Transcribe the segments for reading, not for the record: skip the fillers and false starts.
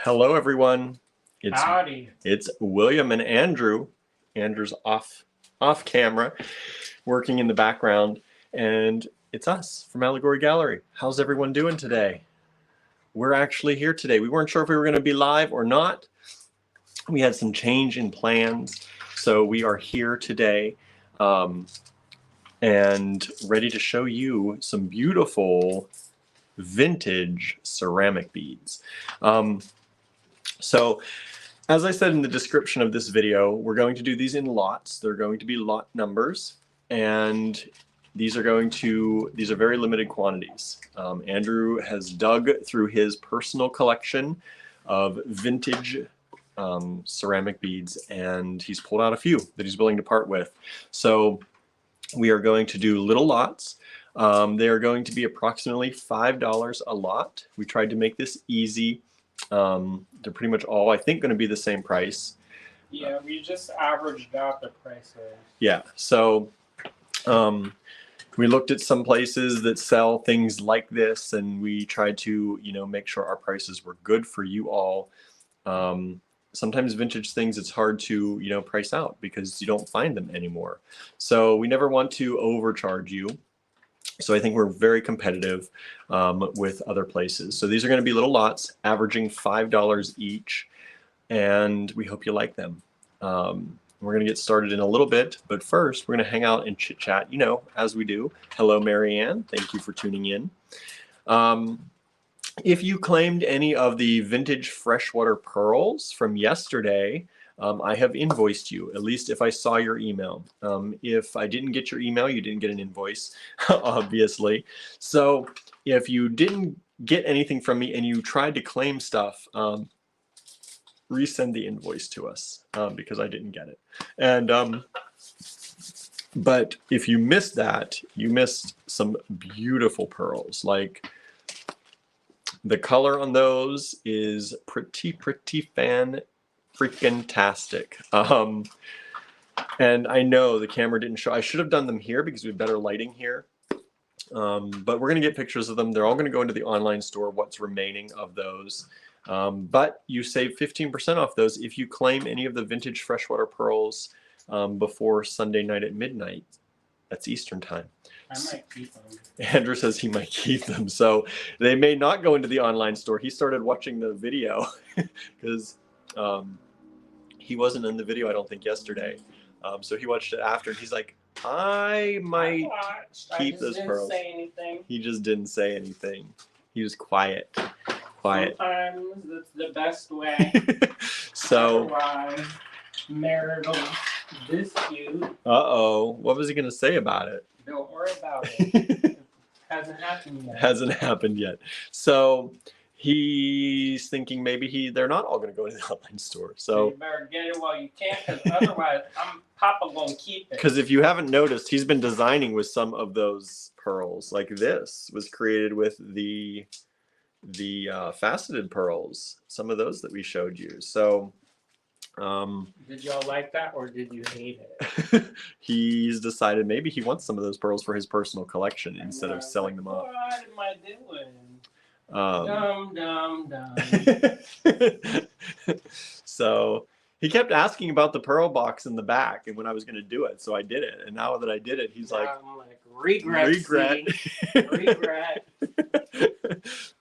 Hello, everyone. Howdy. It's William and Andrew. Andrew's off camera, working in the background, and it's us from Allegory Gallery. How's everyone doing today? We're actually here today. We weren't sure if we were going to be live or not. We had some change in plans, so we are here today and ready to show you some beautiful vintage ceramic beads. So as I said in the description of this video, we're going to do these in lots. They're going to be lot numbers, and these are very limited quantities. Andrew has dug through his personal collection of vintage ceramic beads, and he's pulled out a few that he's willing to part with. So we are going to do little lots. They are going to be approximately $5 a lot. We tried to make this easy. They're pretty much all, I think, going to be the same price. Yeah, we just averaged out the prices. Yeah, so we looked at some places that sell things like this, and we tried to, make sure our prices were good for you all. Sometimes vintage things, it's hard to, price out because you don't find them anymore. So we never want to overcharge you. So I think we're very competitive with other places. So these are going to be little lots, averaging $5 each, and we hope you like them. We're going to get started in a little bit, but first we're going to hang out and chit chat, as we do. Hello, Marianne. Thank you for tuning in. If you claimed any of the vintage freshwater pearls from yesterday, I have invoiced you, at least if I saw your email. If I didn't get your email, you didn't get an invoice, obviously. So if you didn't get anything from me and you tried to claim stuff, resend the invoice to us because I didn't get it. And but if you missed that, you missed some beautiful pearls. Like, the color on those is pretty freaking-tastic. And I know the camera didn't show. I should have done them here because we have better lighting here. But we're going to get pictures of them. They're all going to go into the online store, what's remaining of those. But you save 15% off those if you claim any of the vintage freshwater pearls before Sunday night at midnight. That's Eastern time. I might keep them. Andrew says he might keep them. So they may not go into the online store. He started watching the video because he wasn't in the video, I don't think, yesterday. So he watched it after, and he's like, I might keep those pearls. Say anything. He just didn't say anything. He was quiet. Quiet. Sometimes that's the best way. So. Otherwise, marital dispute. Uh-oh. What was he going to say about it? Don't worry about it. Hasn't happened yet. Hasn't happened yet. So he's thinking maybe they're not all going to go to the online store. So you better get it while you can, because otherwise Papa gonna keep it. Because if you haven't noticed, he's been designing with some of those pearls. Like this was created with the faceted pearls. Some of those that we showed you. So. Did y'all like that, or did you hate it? He's decided maybe he wants some of those pearls for his personal collection instead of selling them off. What am I doing? Dumb. So he kept asking about the pearl box in the back and when I was going to do it. So I did it. And now that I did it, he's like, I'm like, regret.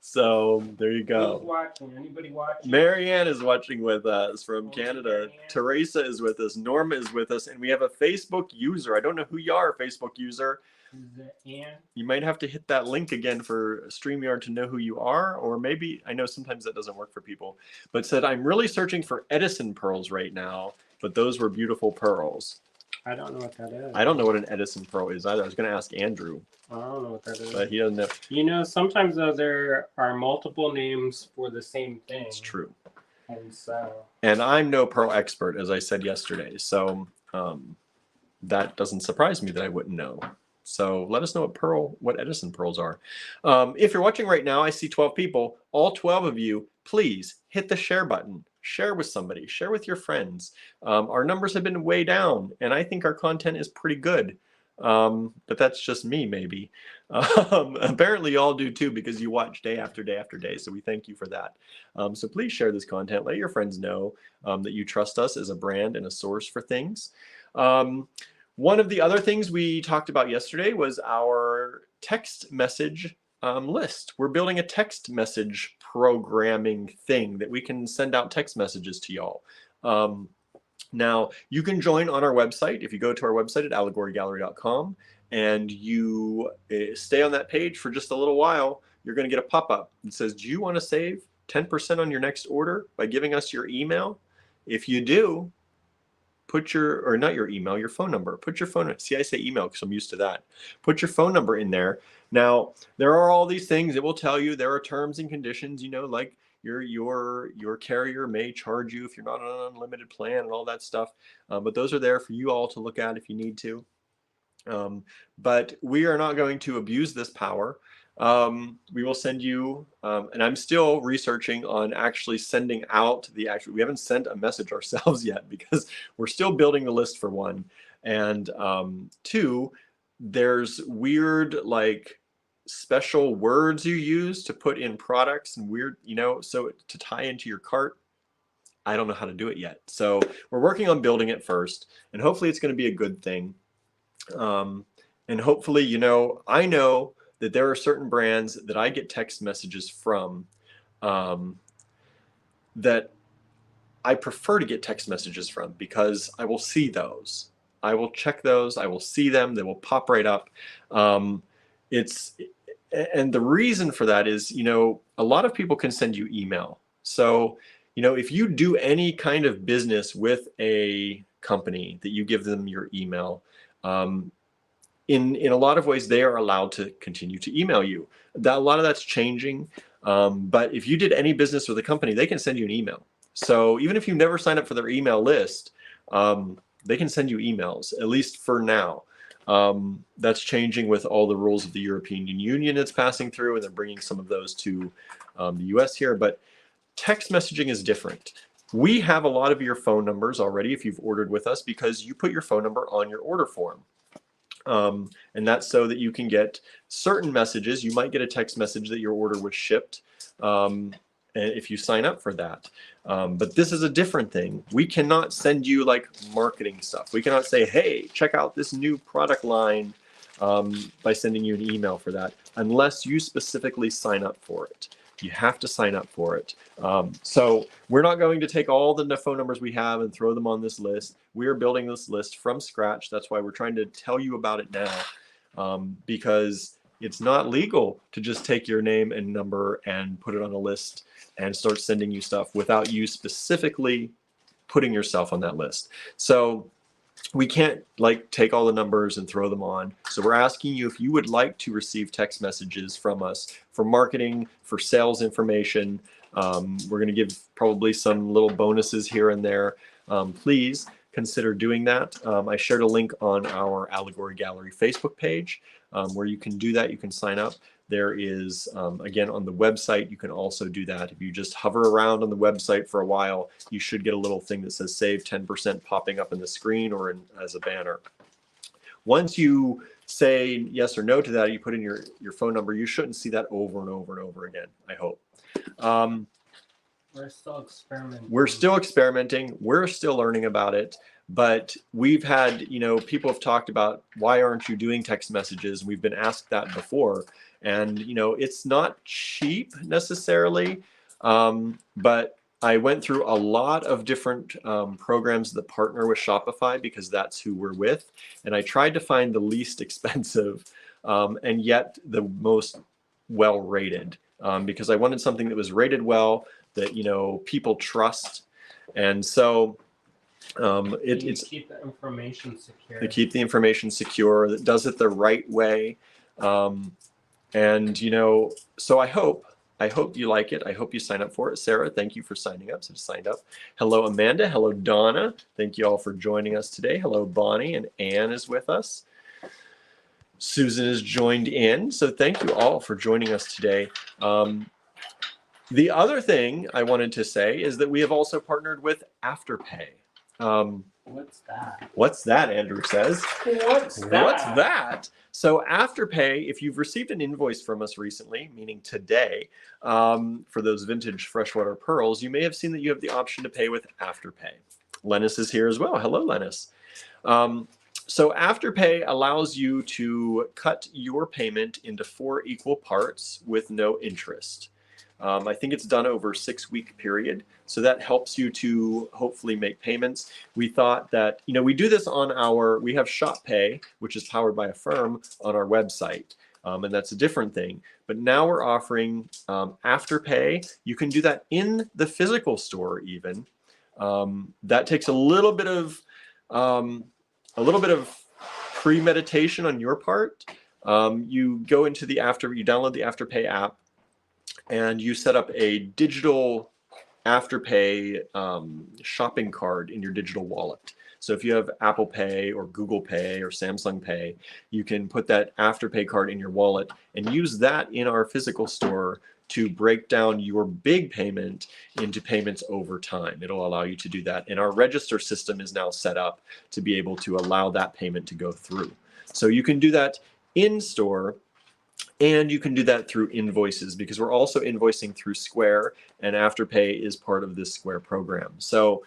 So there you go. Who's watching? Anybody watching? Marianne is watching with us from Canada. Marianne. Teresa is with us. Norma is with us. And we have a Facebook user. I don't know who you are, Facebook user. Is it Ann? You might have to hit that link again for StreamYard to know who you are. Or maybe, I know sometimes that doesn't work for people. But said, I'm really searching for Edison pearls right now. But those were beautiful pearls. I don't know what that is. I don't know what an Edison pearl is either. I was going to ask Andrew. I don't know what that is. But he doesn't know. Sometimes though there are multiple names for the same thing. It's true. And I'm no pearl expert, as I said yesterday. So that doesn't surprise me that I wouldn't know. So let us know what Edison pearls are. If you're watching right now, I see 12 people. All 12 of you, please hit the share button. Share with somebody. Share with your friends. Our numbers have been way down, and I think our content is pretty good. but that's just me, maybe. Apparently you all do too, because you watch day after day after day. So we thank you for that. So please share this content. Let your friends know that you trust us as a brand and a source for things. One of the other things we talked about yesterday was our text message list. We're building a text message programming thing that we can send out text messages to y'all. Now, you can join on our website. If you go to our website at allegorygallery.com and you stay on that page for just a little while, you're going to get a pop-up that says, do you want to save 10% on your next order by giving us your email? If you do, put your, or not your email, your phone number. Put your phone, see, I say email because I'm used to that. Put your phone number in there. Now, there are all these things that will tell you there are terms and conditions, you know, like your carrier may charge you if you're not on an unlimited plan and all that stuff. But those are there for you all to look at if you need to. But we are not going to abuse this power. We will send you, and I'm still researching on actually sending out the actual, we haven't sent a message ourselves yet because we're still building the list for one. And two, there's weird, like, special words you use to put in products and weird, you know, so to tie into your cart. I don't know how to do it yet. So we're working on building it first, and hopefully it's going to be a good thing. And hopefully, you know, I know that there are certain brands that I get text messages from that I prefer to get text messages from because I will see those. I will check those. I will see them. They will pop right up. And the reason for that is, you know, a lot of people can send you email. So, you know, if you do any kind of business with a company that you give them your email, in a lot of ways, they are allowed to continue to email you. A lot of that's changing. But if you did any business with a company, they can send you an email. So even if you never sign up for their email list, they can send you emails, at least for now. That's changing with all the rules of the European Union that's passing through, and they're bringing some of those to the US here. But text messaging is different. We have a lot of your phone numbers already if you've ordered with us because you put your phone number on your order form. And that's so that you can get certain messages. You might get a text message that your order was shipped if you sign up for that. But this is a different thing. We cannot send you like marketing stuff. We cannot say, hey, check out this new product line by sending you an email for that, unless you specifically sign up for it. You have to sign up for it. So we're not going to take all the phone numbers we have and throw them on this list. We are building this list from scratch. That's why we're trying to tell you about it now, because it's not legal to just take your name and number and put it on a list and start sending you stuff without you specifically putting yourself on that list. So we can't like take all the numbers and throw them on. So we're asking you if you would like to receive text messages from us for marketing, for sales information. We're going to give probably some little bonuses here and there. Please consider doing that. I shared a link on our Allegory Gallery Facebook page where you can do that. You can sign up. There is, again, on the website, you can also do that. If you just hover around on the website for a while, you should get a little thing that says save 10% popping up in the screen or as a banner. Once you say yes or no to that, you put in your phone number, you shouldn't see that over and over and over again, I hope. We're still experimenting. We're still experimenting. We're still learning about it. But we've had, you know, people have talked about, why aren't you doing text messages? We've been asked that before. And, you know, it's not cheap necessarily, but I went through a lot of different programs that partner with Shopify because that's who we're with. And I tried to find the least expensive and yet the most well-rated because I wanted something that was rated well, that, you know, people trust. And so it's keep the information secure. To keep the information secure, that does it the right way. And, you know, so I hope you like it. I hope you sign up for it. Sarah, thank you for signing up. So signed up. Hello, Amanda. Hello, Donna. Thank you all for joining us today. Hello, Bonnie, and Anne is with us. Susan is joined in. So thank you all for joining us today. The other thing I wanted to say is that we have also partnered with Afterpay. What's that? What's that? Andrew says. What's that? What's that? So Afterpay, if you've received an invoice from us recently, meaning today, for those vintage freshwater pearls, you may have seen that you have the option to pay with Afterpay. Lennis is here as well. Hello, Lennis. So Afterpay allows you to cut your payment into 4 equal parts with no interest. I think it's done over a 6-week period. So that helps you to hopefully make payments. We thought that, we do this on we have ShopPay, which is powered by Affirm on our website. And that's a different thing. But now we're offering Afterpay. You can do that in the physical store even. That takes a little bit of premeditation on your part. You go into you download the Afterpay app, and you set up a digital Afterpay shopping card in your digital wallet. So if you have Apple Pay or Google Pay or Samsung Pay, you can put that Afterpay card in your wallet and use that in our physical store to break down your big payment into payments over time. It'll allow you to do that. And our register system is now set up to be able to allow that payment to go through. So you can do that in store, and you can do that through invoices, because we're also invoicing through Square, and Afterpay is part of this Square program. So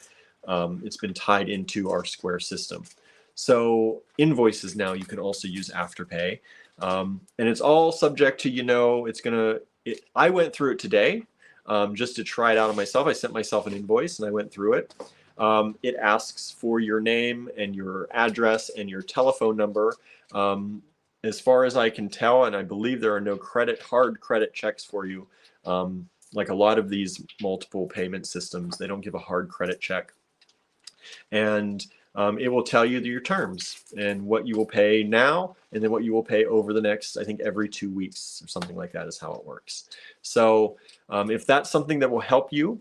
it's been tied into our Square system. So invoices now, you can also use Afterpay. And it's all subject to, I went through it today just to try it out on myself. I sent myself an invoice and I went through it. It asks for your name and your address and your telephone number. As far as I can tell, and I believe there are no hard credit checks for you. Like a lot of these multiple payment systems, they don't give a hard credit check. And it will tell you your terms and what you will pay now, and then what you will pay over the next, I think every 2 weeks or something like that is how it works. So if that's something that will help you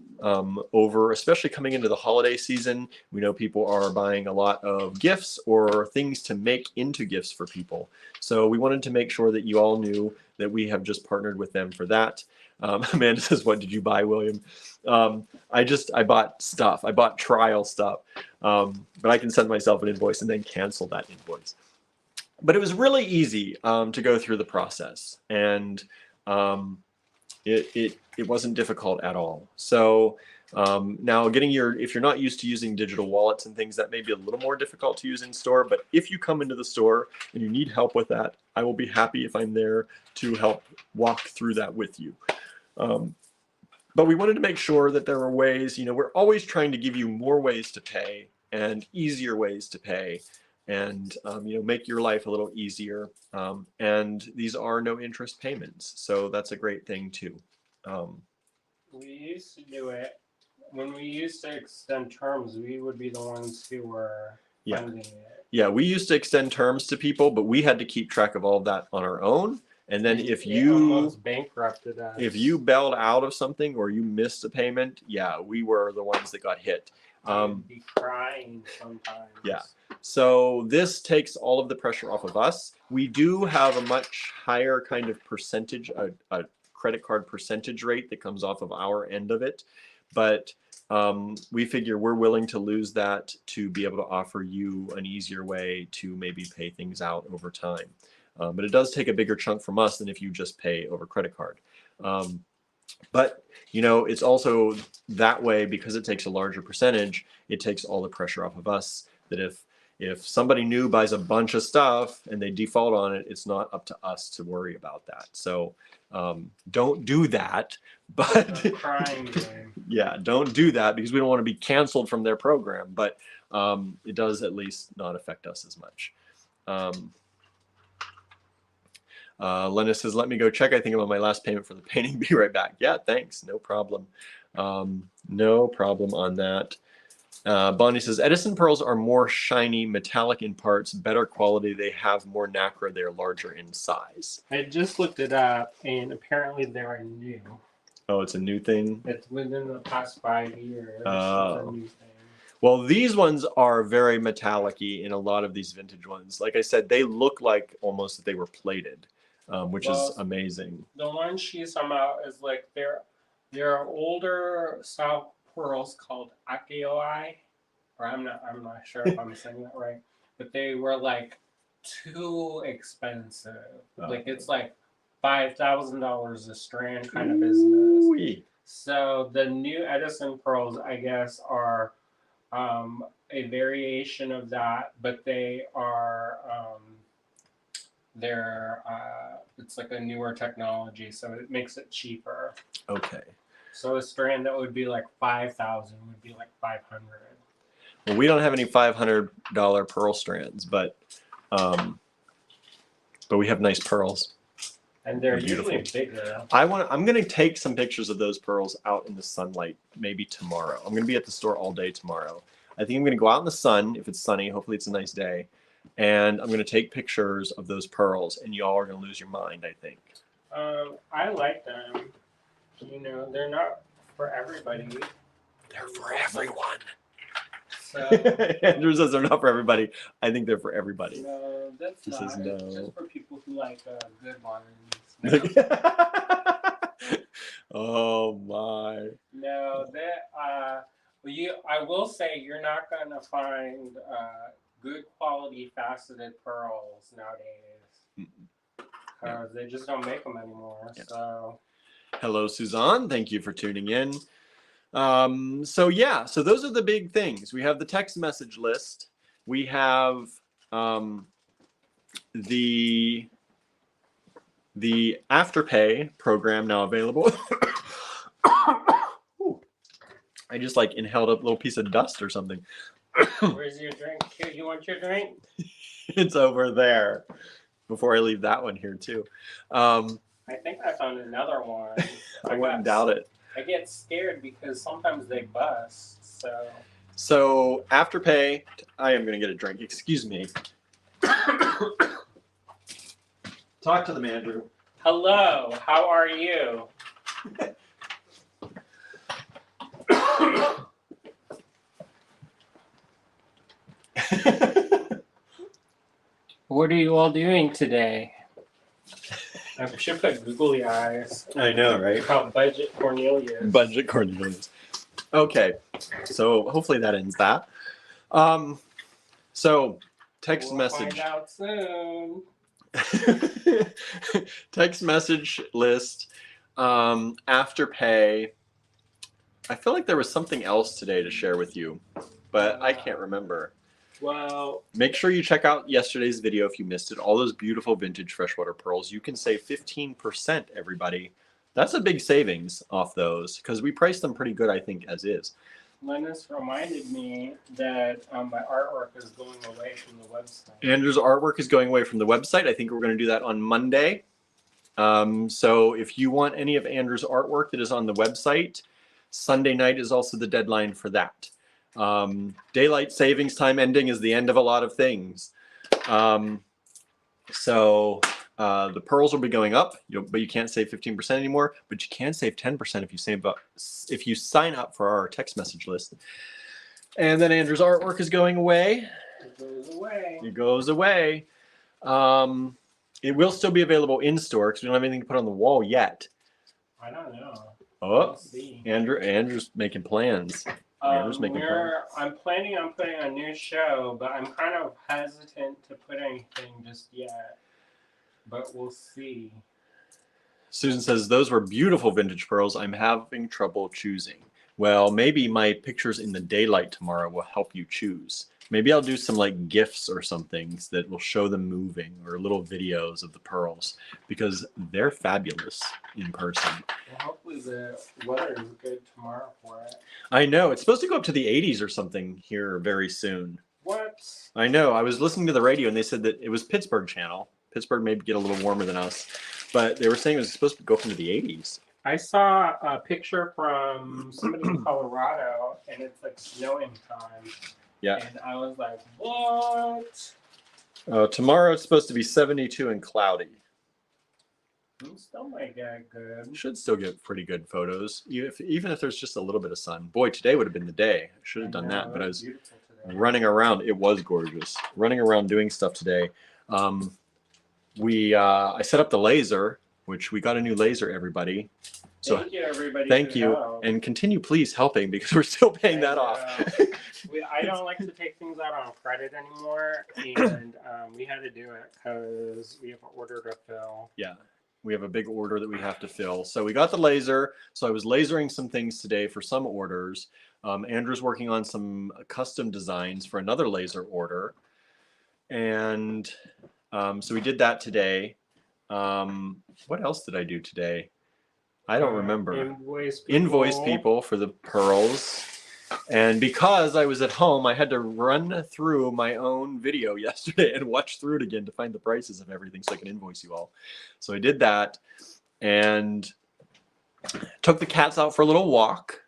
especially coming into the holiday season, we know people are buying a lot of gifts or things to make into gifts for people. So we wanted to make sure that you all knew that we have just partnered with them for that. Amanda says, what did you buy, William? I bought stuff. I bought trial stuff. But I can send myself an invoice and then cancel that invoice. But it was really easy to go through the process, and it wasn't difficult at all. So now if you're not used to using digital wallets and things, that may be a little more difficult to use in store. But if you come into the store and you need help with that, I will be happy if I'm there to help walk through that with you. But we wanted to make sure that there were ways, we're always trying to give you more ways to pay and easier ways to pay, and make your life a little easier. And these are no interest payments, so that's a great thing too. We used to do it when we used to extend terms. We would be the ones who were funding it. Yeah, we used to extend terms to people, but we had to keep track of all of that on our own. And then if you almost bankrupted us. If you bailed out of something or you missed a payment, yeah, we were the ones that got hit. I'd be crying sometimes. Yeah. So this takes all of the pressure off of us. We do have a much higher kind of percentage, a credit card percentage rate that comes off of our end of it. But we figure we're willing to lose that to be able to offer you an easier way to maybe pay things out over time. But it does take a bigger chunk from us than if you just pay over credit card. But it's also that way, because it takes a larger percentage, it takes all the pressure off of us, that if somebody new buys a bunch of stuff and they default on it, it's not up to us to worry about that. So don't do that. But yeah, don't do that, because we don't want to be canceled from their program. But it does at least not affect us as much. Lennis says, let me go check. I think I'm on my last payment for the painting. Be right back. Yeah, thanks. No problem. No problem on that. Bonnie says, Edison pearls are more shiny, metallic in parts, better quality. They have more nacre. They're larger in size. I just looked it up, and apparently they're new. Oh, it's a new thing? It's within the past 5 years. It's a new thing. Well, these ones are very metallic-y in a lot of these vintage ones. Like I said, they look like almost that they were plated, which is amazing. The one she's talking about is like there are older style pearls called Akeoi, or I'm not sure if I'm saying that right, but they were like too expensive. Like it's like $5,000 a strand kind of business. Ooh-wee. So the new Edison pearls, I guess, are a variation of that, but they are they're it's like a newer technology, so it makes it cheaper. Okay. So a strand that would be like 5,000 would be like 500. Well, we don't have any $500 pearl strands, but we have nice pearls. And they're Beautiful. usually bigger. I'm gonna take some pictures of those pearls out in the sunlight maybe tomorrow. I'm gonna be at the store all day tomorrow. I think I'm gonna go out in the sun if it's sunny. Hopefully it's a nice day, and I'm gonna take pictures of those pearls, and y'all are gonna lose your mind. I think. I like them. You know, they're not for everybody. They're for everyone. So Andrew says they're not for everybody. I think they're for everybody. no, that's He not. says It's no. just for people who like good ones. No, Oh my. no that I will say you're not gonna find good quality faceted pearls nowadays because they just don't make them anymore. Yeah. So Hello, Suzanne. Thank you for tuning in. So those are the big things. We have the text message list. We have the Afterpay program now available. Ooh. I just like inhaled a little piece of dust or something. where's your drink? Here, you want your drink? It's over there. Before I leave that one here too. I think I found another one. I wouldn't doubt it. I get scared because sometimes they bust. So Afterpay, I am going to get a drink. Excuse me. Talk to them, Andrew. Hello, how are you? What are you all doing today? I should put googly eyes. I know, right? How Budget Cornelius. Budget Cornelius. Okay, so hopefully that ends that. So text We'll message. Find out soon. Text message list. Afterpay. I feel like there was something else today to share with you, but I can't remember. Well, Make sure you check out yesterday's video if you missed it. All those beautiful vintage freshwater pearls. You can save 15%, everybody. That's a big savings off those because we priced them pretty good, I think, as is. Linus reminded me that my artwork is going away from the website. Andrew's artwork is going away from the website. I think we're going to do that on Monday. So if you want any of Andrew's artwork that is on the website, Sunday night is also the deadline for that. Daylight savings time ending is the end of a lot of things. So the pearls will be going up, but you can't save 15% anymore. But you can save 10% if you sign up for our text message list. And then Andrew's artwork is going away. It goes away. It goes away. It will still be available in store because we don't have anything to put on the wall yet. I don't know. Oh, We'll see. Andrew's making plans. Andrew's making plans. I'm planning on putting a new show, but I'm kind of hesitant to put anything just yet. But we'll see. Susan says, those were beautiful vintage pearls. I'm having trouble choosing. Well, maybe my pictures in the daylight tomorrow will help you choose. Maybe I'll do some like GIFs or something that will show them moving or little videos of the pearls because they're fabulous in person. Well, hopefully the weather is good tomorrow for it. I know. It's supposed to go up to the 80s or something here very soon. What? I know. I was listening to the radio and they said that it was Pittsburgh channel. Pittsburgh may get a little warmer than us, but they were saying it was supposed to go up into the 80s. I saw a picture from somebody in Colorado, and it's like snowing time. Yeah. And I was like, what? Tomorrow it's supposed to be 72 and cloudy. You still might get good. You should still get pretty good photos, even if there's just a little bit of sun. Boy, today would have been the day. I should have done that, but I was running around. It was gorgeous. Running around doing stuff today. I set up the laser, which we got a new laser, everybody. So Thank you, everybody. thank who you, helped. and continue please helping because we're still paying that off. I don't like to take things out on credit anymore, and we had to do it because we have an order to fill. Yeah, we have a big order that we have to fill. So we got the laser. So I was lasering some things today for some orders. Andrew's working on some custom designs for another laser order. And so we did that today. What else did I do today? I don't remember. Invoice people for the pearls. And because I was at home, I had to run through my own video yesterday and watch through it again to find the prices of everything so I can invoice you all. So I did that and took the cats out for a little walk.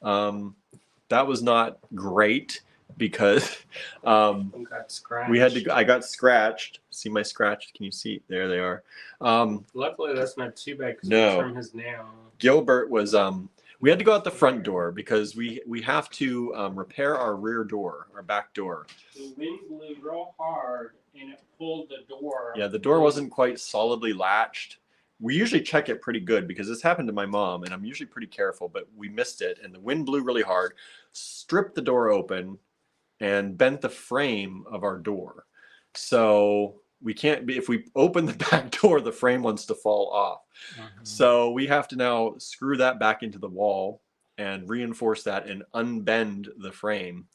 That was not great because we had to. I got scratched. See my scratch? Can you see? There they are. Luckily, that's not too bad. No. From his nail. Gilbert was. We had to go out the front door because we have to repair our rear door, our back door. The wind blew real hard and it pulled the door. Yeah, the door wasn't quite solidly latched. We usually check it pretty good because this happened to my mom and I'm usually pretty careful, but we missed it and the wind blew really hard, stripped the door open and bent the frame of our door. So we can't be, if we open the back door, the frame wants to fall off. So we have to now screw that back into the wall and reinforce that and unbend the frame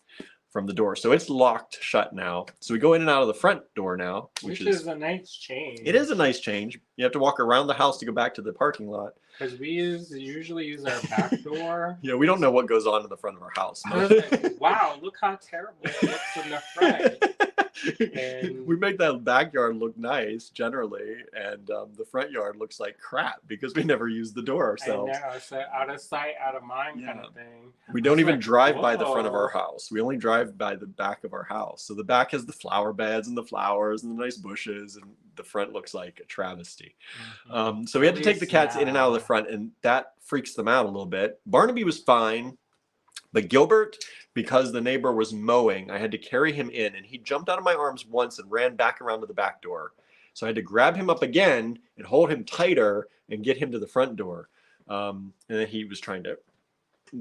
from the door. So it's locked shut now. So we go in and out of the front door now, which is a nice change. It is a nice change. You have to walk around the house to go back to the parking lot. Because we usually use our back door. Yeah, we don't know what goes on in the front of our house. I was like, wow, look how terrible it looks in the front. And we make that backyard look nice generally, and the front yard looks like crap because we never use the door ourselves. I know, it's an out of sight, out of mind kind of thing. We don't even drive by the front of whoa. our house. We only drive by the back of our house. So the back has the flower beds and the flowers and the nice bushes, and the front looks like a travesty. So we had to take the cats in and out of the front, and that freaks them out a little bit. Barnaby was fine. But Gilbert, because the neighbor was mowing, I had to carry him in, and he jumped out of my arms once and ran back around to the back door. So I had to grab him up again and hold him tighter and get him to the front door. And then he was trying to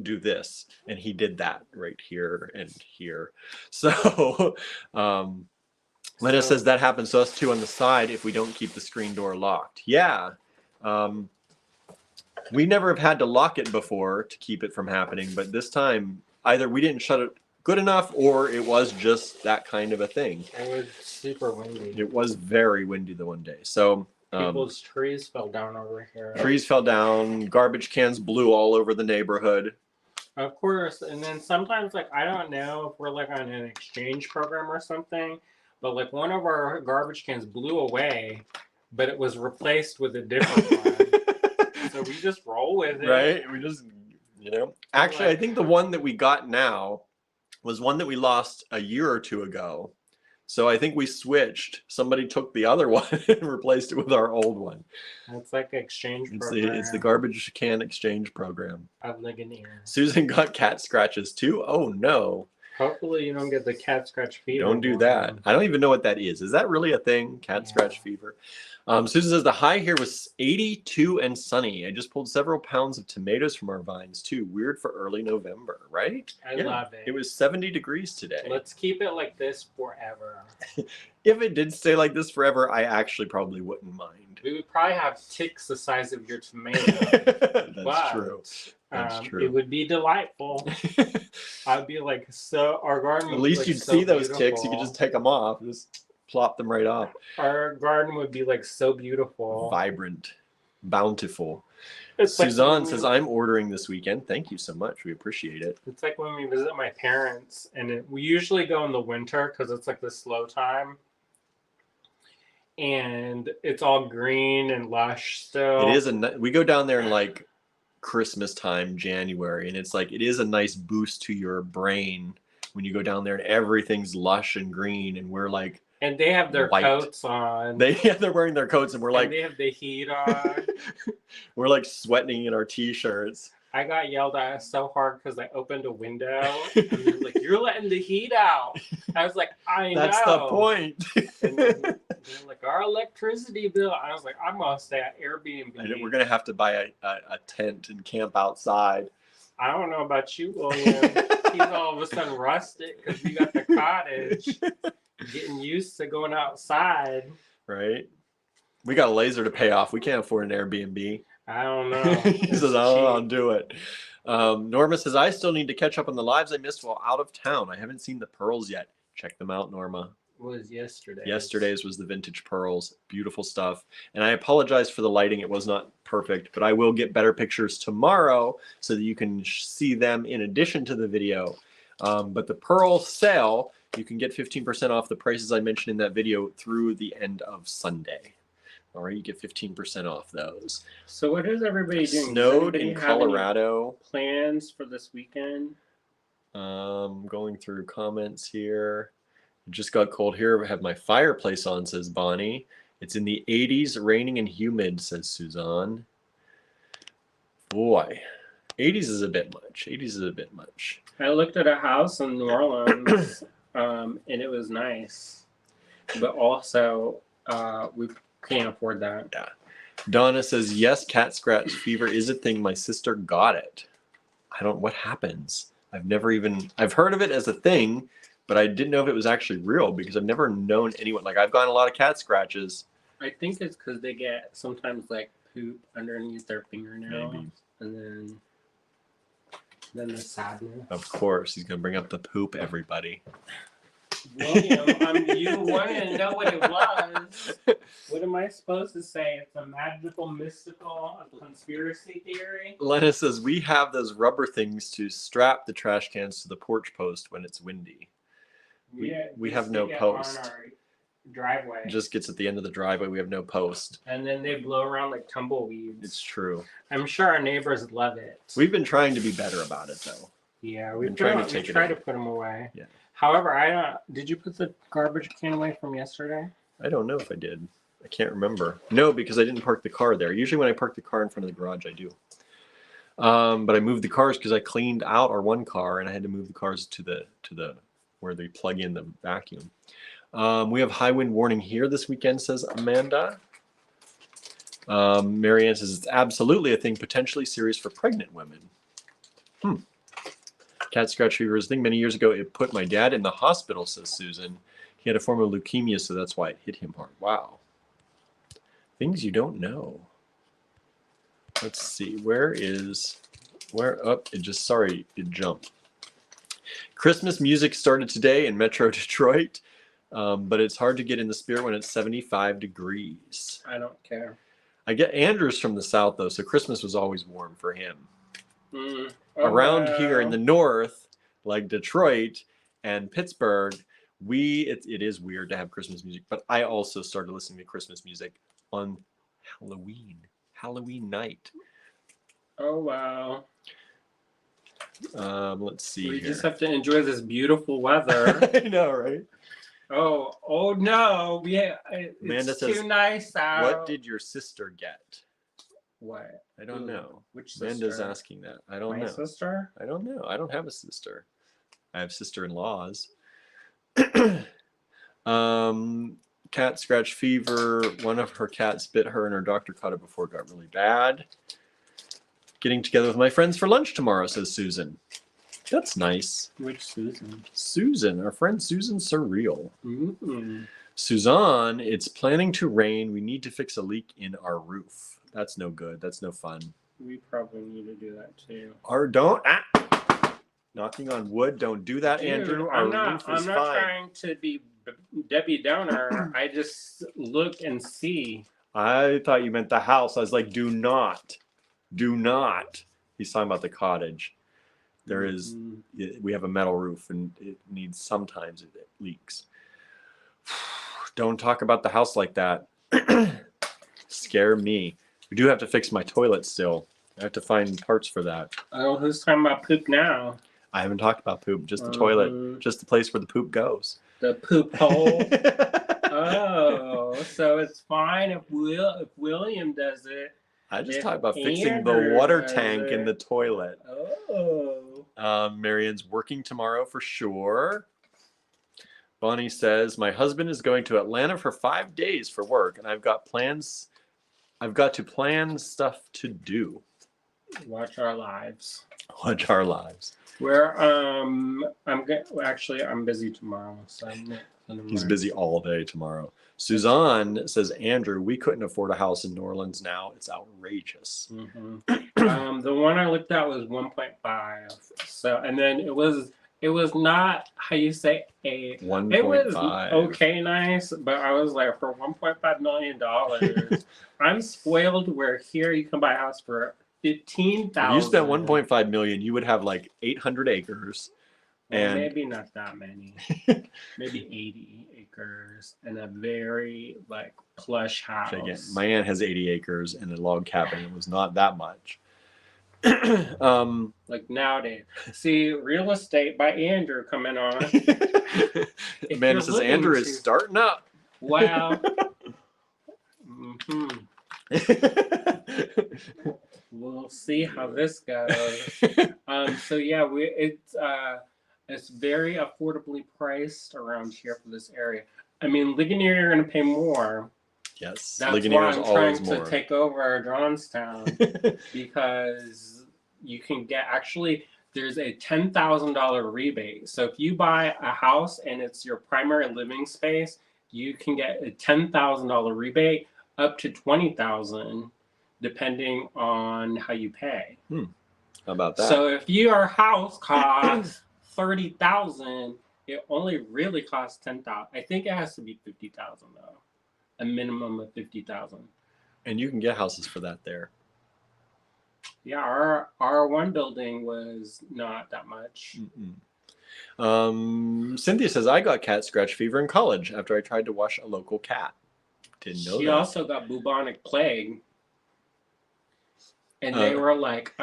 do this, and he did that right here and here. So Lena says that happens to us too on the side if we don't keep the screen door locked. Yeah. We never have had to lock it before to keep it from happening, but this time either we didn't shut it good enough or it was just that kind of a thing. It was super windy. It was very windy the one day. So people's trees fell down over here. Trees fell down, garbage cans blew all over the neighborhood. Of course, and then sometimes like I don't know if we're like on an exchange program or something, but like one of our garbage cans blew away, but it was replaced with a different one. So we just roll with it. Right? We just, Actually, I think the one that we got now was one that we lost a year or two ago. So I think we switched. Somebody took the other one and replaced it with our old one. It's like an exchange It's program. the garbage can exchange program. Of Ligonier. Susan got cat scratches too. Oh no. Hopefully you don't get the cat scratch fever. Don't do that. I don't even know what that is. Is that really a thing? Cat scratch fever? Susan says the high here was 82 and sunny. I just pulled several pounds of tomatoes from our vines too. Weird for early November, right? I love it. It was 70 degrees today. Let's keep it like this forever. If it did stay like this forever, I actually probably wouldn't mind. We would probably have ticks the size of your tomato. That's true. That's true. It would be delightful. I'd be like, so our garden. At least you'd see those ticks. You could just take them off. Just plop them right off. Our garden would be like so beautiful, vibrant, bountiful. It's Suzanne like says, I'm ordering this weekend. Thank you so much. We appreciate it. It's like when we visit my parents, and we usually go in the winter because it's like the slow time. And it's all green and lush still. It is we go down there in like Christmas time, January, and it's like it is a nice boost to your brain when you go down there and everything's lush and green, and we're like, and they have their white. coats on. They're wearing their coats, and we're like, and they have the heat on. We're like sweating in our t-shirts. I got yelled at so hard because I opened a window, and they're like, "You're letting the heat out." I was like, "I know." That's the point. And then They're like, our electricity bill. I was like, I'm gonna stay at Airbnb. I know we're gonna have to buy a tent and camp outside. I don't know about you, William. He's all of a sudden rustic because we got the cottage. Getting used to going outside. Right? We got a laser to pay off. We can't afford an Airbnb. I don't know. He says, I'll do it. Norma says, I still need to catch up on the lives I missed while out of town. I haven't seen the pearls yet. Check them out, Norma. Was yesterday. Yesterday's was the vintage pearls. Beautiful stuff. And I apologize for the lighting. It was not perfect, but I will get better pictures tomorrow so that you can see them in addition to the video. But the pearl sale, you can get 15% off the prices I mentioned in that video through the end of Sunday. All right, you get 15% off those. So what is everybody doing? Snowed Does anybody in have any Colorado. plans for this weekend? Going through comments here. It just got cold here. I have my fireplace on, says Bonnie. It's in the 80s, raining and humid, says Suzanne. Boy, 80s is a bit much. 80s is a bit much. I looked at a house in New Orleans, and it was nice, but also we can't afford that. Yeah. Donna says, yes, cat scratch fever is a thing. My sister got it. What happens? I've heard of it as a thing, but I didn't know if it was actually real because I've never known anyone. Like, I've gotten a lot of cat scratches. I think it's because they get sometimes like poop underneath their fingernails, Maybe. and then the sadness. Of course, he's going to bring up the poop, everybody. William, you wanted to know what it was. What am I supposed to say? It's a magical, mystical, a conspiracy theory? Lena says, we have those rubber things to strap the trash cans to the porch post when it's windy. We have no post. On our driveway. It just gets at the end of the driveway. We have no post. And then they blow around like tumbleweeds. It's true. I'm sure our neighbors love it. We've been trying to be better about it, though. Yeah, We've been trying to take it try in. to put them away. Yeah. However, did you put the garbage can away from yesterday? I don't know if I did. I can't remember. No, because I didn't park the car there. Usually when I park the car in front of the garage, I do. But I moved the cars because I cleaned out our one car and I had to move the cars to the where they plug in the vacuum. We have high wind warning here this weekend, says Amanda. Marianne says it's absolutely a thing, potentially serious for pregnant women. Cat scratch fever is a thing. Many years ago, it put my dad in the hospital, says Susan. He had a form of leukemia, so that's why it hit him hard. Wow. Things you don't know. Let's see. It jumped. Christmas music started today in Metro Detroit, but it's hard to get in the spirit when it's 75 degrees. I don't care. I get Andrew's from the south, though, so Christmas was always warm for him. Around here in the north, like Detroit and Pittsburgh, it is weird to have Christmas music, but I also started listening to Christmas music on Halloween night. Oh, wow. Let's see We here. just have to enjoy this beautiful weather. I know, right? Oh no, Amanda it's says, too nice out. What did your sister get? What? I don't know. Which sister? Amanda's asking that. I don't My know. sister? I don't know. I don't have a sister. I have sister-in-laws. Cat scratch fever. One of her cats bit her and her doctor caught it before it got really bad. Getting together with my friends for lunch tomorrow, says Susan. That's nice. Which Susan? Susan, our friend Susan Surreal. Mm-hmm. Suzanne, it's planning to rain. We need to fix a leak in our roof. That's no good. That's no fun. We probably need to do that too. Knocking on wood. Don't do that, Dude, Andrew. I'm Our not roof is fine. trying to be Debbie Downer. I just look and see. I thought you meant the house. I was like, do not. He's talking about the cottage. There is, we have a metal roof and sometimes it leaks. Don't talk about the house like that. Scare me. We do have to fix my toilet still. I have to find parts for that. Oh, who's talking about poop now? I haven't talked about poop, just the toilet, just the place where the poop goes. The poop hole. Oh, so it's fine if William does it. I just If talked about fixing Andrew the water does tank in it. the toilet. Oh. Marianne's working tomorrow for sure. Bonnie says, my husband is going to Atlanta for 5 days for work, and I've got to plan stuff to do. Watch our lives. Watch our lives. I'm busy tomorrow, so I'm not gonna He's mind. busy all day tomorrow. Suzanne says, Andrew, we couldn't afford a house in New Orleans now. It's outrageous. The one I looked at was 1.5. So, and then it was not how you say a. It was 1.5. okay, nice, but I was like, for $1.5 million, I'm spoiled. Where here you can buy a house for $15,000. If you spent 1.5 million, you would have like 800 acres. Well, And maybe not that many. Maybe 80 acres and a very like plush house. again, my aunt has 80 acres and a log cabin. It was not that much. Like nowadays. See, real estate by Andrew coming on. Amanda you're says, looking Andrew to- is starting up. Wow. We'll see how this goes. So yeah, it's very affordably priced around here for this area. I mean, Ligonier, you're going to pay more. Yes, That's Ligonier why is I'm always trying more. to take over Johnstown because you can get there's a $10,000 rebate. So if you buy a house and it's your primary living space, you can get a $10,000 rebate up to $20,000 depending on how you pay. How about that? So if your house costs $30,000, it only really costs $10,000. I think it has to be $50,000 though, a minimum of $50,000. And you can get houses for that there. Yeah, our one building was not that much. Cynthia says, I got cat scratch fever in college after I tried to wash a local cat. Didn't know She that. also got bubonic plague. And they Uh, were like,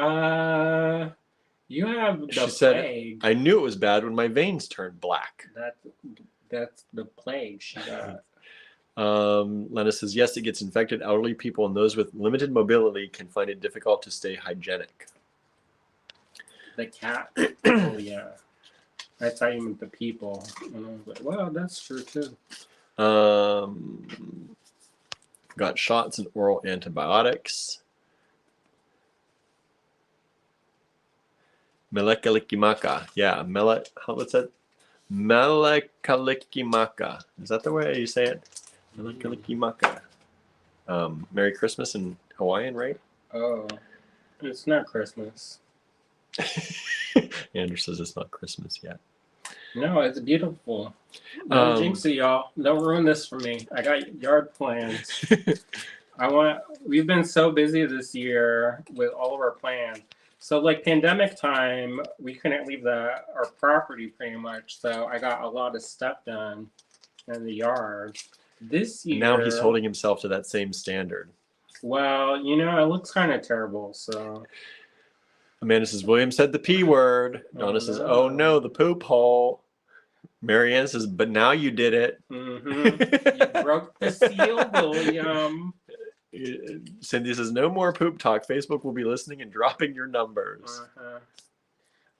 you have the She said, plague. I knew it was bad when my veins turned black. That's the plague she got. Lena says, yes, it gets infected. Elderly people and those with limited mobility can find it difficult to stay hygienic. The cat. Oh, yeah. I thought you meant the people. And I was like, well, that's true too. Got shots and oral antibiotics. Melekalikimaka. Yeah, what's that? Melekalikimaka. Is that the way you say it? Melekalikimaka. Merry Christmas in Hawaiian, right? Oh, it's not Christmas. Andrew says it's not Christmas yet. No, it's beautiful. Don't jinx it, y'all. Don't ruin this for me. I got yard plans. We've been so busy this year with all of our plans. So like pandemic time, we couldn't leave our property pretty much. So I got a lot of stuff done in the yard. This year. Now he's holding himself to that same standard. Well, it looks kind of terrible. So Amanda says, William said the P word. Donna says, oh no, the poop hole. Marianne says, but now you did it. You broke the seal, William. Cindy says, no more poop talk. Facebook will be listening and dropping your numbers.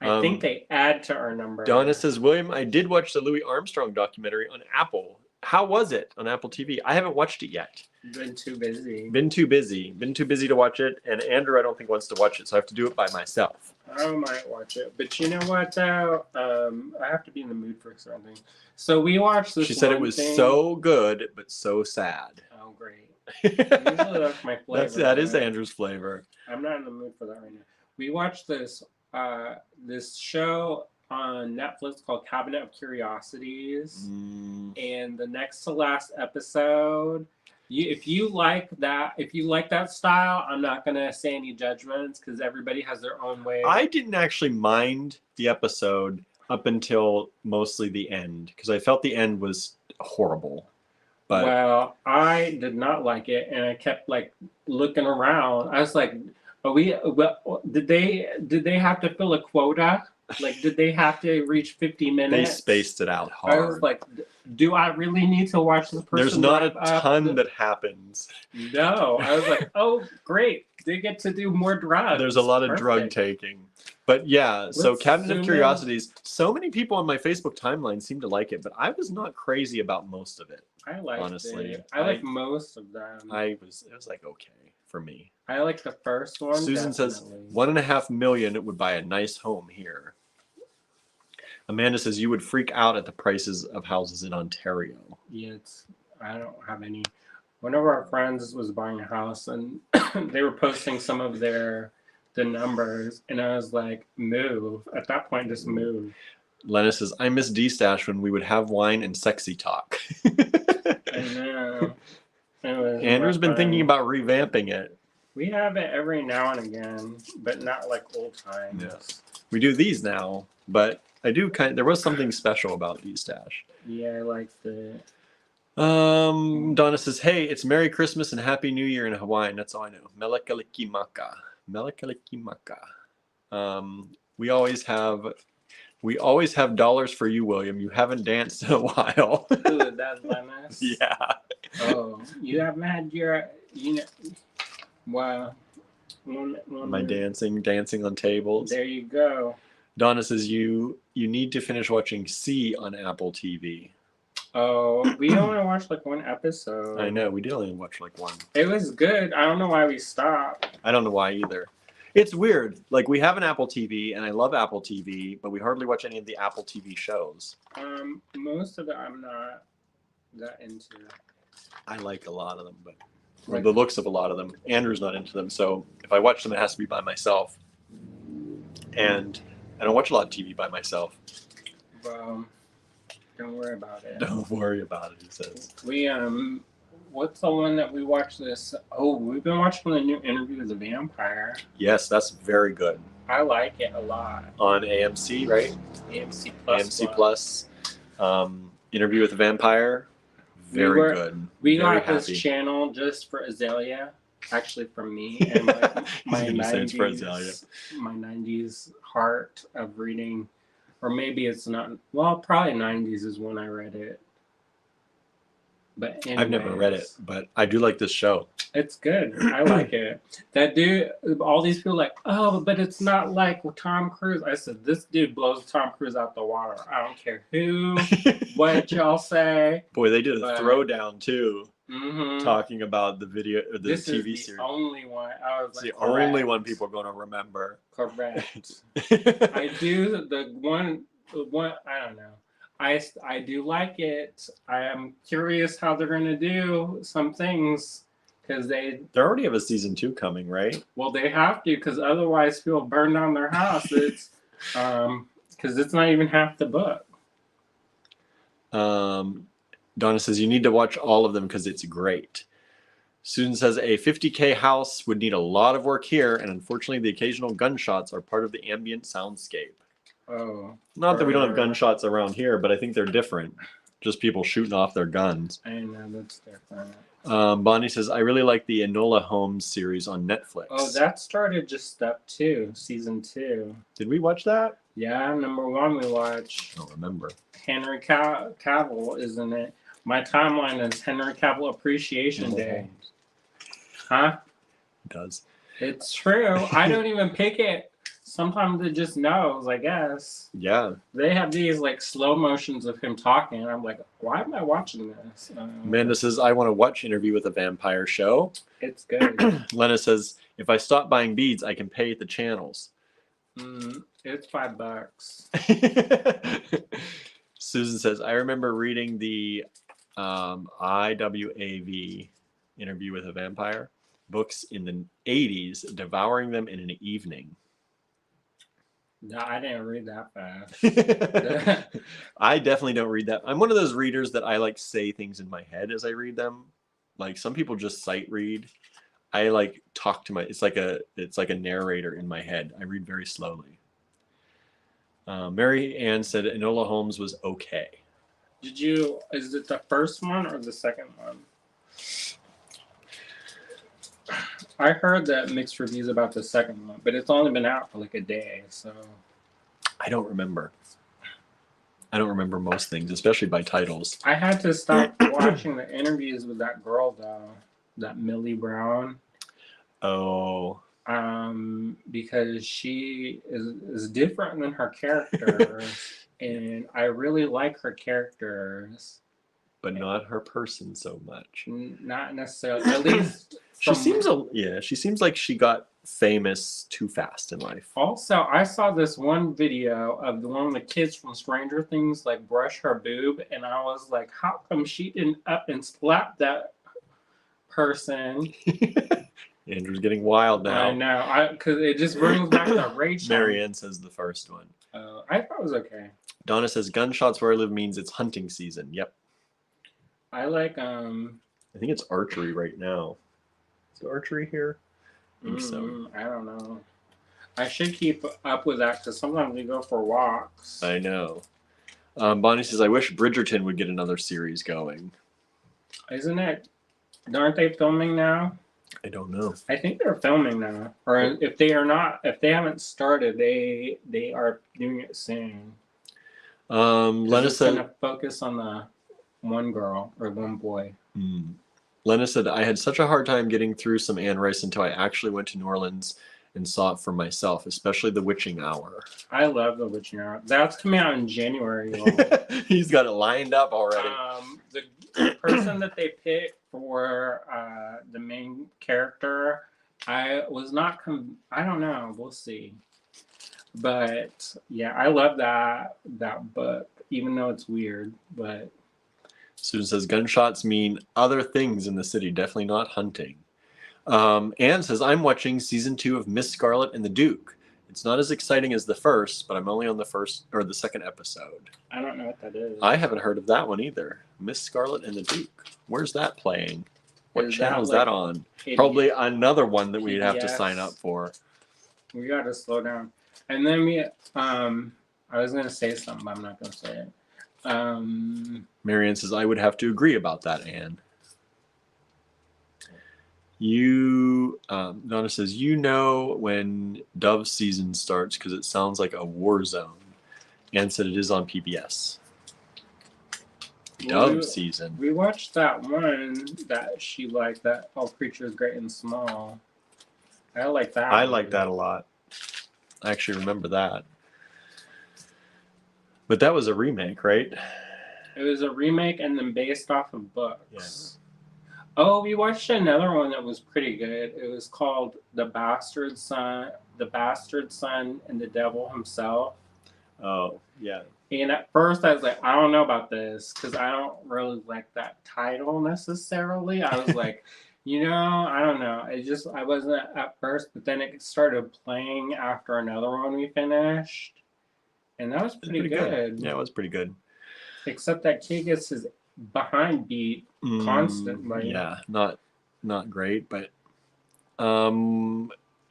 I think they add to our number. Donna says, William, I did watch the Louis Armstrong documentary on Apple. How was it on Apple TV? I haven't watched it yet. Been too busy. Been too busy to watch it. And Andrew, I don't think, wants to watch it. So I have to do it by myself. I might watch it. But you know what, though? I have to be in the mood for something. So we watched this. She said it was so good, but so sad. Oh, great. Usually that's my flavor. That is right? Andrew's flavor. I'm not in the mood for that right now. We watched this show on Netflix called Cabinet of Curiosities, and the next to last episode. If you like that style, I'm not gonna say any judgments because everybody has their own way. I didn't actually mind the episode up until mostly the end because I felt the end was horrible. But well, I did not like it, and I kept like looking around. I was like, did they have to fill a quota? Like, did they have to reach 50 minutes? they spaced it out hard. I was like, do I really need to watch this person? There's not a drive up ton that happens. No, I was like, oh, great. They get to do more drugs. There's a lot of Perfect. drug taking. But yeah, so Let's Cabinet zoom of in. Curiosities. So many people on my Facebook timeline seem to like it, but I was not crazy about most of it. I liked Honestly, it. I like most of them. It was like okay for me. I like the first one. Susan says definitely. 1.5 million would buy a nice home here. Amanda says you would freak out at the prices of houses in Ontario. Yeah, I don't have any. One of our friends was buying a house, and they were posting some of the numbers, and I was like, "Move!" At that point, just move. Lena says I miss D-Stash when we would have wine and sexy talk. I know. It was Andrew's been fun. thinking about revamping it. We have it every now and again, but not like old times. Yeah. We do these now, but I do there was something special about D-Stash. Yeah, I like the. Donna says, hey, it's Merry Christmas and Happy New Year in Hawaiian. That's all I know. Melekalikimaka. Melekalikimaka. We always have dollars for you, William. You haven't danced in a while. Ooh, that's nice. Yeah. Oh, you haven't had your, wow. My dancing on tables. There you go. Donna says you need to finish watching C on Apple TV. Oh, we only watched like one episode. I know, we did only watch like one. It was good. I don't know why we stopped. I don't know why either. It's weird. Like we have an Apple TV and I love Apple TV, but we hardly watch any of the Apple TV shows. Most of it I'm not that into. I like a lot of them, but or the looks of a lot of them. Andrew's not into them, so if I watch them, it has to be by myself. And I don't watch a lot of TV by myself. Don't worry about it. Don't worry about it, he says. We what's the one that we watched this? Oh, we've been watching the new Interview with the Vampire. Yes, that's very good. I like it a lot. On AMC, right? AMC Plus. AMC Plus. Interview with the Vampire. Very good. We Very got this channel just for Azalea, actually from me and my He's gonna say it's for Azalea. my 90s heart of reading, or maybe it's not. Well, probably 90s is when I read it. But I've never read it, but I do like this show. It's good. I like it. That dude, all these people like, oh, but it's not like Tom Cruise. I said, this dude blows Tom Cruise out the water. I don't care who, what y'all say. Boy, they did a throwdown too, Mm-hmm. talking about the video, or the This TV is the series. only one. I was It's like, the only one people are going to remember. Correct. I do the one. I don't know. I do like it. I am curious how they're gonna do some things because they already have a season 2 coming, right? well they have to because otherwise people burn down their house. It's because it's not even half the book. Donna says you need to watch all of them because it's great. Susan says a 50K house would need a lot of work here, and unfortunately the occasional gunshots are part of the ambient soundscape. Oh, Not that we don't have gunshots around here, but I think they're different. Just people shooting off their guns. I know that's different. Bonnie says, I really like the Enola Holmes series on Netflix. Oh, that started just step 2, season 2. Did we watch that? Yeah, number 1 we watched. I don't remember. Henry Cavill, isn't it? My timeline is Henry Cavill Appreciation Enola Day. Holmes. Huh? It does. It's true. I don't even pick it. Sometimes it just knows, I guess. Yeah. They have these like slow motions of him talking. And I'm like, why am I watching this? Amanda says, I want to watch Interview with a Vampire show. It's good. Lena says, if I stop buying beads, I can pay the channels. It's $5. Susan says, I remember reading the IWAV, Interview with a Vampire, books in the 80s, devouring them in an evening. No, I didn't read that fast. I definitely don't read that. I'm one of those readers that I like say things in my head as I read them. Like some people just sight read. I like talk to it's like a narrator in my head. I read very slowly. Mary Ann said Enola Holmes was okay. Is it the first one or the second one? I heard that mixed reviews about the second one, but it's only been out for like a day, so. I don't remember. I don't remember most things, especially by titles. I had to stop watching the interviews with that girl, though. That Millie Brown. Oh. because she is different than her characters, and I really like her characters. But not her person so much. Not necessarily, at least. She seems like she got famous too fast in life. Also, I saw this one video of the one of the kids from Stranger Things like brush her boob, and I was like, how come she didn't up and slap that person? Andrew's getting wild now. I know, because it just brings back the rage. Marianne says the first one. I thought it was okay. Donna says gunshots where I live means it's hunting season. Yep. I like I think it's archery right now. Is it archery here? I think so. I don't know. I should keep up with that because sometimes we go for walks. I know. Bonnie says I wish Bridgerton would get another series going. Isn't it? Aren't they filming now? I don't know. I think they're filming now, or if they are not, if they haven't started, they are doing it soon. Lena It's said gonna focus on the one girl or one boy. Lena said I had such a hard time getting through some Anne Rice until I actually went to New Orleans and saw it for myself, especially The Witching Hour. I love The Witching Hour. That's coming out in January. Y'all. He's got it lined up already. The person that they picked for the main character, I was not. I don't know. We'll see. But yeah, I love that book, even though it's weird. But Susan says gunshots mean other things in the city, definitely not hunting. Anne says I'm watching season 2 of Miss Scarlet and the Duke. It's not as exciting as the first, but I'm only on the first or the second episode. I don't know what that is. I haven't heard of that one either. Miss Scarlet and the Duke. Where's that playing? What channel is that on? Probably another one that we'd have to sign up for. We gotta slow down. And then I was gonna say something, but I'm not gonna say it. Marianne says I would have to agree about that, Anne. Donna says, when Dove season starts because it sounds like a war zone. Anne said it is on PBS. Dove season. We watched that one that she liked, that All Creatures Great and Small. I like that. I like that a lot. I actually remember that. But that was a remake, right? It was a remake and then based off of books. Yeah. Oh, we watched another one that was pretty good. It was called The Bastard Son and the Devil Himself. Oh, yeah. And at first I was like, I don't know about this because I don't really like that title necessarily. I was like, I don't know. I wasn't at first, but then it started playing after another one we finished. And that was pretty good. Yeah, it was pretty good. Except that kid gets his behind beat constantly. Yeah, not great, but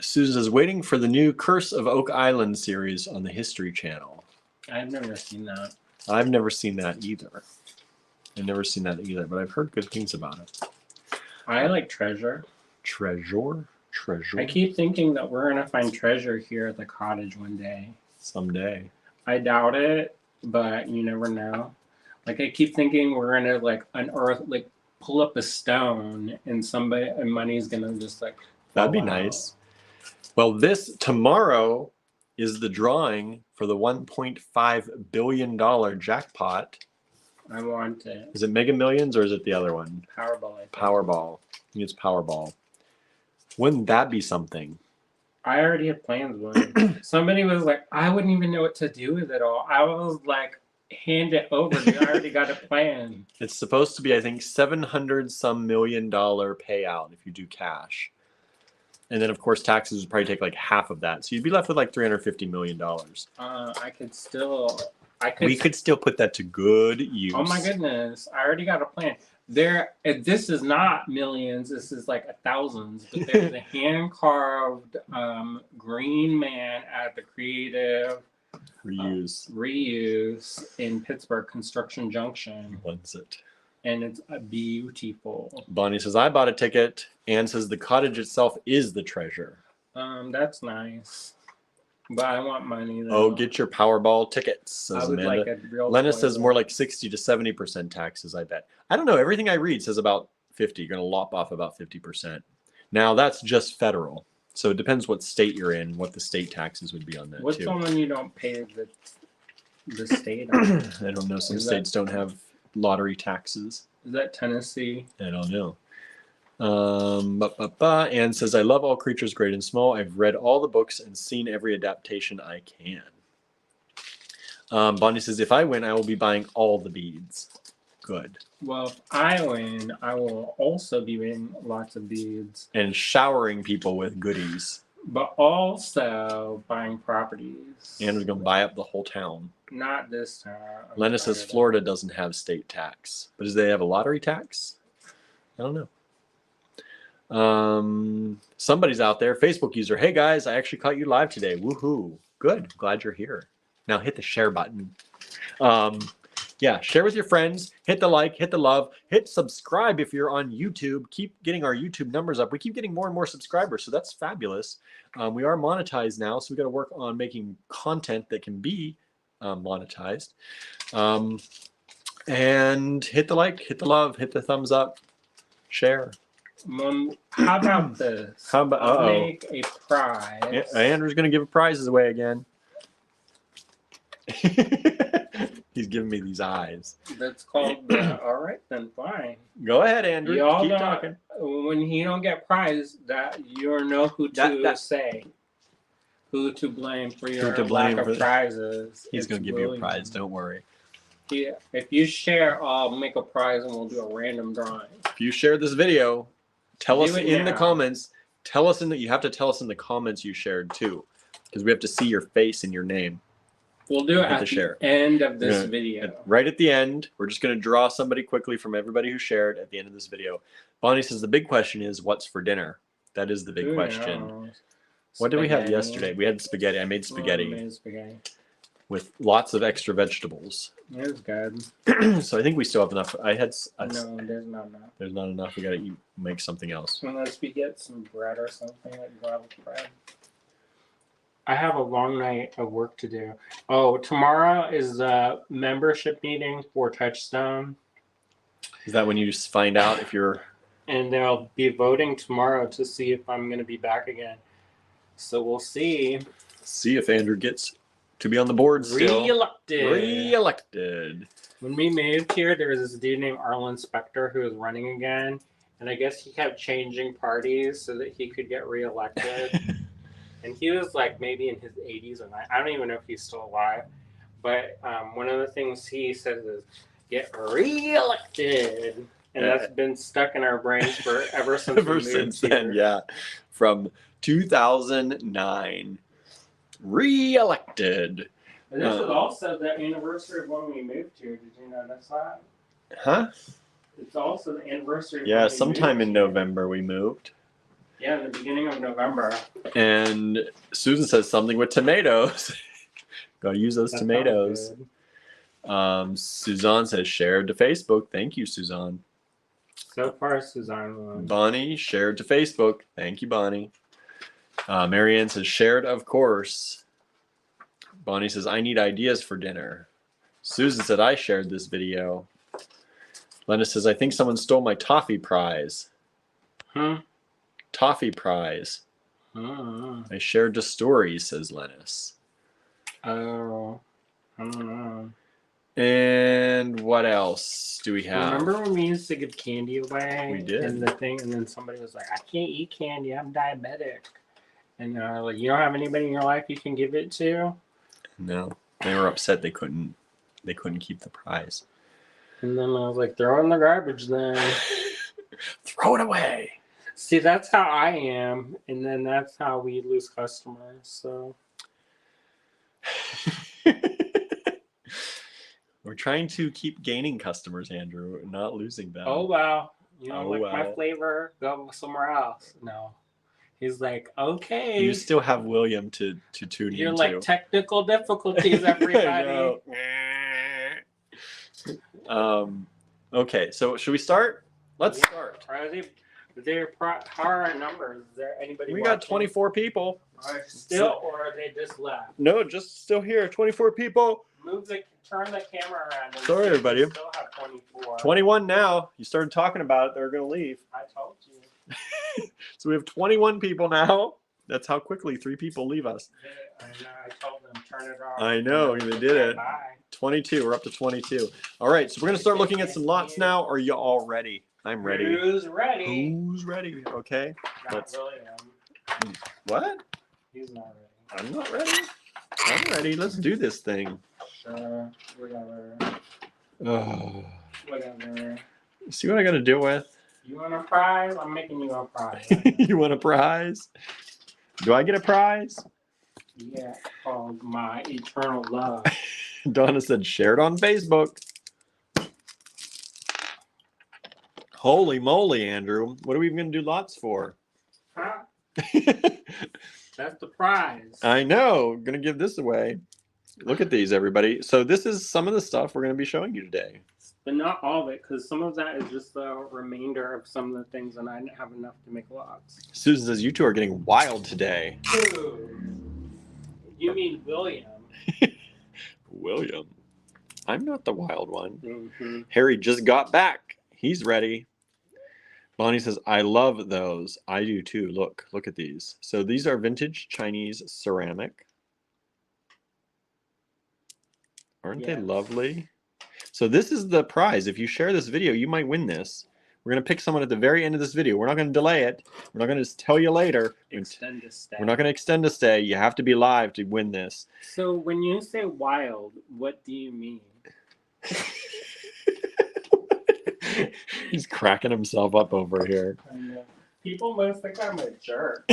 Susan is waiting for the new Curse of Oak Island series on the History Channel. I've never seen that. I've never seen that either. But I've heard good things about it. I like Treasure. Treasure? I keep thinking that we're going to find treasure here at the cottage one day. Someday. I doubt it, but you never know. Like, I keep thinking we're going to, unearth, pull up a stone and money's going to just, That'd be nice. Well, tomorrow is the drawing for the $1.5 billion jackpot. I want it. Is it Mega Millions or is it the other one? Powerball. I think. Powerball. I think it's Powerball. Wouldn't that be something? I already have plans with it. Somebody was like, I wouldn't even know what to do with it all. I was like, hand it over. I already got a plan. It's supposed to be, I think, $700 million payout if you do cash. And then, of course, taxes would probably take half of that. So you'd be left with $350 million. We could still put that to good use. Oh my goodness. I already got a plan. This is not millions. This is thousands. But there's a hand-carved green man at the Creative Reuse in Pittsburgh Construction Junction. What's it? And it's beautiful. Bonnie says, I bought a ticket. Anne says, the cottage itself is the treasure. That's nice. But I want money, though. Oh, get your Powerball tickets, says I would Amanda. like a real Lena says more like 60 to 70% taxes, I bet. I don't know. Everything I read says about 50. You're going to lop off about 50%. Now, that's just federal. So it depends what state you're in, what the state taxes would be on that What's too. the one you don't pay the state on? I don't know. Some Is that- states don't have lottery taxes. Is that Tennessee? I don't know. Anne says, I love all creatures great and small. I've read all the books and seen every adaptation I can. Bonnie says, if I win, I will be buying all the beads. Good. Well, if I win, I will also be winning lots of beads, And showering people with goodies. but also buying properties. Andrew's going to buy up the whole town. Not this time. Lena says Florida doesn't have state tax. But do they have a lottery tax? I don't know. Somebody's out there, Facebook user. Hey guys, I actually caught you live today. Woohoo. Good. Glad you're here. Now hit the share button. Yeah, share with your friends. Hit the like, hit the love, hit subscribe if you're on YouTube. Keep getting our YouTube numbers up. We keep getting more and more subscribers, so that's fabulous. We are monetized now, so we got to work on making content that can be monetized. And hit the like, hit the love, hit the thumbs up, share. How about this? How about I'll make a prize. Andrew's gonna give prizes away again. He's giving me these eyes. That's called. All right, then fine. Go ahead, Andrew. Y'all Keep don't- talking. When he don't get prize, that you know who to That- say, who to blame for your to blame lack for of the- prizes. He's It's gonna give you a William. prize. Don't worry. Yeah, if you share, I'll make a prize and we'll do a random drawing. If you share this video, tell Do us it in the now. comments. Tell us you have to tell us in the comments you shared too, because we have to see your face and your name. We'll do it Hit at the the share. end of this Yeah. video. Right at the end, we're just going to draw somebody quickly from everybody who shared at the end of this video. Bonnie says the big question is, what's for dinner? That is the big Who question. knows? What did we have Spaghetti. yesterday? We had spaghetti. I made Oh, I spaghetti made spaghetti. with lots of extra vegetables. It was good. So I think we still have enough. No, there's not enough. There's not enough. We got to make something else. Unless we get some bread or something, like garlic bread. I have a long night of work to do. Oh, tomorrow is the membership meeting for Touchstone, Is that when you just find out if you're and they'll be voting tomorrow to see if I'm going to be back again. So we'll see. see if Andrew gets to be on the board still? Re-elected. Re-elected. When we moved here, there was this dude named Arlen Specter who was running again, and I guess he kept changing parties so that he could get reelected. And he was like maybe in his 80s or 90s. I don't even know if he's still alive. But one of the things he says is, get reelected. And that's been stuck in our brains for ever since Ever we moved since here. then, yeah. From 2009. Re-elected. And this is also the anniversary of when we moved here. Did you notice that? Huh? It's also the anniversary of Yeah, when we sometime moved in here. November we moved. Yeah, in the beginning of November. And Susan says something with tomatoes. Gotta use those That tomatoes. sounds good. Suzanne says shared to Facebook. Thank you, Suzanne. So far, Suzanne won. Bonnie shared to Facebook. Thank you, Bonnie. Marianne says shared, of course. Bonnie says I need ideas for dinner. Susan said I shared this video. Lena says I think someone stole my toffee prize. Hmm. Toffee prize. Oh. I shared to stories, says Lennis. Oh. I don't know. And what else do we have? Remember when we used to give candy away? We did. And the thing, and then somebody was like, "I can't eat candy. I'm diabetic." And like, you don't have anybody in your life you can give it to. No, they were upset they couldn't keep the prize. And then I was like, "Throw it in the garbage, then." Throw it away. See, that's how I am, and then that's how we lose customers. So We're trying to keep gaining customers, Andrew, not losing them. oh wow, you know, Oh, like my wow. flavor, go somewhere else. No, he's like, okay. You still have William to tune You're into. like technical difficulties, I everybody. know. Okay, so should we start? Let's Yeah. start. How are our numbers? Is there anybody? We got watching? 24 people. Still, or are they just left? No, just still here. 24 people. Turn the camera around. And Sorry, see if everybody. we Still have 24. 21 now. You started talking about it. They're going to leave. I told you. So we have 21 people now. That's how quickly 3 people leave us. I know. I told them turn it off. I know, they did it. Bye. 22. We're up to 22. All right, so we're gonna start looking at some lots now. Are you all ready? I'm ready. Who's ready? Who's ready? Okay. Not Let's. William. What? He's not ready. I'm not ready. I'm ready. Let's do this thing. Sure. Whatever. Oh. Whatever. See what I got to deal with? You want a prize? I'm making you a prize. You want a prize? Do I get a prize? Yeah, called My Eternal Love. Donna said share it on Facebook. Holy moly, Andrew. What are we even going to do lots for? Huh? That's the prize. I know. Going to give this away. Look at these, everybody. So this is some of the stuff we're going to be showing you today. But not all of it, because some of that is just the remainder of some of the things, and I didn't have enough to make lots. Susan says you two are getting wild today. You mean William? William. I'm not the wild one. Mm-hmm. Harry just got back. He's ready. Bonnie says, I love those. I do too. Look at these. So these are vintage Chinese ceramic. Aren't they lovely? So this is the prize. If you share this video, you might win this. We're going to pick someone at the very end of this video. We're not going to delay it. We're not going to just tell you later. Extend a stay. We're not going to extend a stay. You have to be live to win this. So when you say wild, what do you mean? He's cracking himself up over here. I know. People must think I'm a jerk.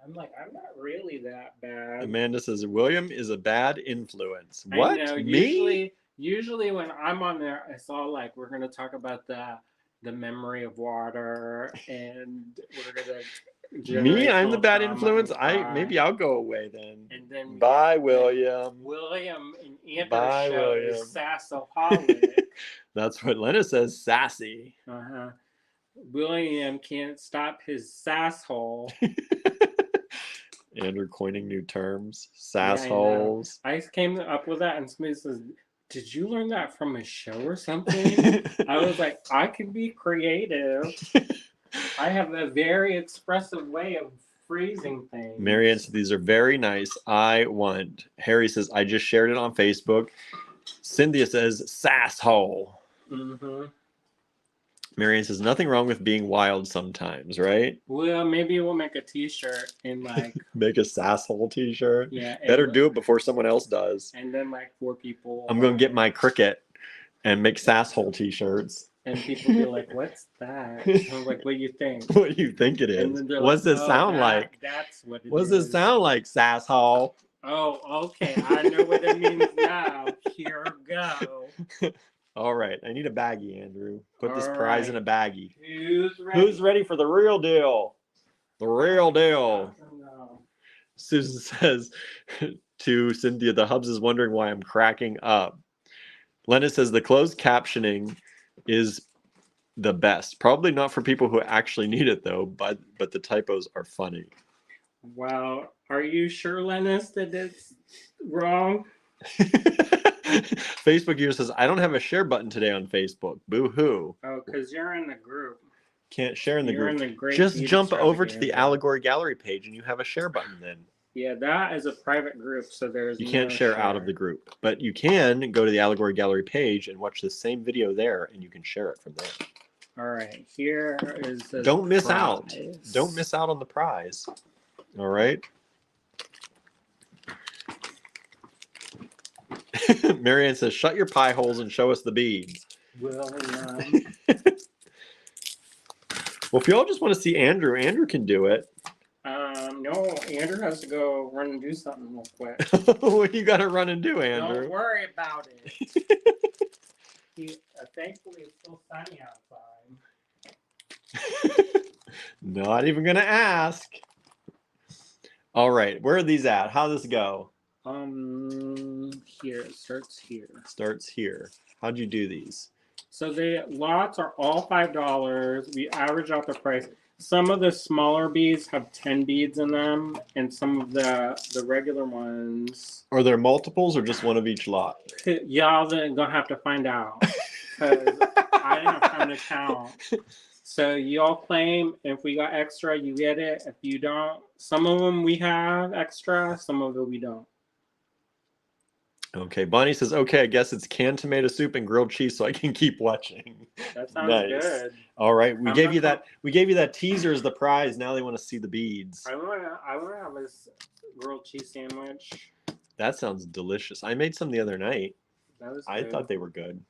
I'm like, I'm not really that bad. Amanda says William is a bad influence. What? I know. Me? Usually when I'm on there, it's all like we're gonna talk about the memory of water, and we're gonna. Me? I'm the bad trauma influence. and Maybe I'll go away then. And then Bye, William. William and Andrew Bye, show William. is sassoholic. That's what Lena says. Sassy. William can't stop his sasshole. Andrew coining new terms. Yeah, Sassholes. I came up with that, and Smith says, "Did you learn that from a show or something?" I was like, "I can be creative. I have a very expressive way of phrasing things." Marianne says these are very nice. I want. Harry says I just shared it on Facebook. Cynthia says sasshole. Mm-hmm. Marianne says nothing wrong with being wild sometimes, right? Well, maybe we'll make a T-shirt and like Make a sasshole t-shirt. yeah. Better do it before someone else does. And then like 4 people. I'm going to get my Cricut and make sasshole t-shirts. And people be like, "What's that?" I'm like, "What do you think?" What do you think it And is? then they're What's like, this "Oh, sound like? That's what it is. What's this sound like, sasshole? Oh, okay. I know what it means now. Here we go. All right. I need a baggie, Andrew. Put this All prize in right. a baggie. Who's ready? Who's ready for the real deal? The real deal. No. Susan says to Cynthia, the Hubs is wondering why I'm cracking up. Lena says the closed captioning is the best. Probably not for people who actually need it though, but the typos are funny. Well, are you sure, Lennis, that it's wrong? Facebook user says, I don't have a share button today on Facebook. Boo hoo. Oh, because you're in the group. Can't share in the You're group. in the Great Just Beat jump over to the Extravaganza. Allegory Gallery page and you have a share button then. Yeah, that is a private group, so there's You can't no share out of the group, but you can go to the Allegory Gallery page and watch the same video there and you can share it from there. All right, here is the Don't miss out. prize. Don't miss out on the prize. All right. Marianne says, shut your pie holes and show us the beads. William. Well, if y'all just want to see Andrew, Andrew can do it. No, Andrew has to go run and do something real quick. What you got to run and do, Andrew? Don't worry about it. Thankfully, it's still sunny outside. Not even going to ask. All right. Where are these at? How does this go? Here, it starts here. Starts here. How'd you do these? So the lots are all $5. We average out the price. Some of the smaller beads have 10 beads in them, and some of the regular ones. Are there multiples or just one of each lot? Y'all are gonna have to find out because I didn't have time to count. So y'all claim if we got extra, you get it. If you don't, some of them we have extra, some of it we don't. Okay, Bonnie says, okay, I guess it's canned tomato soup and grilled cheese so I can keep watching. That sounds Nice. good. All right, we I'm gave not you that. We gave you that teaser as the prize. Now they want to see the beads. I wanna have a grilled cheese sandwich. That sounds delicious. I made some the other night. That was I good. thought they were good.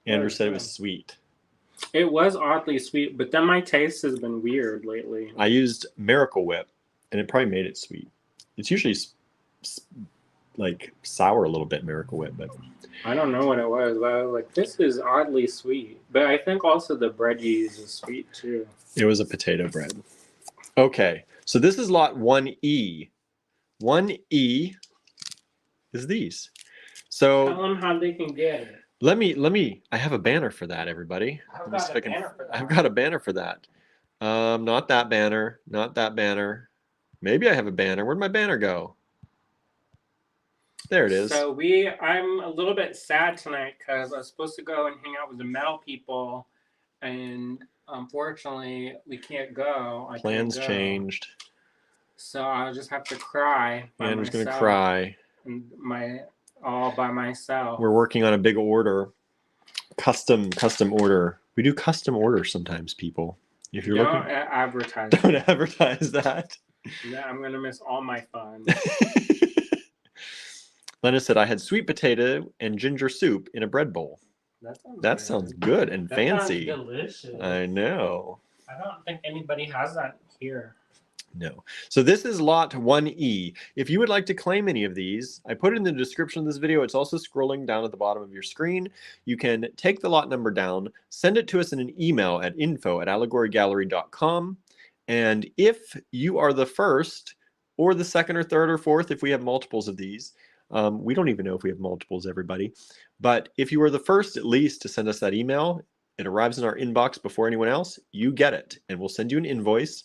That Andrew was said it good. was sweet. It was oddly sweet, but then my taste has been weird lately. I used Miracle Whip, and it probably made it sweet. It's usually like sour a little bit, Miracle Whip, but I don't know what it was, but I was like, this is oddly sweet. But I think also the bread you use is sweet too. it was a potato bread. Okay, so this is lot 1E. 1E is these. So Tell them how they can get it. let me. I have a banner for that, everybody. I've Let me see got if a I can- banner for that. I've got a banner for that. Not that banner. Not that banner. Maybe I have a banner. Where'd my banner go? There it is. So I'm a little bit sad tonight because I was supposed to go and hang out with the metal people, and unfortunately we can't go. I Plans can't go. changed. So I'll just have to cry by Andrew's myself. gonna cry. And all by myself. We're working on a big order. Custom order. We do custom orders sometimes, people. If you're Don't looking, advertise. don't advertise that. Yeah, I'm gonna miss all my fun. Lena said I had sweet potato and ginger soup in a bread bowl. That sounds good and That fancy. sounds delicious. I know. I don't think anybody has that here. No. So this is lot 1E. If you would like to claim any of these, I put it in the description of this video. It's also scrolling down at the bottom of your screen. You can take the lot number down, send it to us in an email at info@allegorygallery.com. And if you are the first or the second or third or fourth, if we have multiples of these, we don't even know if we have multiples, everybody. But if you are the first, at least, to send us that email, it arrives in our inbox before anyone else, you get it, and we'll send you an invoice.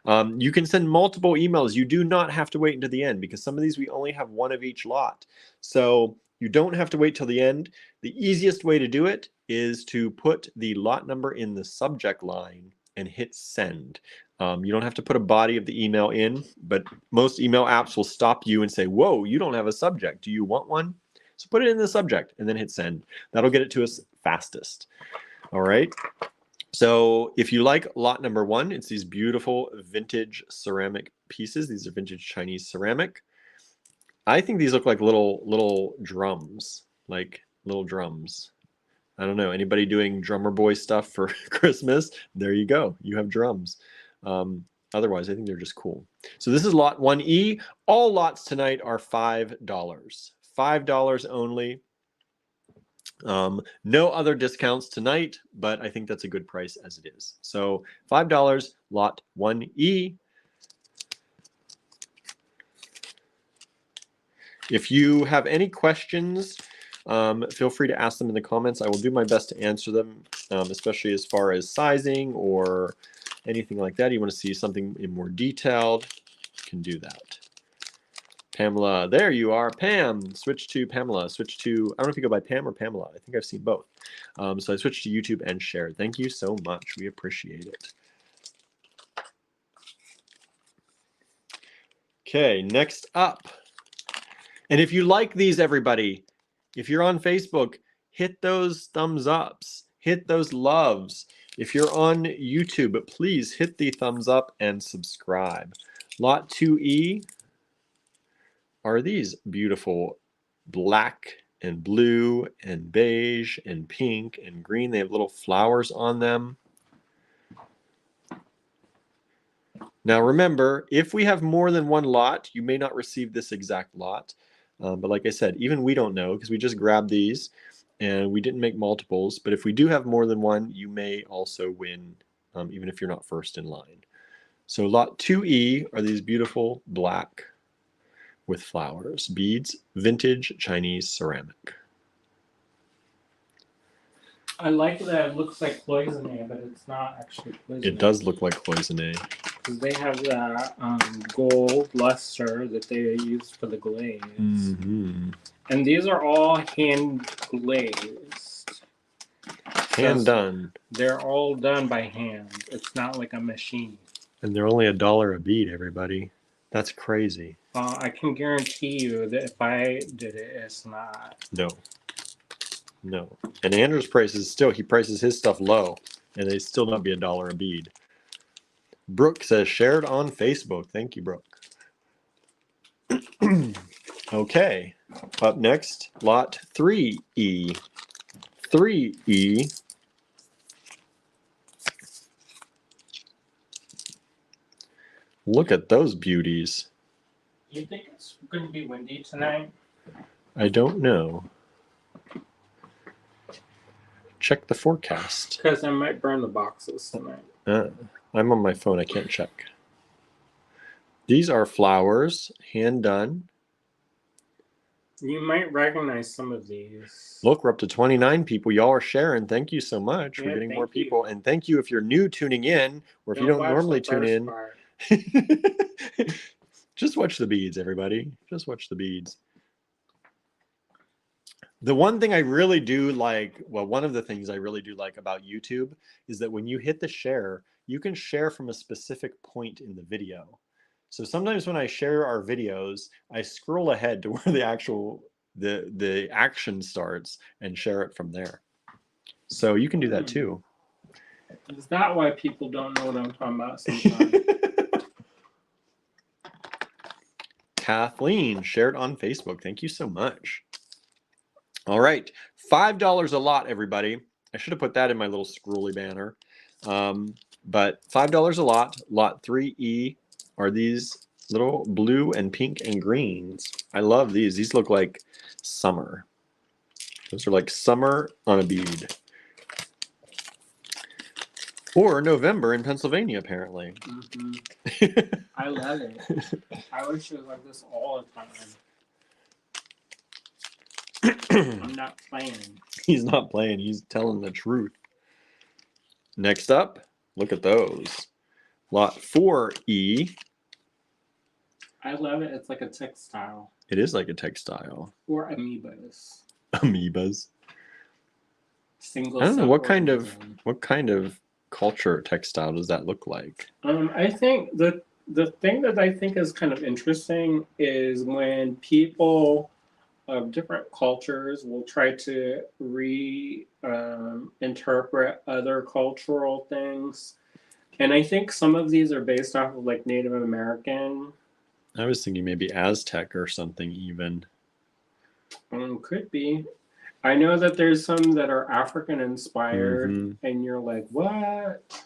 You can send multiple emails. You do not have to wait until the end because some of these we only have one of each lot. So you don't have to wait till the end. The easiest way to do it is to put the lot number in the subject line and hit send. You don't have to put a body of the email in, but most email apps will stop you and say, whoa, you don't have a subject. Do you want one? So put it in the subject and then hit send. That'll get it to us fastest. All right. So if you like lot number 1, it's these beautiful vintage ceramic pieces. These are vintage Chinese ceramic. I think these look like little drums, like little drums. I don't know. Anybody doing drummer boy stuff for Christmas? There you go. You have drums. Otherwise, I think they're just cool. So this is lot 1E. All lots tonight are $5. $5 only. No other discounts tonight, but I think that's a good price as it is. So $5, lot 1E. If you have any questions, feel free to ask them in the comments. I will do my best to answer them, especially as far as sizing or anything like that. You want to see something in more detailed, you can do that. Pamela, there you are. Pam, switch to Pamela. Switch to, I don't know if you go by Pam or Pamela. I think I've seen both. So I switched to YouTube and shared. Thank you so much. We appreciate it. Okay, next up. And if you like these, everybody, if you're on Facebook, hit those thumbs ups, hit those loves. If you're on YouTube, please hit the thumbs up and subscribe. Lot 2E are these beautiful black and blue and beige and pink and green. They have little flowers on them. Now remember, if we have more than one lot, you may not receive this exact lot. But like I said, even we don't know because we just grabbed these and we didn't make multiples. But if we do have more than one, you may also win, even if you're not first in line. So lot 2E are these beautiful black with flowers, beads, vintage Chinese ceramic. I like that it looks like cloisonne, but it's not actually cloisonne. It does look like cloisonne. Because they have that gold luster that they use for the glaze. Mm-hmm. And these are all hand glazed. Hand done. They're all done by hand. It's not like a machine. And they're only $1 a bead, everybody. That's crazy. I can guarantee you that if I did it, it's not. No. No. And Andrew's prices still, he prices his stuff low, and they still not be $1 a bead. Brooke says, shared on Facebook. Thank you, Brooke. Okay. Up next, lot 3E. 3E. Look at those beauties. You think it's going to be windy tonight? I don't know. Check the forecast. Because I might burn the boxes tonight. I'm on my phone. I can't check. These are flowers, hand done. You might recognize some of these. Look, we're up to 29 people. Y'all are sharing. Thank you so much. We're Yeah, getting thank more people. And thank you if you're new tuning in, or if you don't watch normally the tune first in. part. Just watch the beads, everybody. Just watch the beads. The one thing I really do like, well, one of the things I really do like about YouTube is that when you hit the share, you can share from a specific point in the video. So sometimes when I share our videos, I scroll ahead to where the actual the action starts and share it from there. So you can do that too. Is that why people don't know what I'm talking about sometimes? Kathleen shared on Facebook. Thank you so much. All right. $5 a lot, everybody. I should have put that in my little scrolly banner. But $5 a lot. Lot 3E are these little blue and pink and greens. I love these. These look like summer. Those are like summer on a bead. Or November in Pennsylvania, apparently. Mm-hmm. I love it. I wish it was like this all the time. I'm not playing. He's not playing. He's telling the truth. Next up, look at those. Lot 4E. I love it. It's like a textile. It is like a textile. Or amoebas. Amoebas. Single I don't know cell what kind of culture textile does that look like? I think the thing that I think is kind of interesting is when people of different cultures will try to interpret other cultural things. And I think some of these are based off of like Native American. I was thinking maybe Aztec or something even. Could be. I know that there's some that are African inspired, Mhm. and you're like, what?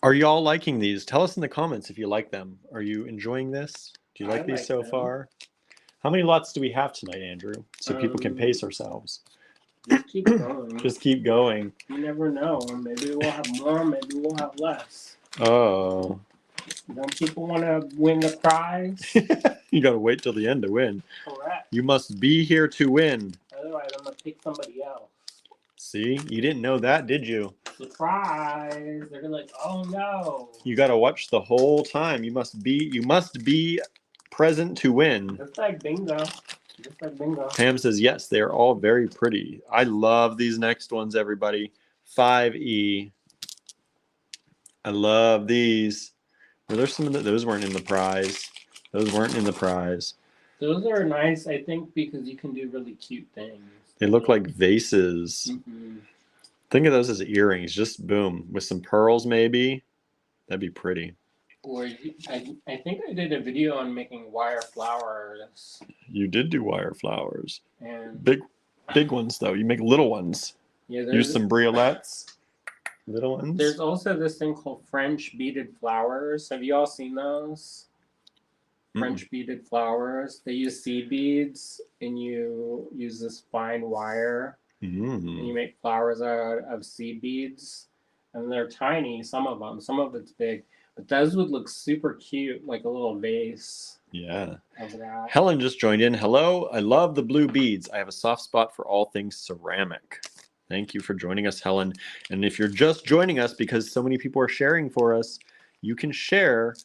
Are y'all liking these? Tell us in the comments if you like them. Are you enjoying this? Do you like I these like so them. far? How many lots do we have tonight, Andrew? So people can pace ourselves. Just keep going. Just keep going. You never know. Maybe we'll have more, maybe we'll have less. Oh. Don't people want to win the prize? You got to wait till the end to win. Correct. You must be here to win. Otherwise, I'm going to pick somebody else. See? You didn't know that, did you? Surprise. They're like, oh no. You got to watch the whole time. You must be present to win. Just like bingo. Just like bingo. Pam says, yes, they are all very pretty. I love these next ones, everybody. 5E. I love these. Were there some of those weren't in the prize? Those weren't in the prize. Those are nice, I think, because you can do really cute things. They look like vases. Mm-hmm. Think of those as earrings. Just boom. With some pearls, maybe. That'd be pretty. Or I think I did a video on making wire flowers. You did do wire flowers. And Big ones, though. You make little ones. yeah, Use some briolets. Little ones. There's also this thing called French beaded flowers. Have you all seen those? French beaded flowers. They use seed beads, and you use this fine wire, and you make flowers out of seed beads. And they're tiny, some of them. Some of it's big. But those would look super cute, like a little vase. Yeah. Of that. Helen just joined in. Hello. I love the blue beads. I have a soft spot for all things ceramic. Thank you for joining us, Helen. And if you're just joining us because so many people are sharing for us, you can share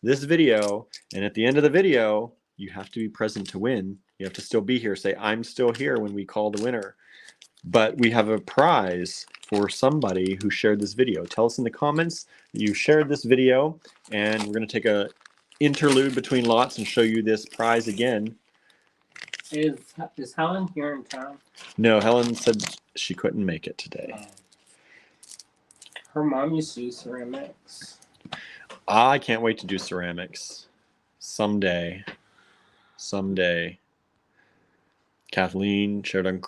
this video. And at the end of the video, you have to be present to win. You have to still be here. Say, I'm still here when we call the winner. But we have a prize for somebody who shared this video. Tell us in the comments that you shared this video, and we're going to take a interlude between lots and show you this prize again. Is Helen here in town? No, Helen said she couldn't make it today. Her mom used to do ceramics. I can't wait to do ceramics. Someday. Kathleen shared on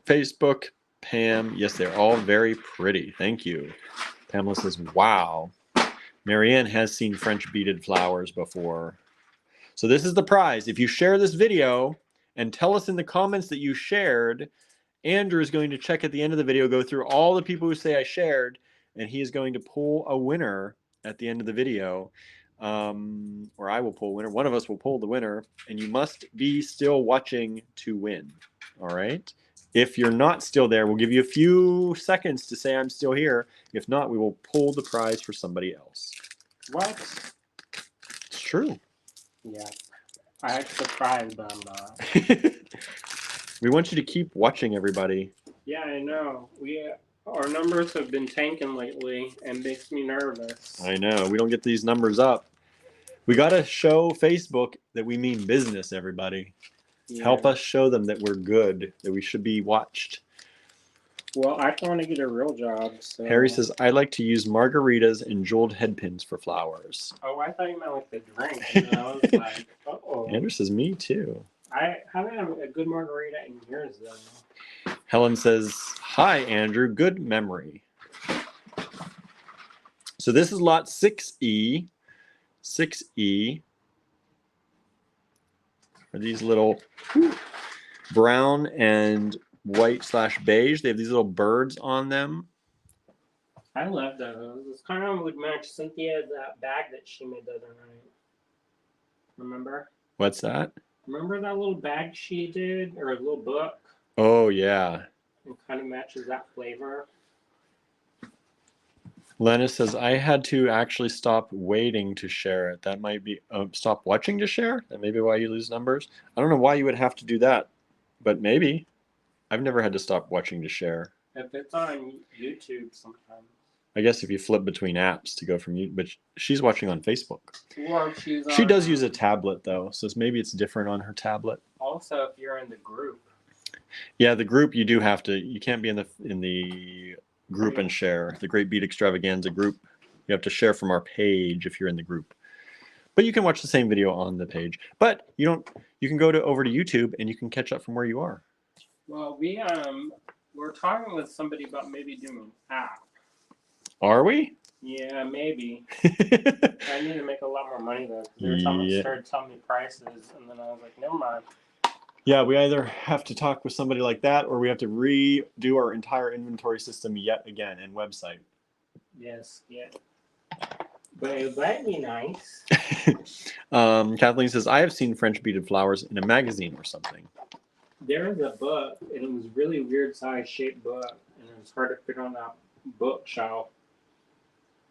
Facebook. Pam, yes, they're all very pretty. Thank you. Pamela says, wow. Marianne has seen French beaded flowers before. So this is the prize. If you share this video and tell us in the comments that you shared, Andrew is going to check at the end of the video, go through all the people who say I shared, and he is going to pull a winner at the end of the video. Or I will pull a winner. One of us will pull the winner, and you must be still watching to win. All right? If you're not still there, we'll give you a few seconds to say I'm still here. If not, we will pull the prize for somebody else. What? It's true. Yeah. I had surprised, but I'm not. We want you to keep watching, everybody. Yeah, I know. Our numbers have been tanking lately and makes me nervous. I know. We don't get these numbers up. We got to show Facebook that we mean business, everybody. Yeah. Help us show them that we're good, that we should be watched. Well, I want to get a real job. So. Harry says, I like to use margaritas and jeweled head pins for flowers. Oh, I thought you meant like the drink. And I was like, uh-oh. Andrew says, me too. I haven't had a good margarita in years, though. Helen says, hi, Andrew. Good memory. So this is lot 6E. 6E are these little brown and white / beige. They have these little birds on them. I love those. This kind of would match Cynthia's bag that she made the other night. Remember? What's that? Remember that little bag she did, or a little book? Oh, yeah. It kind of matches that flavor. Lena says, I had to actually stop waiting to share it. That might be, stop watching to share? That may be why you lose numbers. I don't know why you would have to do that, but maybe. I've never had to stop watching to share. If it's on YouTube sometimes. I guess if you flip between apps to go from YouTube, but she's watching on Facebook. Or she's She on, does use a tablet though, so maybe it's different on her tablet. Also, if you're in the group. Yeah, the group you do have to. You can't be in the group and share. The Great Bead Extravaganza group. You have to share from our page if you're in the group. But you can watch the same video on the page. But you don't. You can go over to YouTube and you can catch up from where you are. Well, we're talking with somebody about maybe doing an app. Are we? Yeah, maybe. I need to make a lot more money though. Because they started telling me prices, and then I was like, never mind. Yeah, we either have to talk with somebody like that, or we have to redo our entire inventory system yet again and website. Yes, yeah. But it might be nice. Kathleen says, I have seen French beaded flowers in a magazine or something. There was a book, and it was really weird size shaped book, and it was hard to fit on that bookshelf.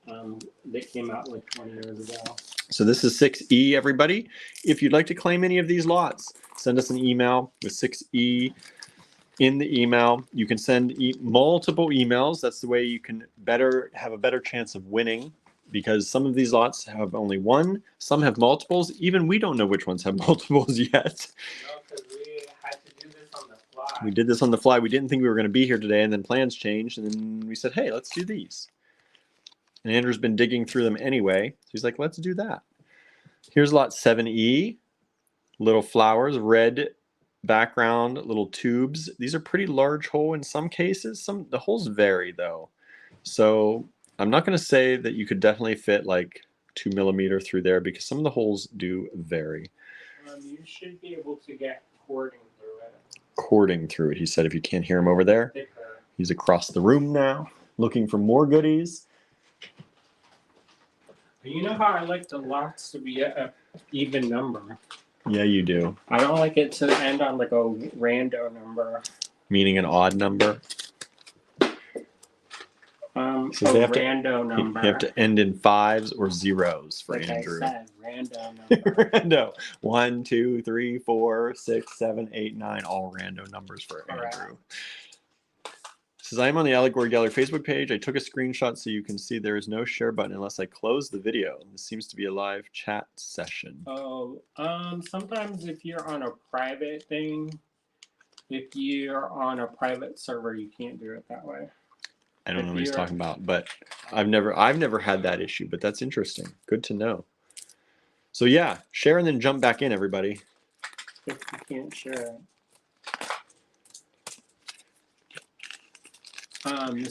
That came out like 20 years ago. So this is 6E, everybody. If you'd like to claim any of these lots, send us an email with 6E in the email. You can send multiple emails. That's the way you can have a better chance of winning, because some of these lots have only one, some have multiples. Even we don't know which ones have multiples yet. No, because we had to do this on the fly. We did this on the fly. We didn't think we were going to be here today, and then plans changed, and then we said, hey, let's do these. And Andrew's been digging through them anyway. So he's like, let's do that. Here's lot 7E. Little flowers, red background, little tubes. These are pretty large hole in some cases. The holes vary though. So I'm not going to say that you could definitely fit like 2 millimeter through there, because some of the holes do vary. You should be able to get cording through it. Cording through it, he said, if you can't hear him over there. Thicker. He's across the room now, looking for more goodies. You know how I like the lots to be a even number? Yeah, you do. I don't like it to end on like a rando number. Meaning an odd number? So they have rando number. You have to end in 5s or 0s for like Andrew. I said, rando number. Rando. 1, 2, 3, 4, 6, 7, 8, 9. All rando numbers for Andrew. Says, I'm on the Allegory Gallery Facebook page. I took a screenshot so you can see there is no share button unless I close the video. This seems to be a live chat session. Oh, sometimes if you're on a private thing, if you're on a private server, you can't do it that way. I don't If know what he's you're- talking about, but I've never had that issue, but that's interesting. Good to know. So yeah, share and then jump back in, everybody. If you can't share it.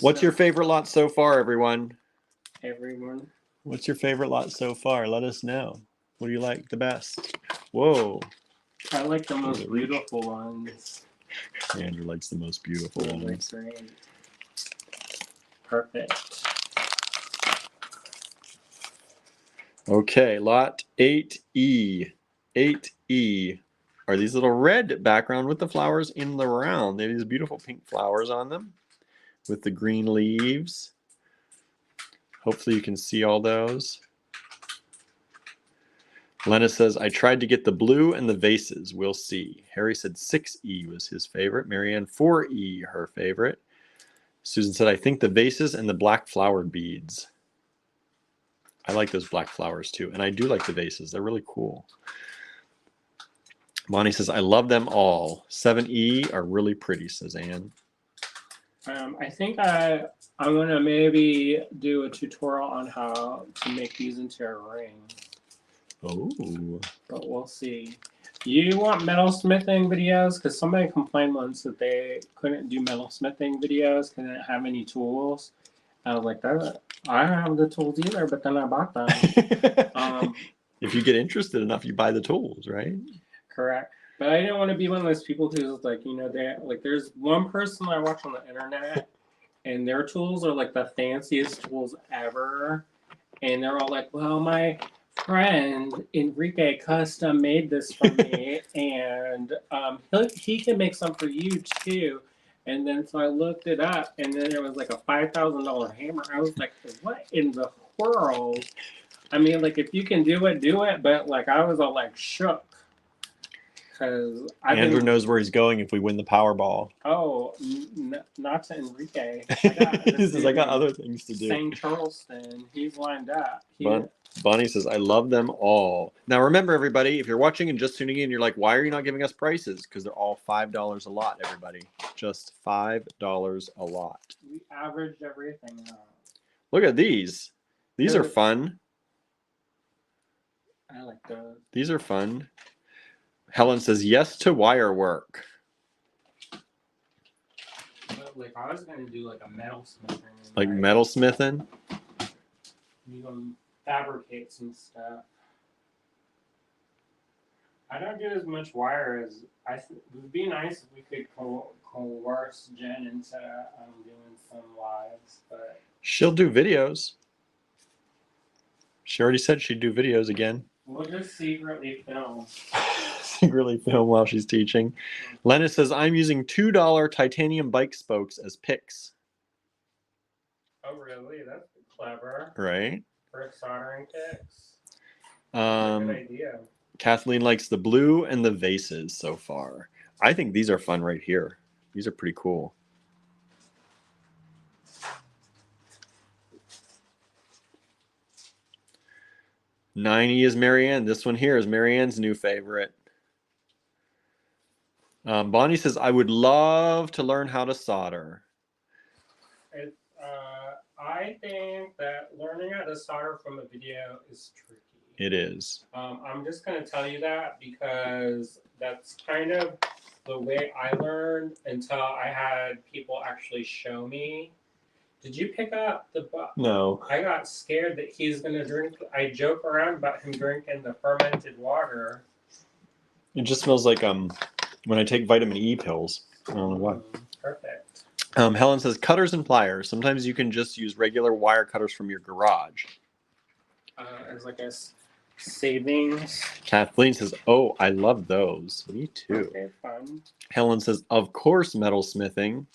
What's your favorite lot so far, everyone? everyone? What's your favorite lot so far? Let us know. What do you like the best? Whoa. I like the most it reach? beautiful ones. Andrew likes the most beautiful They're ones. great. Perfect. Okay, lot 8E. 8E are these little red background with the flowers in the round. They have these beautiful pink flowers on them with the green leaves. Hopefully you can see all those. Lena says, I tried to get the blue and the vases. We'll see. Harry said 6E was his favorite. Marianne, 4E, her favorite. Susan said, I think the vases and the black flowered beads. I like those black flowers too. And I do like the vases. They're really cool. Bonnie says, I love them all. 7E are really pretty, says Anne. I think I'm gonna maybe do a tutorial on how to make these into a ring, Oh. but we'll see. You want metalsmithing videos? Because somebody complained once that they couldn't do metalsmithing videos because they didn't have any tools. I was like, that I don't have the tools either, but then I bought them. If you get interested enough, you buy the tools, right? Correct. But I didn't want to be one of those people who's like, you know, they like there's one person I watch on the internet and their tools are like the fanciest tools ever. And they're all like, well, my friend Enrique custom made this for me and he can make some for you too. And then so I looked it up and then there was like a $5,000 hammer. I was like, what in the world? I mean, like if you can do it, but like I was all like shook. Because Andrew knows where he's going if we win the Powerball. Oh, not to Enrique. He says, I got other things to do. St. Charleston. He's lined up. Bonnie says, I love them all. Now, remember, everybody, if you're watching and just tuning in, you're like, why are you not giving us prices? Because they're all $5 a lot, everybody. Just $5 a lot. We averaged everything out. Look at these. These are fun. I like those. These are fun. Helen says, yes to wire work. But, like, I was going to do, like, a metalsmithing. Like metalsmithing? You can fabricate some stuff. I don't do as much wire as it would be nice if we could coerce Jen into doing some lives, but She'll do videos. She already said she'd do videos again. we'll just secretly film. Secretly film while she's teaching. Lena says, I'm using $2 titanium bike spokes as picks. Oh, really? That's clever. Right? For soldering kits. Good idea. Kathleen likes the blue and the vases so far. I think these are fun right here. These are pretty cool. $90 is Marianne. This one here is Marianne's new favorite. Bonnie says, I would love to learn how to solder. I think that learning how to solder from a video is tricky. It is. I'm just going to tell you that because that's kind of the way I learned until I had people actually show me. Did you pick up the book? No. I got scared that he's going to drink. I joke around about him drinking the fermented water. It just smells like when I take vitamin E pills. I don't know why. Perfect. Helen says, cutters and pliers. Sometimes you can just use regular wire cutters from your garage. As like a savings. Kathleen says, oh, I love those. Me too. Okay, fun. Helen says, of course, metalsmithing.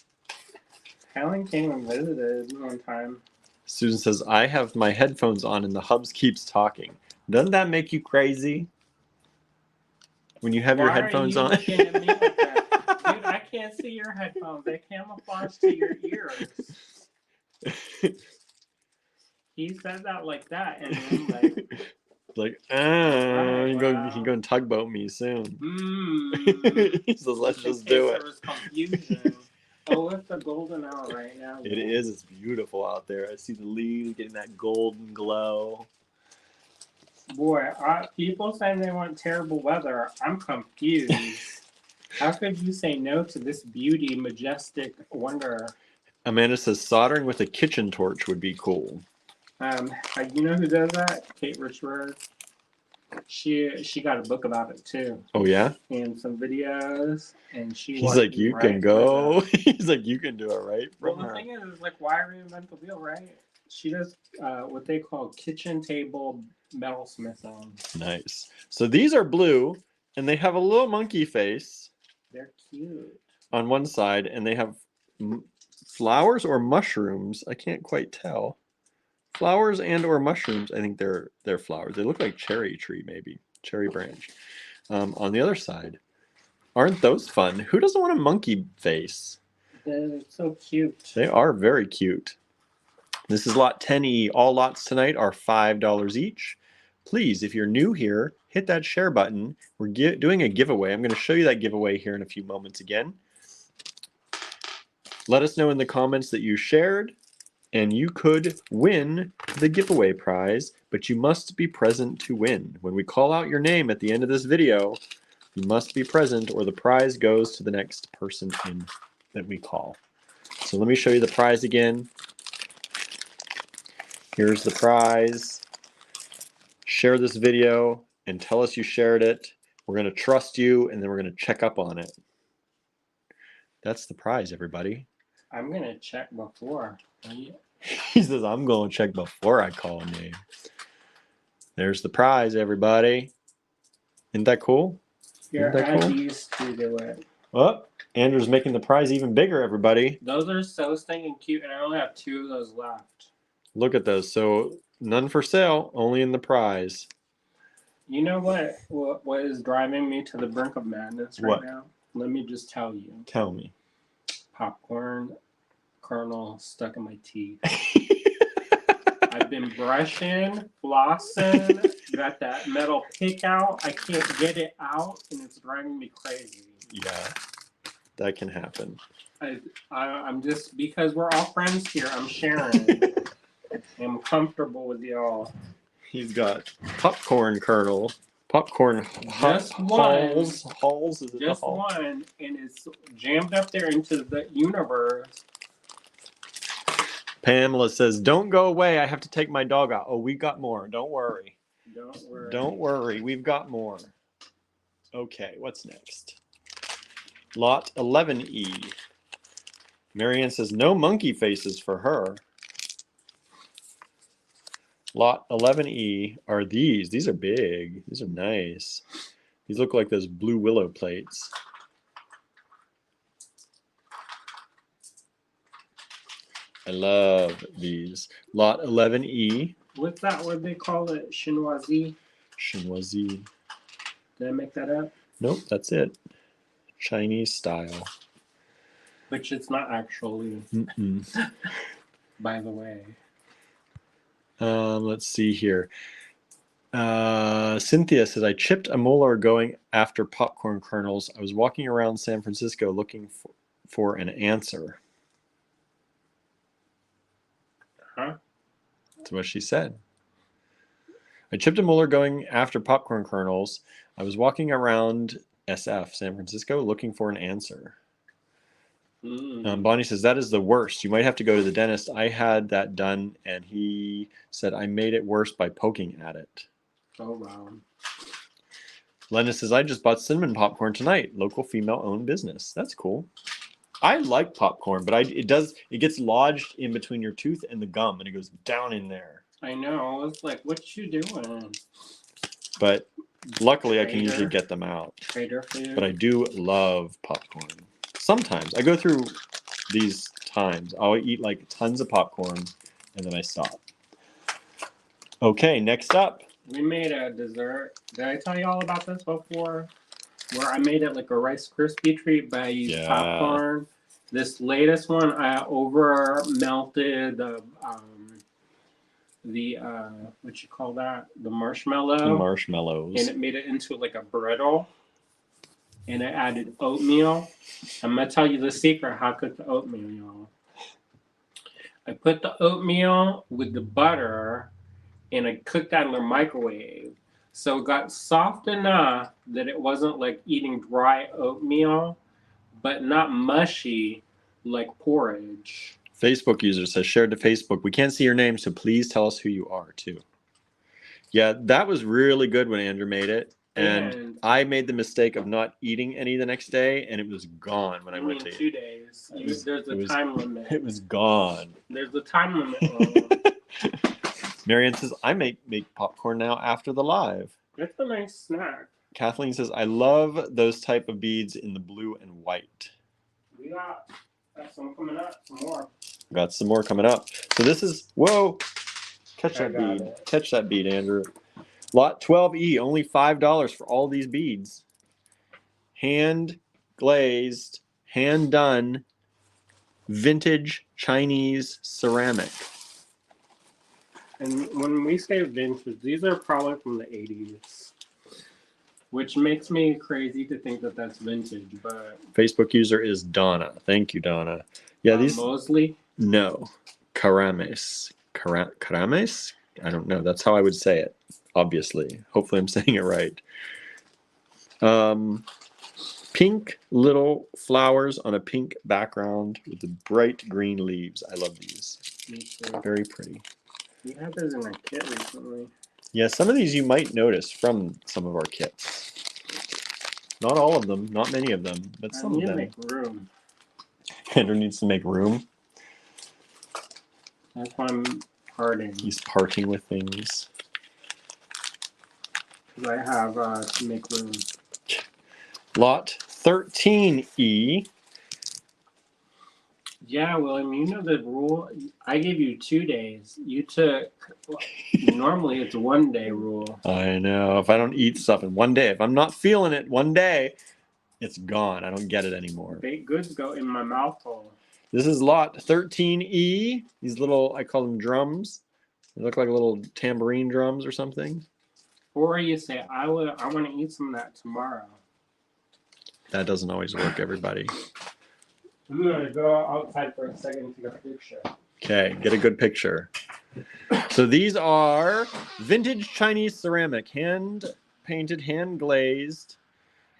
Helen came and visited one time. Susan says, I have my headphones on and the hubs keeps talking. Doesn't that make you crazy? When you have your headphones on? Looking at me like that? Dude, I can't see your headphones. They camouflage to your ears. He said that like that, and then like, Right, he's wow. going to tugboat me soon. Hmm. So let's Just in just case do there it. was confusion. Oh, it's a golden hour right now. It is. It's beautiful out there. I see the leaves getting that golden glow. Boy, people saying they want terrible weather. I'm confused. How could you say no to this beauty, majestic wonder? Amanda says soldering with a kitchen torch would be cool. You know who does that? Kate Richard. She got a book about it too, Oh yeah? and some videos, and she. He's like, you can go. He's like, you can do it right Well, from the her. thing is, like, why reinvent the wheel, right? She does what they call kitchen table metalsmithing. Nice. So these are blue, and they have a little monkey face They're cute. on one side, and they have flowers or mushrooms. I can't quite tell. Flowers and or mushrooms. I think they're flowers. They look like cherry tree, maybe cherry branch. On the other side, aren't those fun? Who doesn't want a monkey face? They're so cute. They are very cute. This is lot 10E. All lots tonight are $5 each. Please, if you're new here, hit that share button. We're doing a giveaway. I'm going to show you that giveaway here in a few moments again. Let us know in the comments that you shared, and you could win the giveaway prize, but you must be present to win. When we call out your name at the end of this video, you must be present or the prize goes to the next person in that we call. So let me show you the prize again. Here's the prize. Share this video and tell us you shared it. We're going to trust you, and then we're going to check up on it. That's the prize, everybody. I'm gonna check before. He says, I'm going to check before I call a name. There's the prize, everybody. Isn't that cool? Here, Isn't that add cool? these two to it. Oh, Andrew's making the prize even bigger, everybody. Those are so stinking cute, and I only have 2 of those left. Look at those. So none for sale, only in the prize. You know what is driving me to the brink of madness right What? now? Let me just tell you. Tell me. Popcorn kernel stuck in my teeth. I've been brushing, flossing, got that metal pick out. I can't get it out, and it's driving me crazy. Yeah, that can happen. I'm just, because we're all friends here, I'm sharing. I'm comfortable with y'all. He's got popcorn kernel. Popcorn Just halls. Is it Just the hall? one, and it's jammed up there into the universe. Pamela says, don't go away. I have to take my dog out. Oh, we got more. Don't worry. Don't worry. Don't worry. We've got more. Okay, what's next? Lot 11E. Marianne says, no monkey faces for her. Lot 11E are these. These are big. These are nice. These look like those blue willow plates. I love these. Lot 11E. What's that? What they call it? Chinoisie? Chinoisie. Did I make that up? Nope, that's it. Chinese style. Which it's not actually, Mm-mm. by the way. Let's see here. Cynthia says, I chipped a molar going after popcorn kernels. I was walking around San Francisco looking for an answer. Huh? That's what she said. I chipped a molar going after popcorn kernels. I was walking around SF, San Francisco, looking for an answer. Bonnie says, that is the worst. You might have to go to the dentist. I had that done, and he said I made it worse by poking at it. Oh, wow. Lena says, I just bought cinnamon popcorn tonight. Local female-owned business. That's cool. I like popcorn, but it gets lodged in between your tooth and the gum, and it goes down in there. I know. It's like, what you doing? But luckily, I can Trader. usually get them out. Trader food. But I do love popcorn. Sometimes. I go through these times. I'll eat like tons of popcorn, and then I stop. Okay, next up. We made a dessert. Did I tell you all about this before? where I made it like a Rice Krispie treat, but I used Yeah. popcorn. This latest one, I over melted the what you call that, the marshmallow, Marshmallows. and it made it into like a brittle. And I added oatmeal. I'm gonna tell you the secret how to cook the oatmeal, y'all. I put the oatmeal with the butter, and I cooked that in the microwave. So it got soft enough that it wasn't like eating dry oatmeal, but not mushy like porridge. Facebook user says, shared to Facebook. We can't see your name, so please tell us who you are, too. Yeah, that was really good when Andrew made it. And I made the mistake of not eating any the next day, and it was gone when I went to 2 days. There's a time limit. It was gone. There's a time limit. Marianne says, I make popcorn now after the live. It's a nice snack. Kathleen says, I love those type of beads in the blue and white. We got some coming up, some more. Got some more coming up. So this is, whoa, catch I that got bead. it. Catch that bead, Andrew. Lot 12E, only $5 for all these beads. Hand glazed, hand done, vintage Chinese ceramic. And when we say vintage, these are probably from the 80s. Which makes me crazy to think that that's vintage, but... Facebook user is Donna. Thank you, Donna. Yeah, these... Mosley? No. Karames. Karames? I don't know. That's how I would say it, obviously. Hopefully I'm saying it right. Pink little flowers on a pink background with the bright green leaves. I love these. Me too. Very pretty. We had those in our kit recently. Yeah, some of these you might notice from some of our kits. Not all of them, not many of them, but some of them. Make room. Andrew needs to make room. That's why I'm parting. He's parting with things. Because I have to make room. Lot 13E. Yeah, William, you know the rule. I gave you 2 days. You took, normally it's 1 day rule. I know. If I don't eat stuff in 1 day, if I'm not feeling it 1 day, it's gone. I don't get it anymore. Baked goods go in my mouth hole. This is lot 13E. These little, I call them drums. They look like little tambourine drums or something. Or you say, I want to eat some of that tomorrow. That doesn't always work, everybody. I'm going to go outside for a second to take a picture. Okay, get a good picture. So these are vintage Chinese ceramic, hand painted, hand glazed.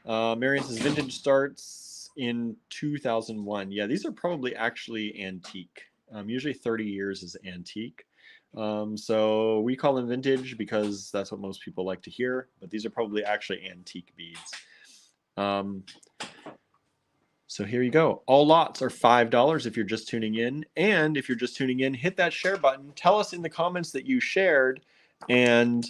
Marion says vintage starts in 2001. Yeah, these are probably actually antique. Usually 30 years is antique. So we call them vintage because that's what most people like to hear, but these are probably actually antique beads. So here you go. All lots are $5 if you're just tuning in. And if you're just tuning in, hit that share button. Tell us in the comments that you shared, and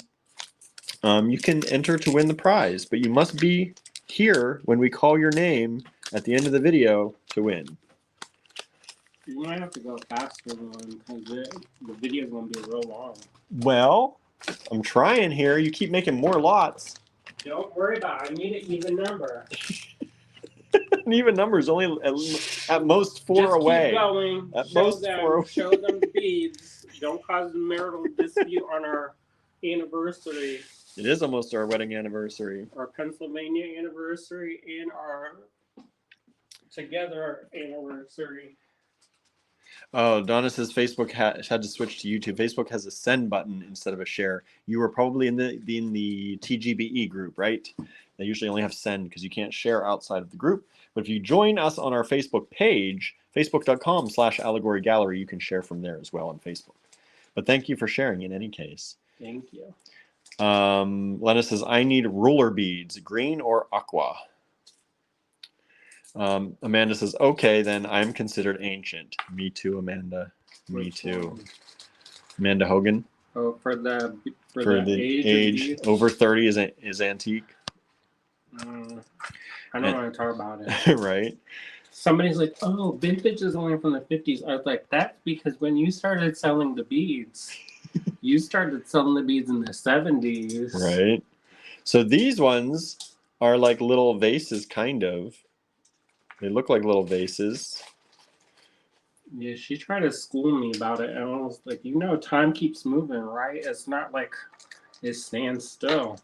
you can enter to win the prize. But you must be here when we call your name at the end of the video to win. You might have to go faster because the video is going to be real long. Well, I'm trying here. You keep making more lots. Don't worry about it. I need an even number. An even number is only at most 4 Just away. Keep going. At most 4 away. Show them the beads. Don't cause a marital dispute on our anniversary. It is almost our wedding anniversary. Our Pennsylvania anniversary and our together anniversary. Oh, Donna says Facebook had to switch to YouTube. Facebook has a send button instead of a share. You were probably in the TGBE group, right? They usually only have send because you can't share outside of the group. But if you join us on our Facebook page, facebook.com/Allegory Gallery, you can share from there as well on Facebook. But thank you for sharing in any case. Thank you. Lena says, I need roller beads, green or aqua. Amanda says, okay, then I'm considered ancient. Me too, Amanda. Me too. Amanda Hogan. Oh, for the age over 30 is antique. I don't want to talk about it. Right. Somebody's like, oh, vintage is only from the 50s. I was like, that's because when you started selling the beads, you started selling the beads in the 70s. Right. So these ones are like little vases, kind of. They look like little vases. Yeah, she tried to school me about it, and I was like, time keeps moving, right? It's not like it stands still.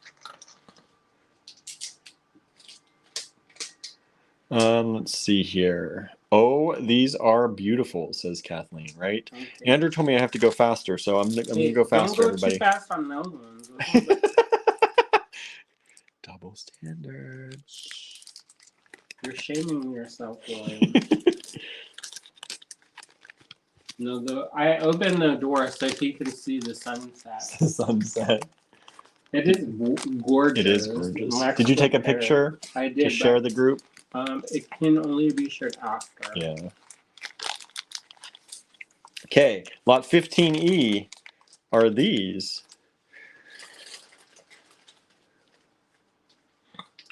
Let's see here. Oh, these are beautiful, says Kathleen, right? Okay. Andrew told me I have to go faster, so I'm going to go faster, don't go everybody. too fast on those ones. Those ones Double standards. you're shaming yourself, Lauren. No, I opened the door so he can see the sunset. Sunset. It is gorgeous. It is gorgeous. Max Did you take a compared. picture I did. to share the group? It can only be shared after. Yeah. Okay, lot 15E are these.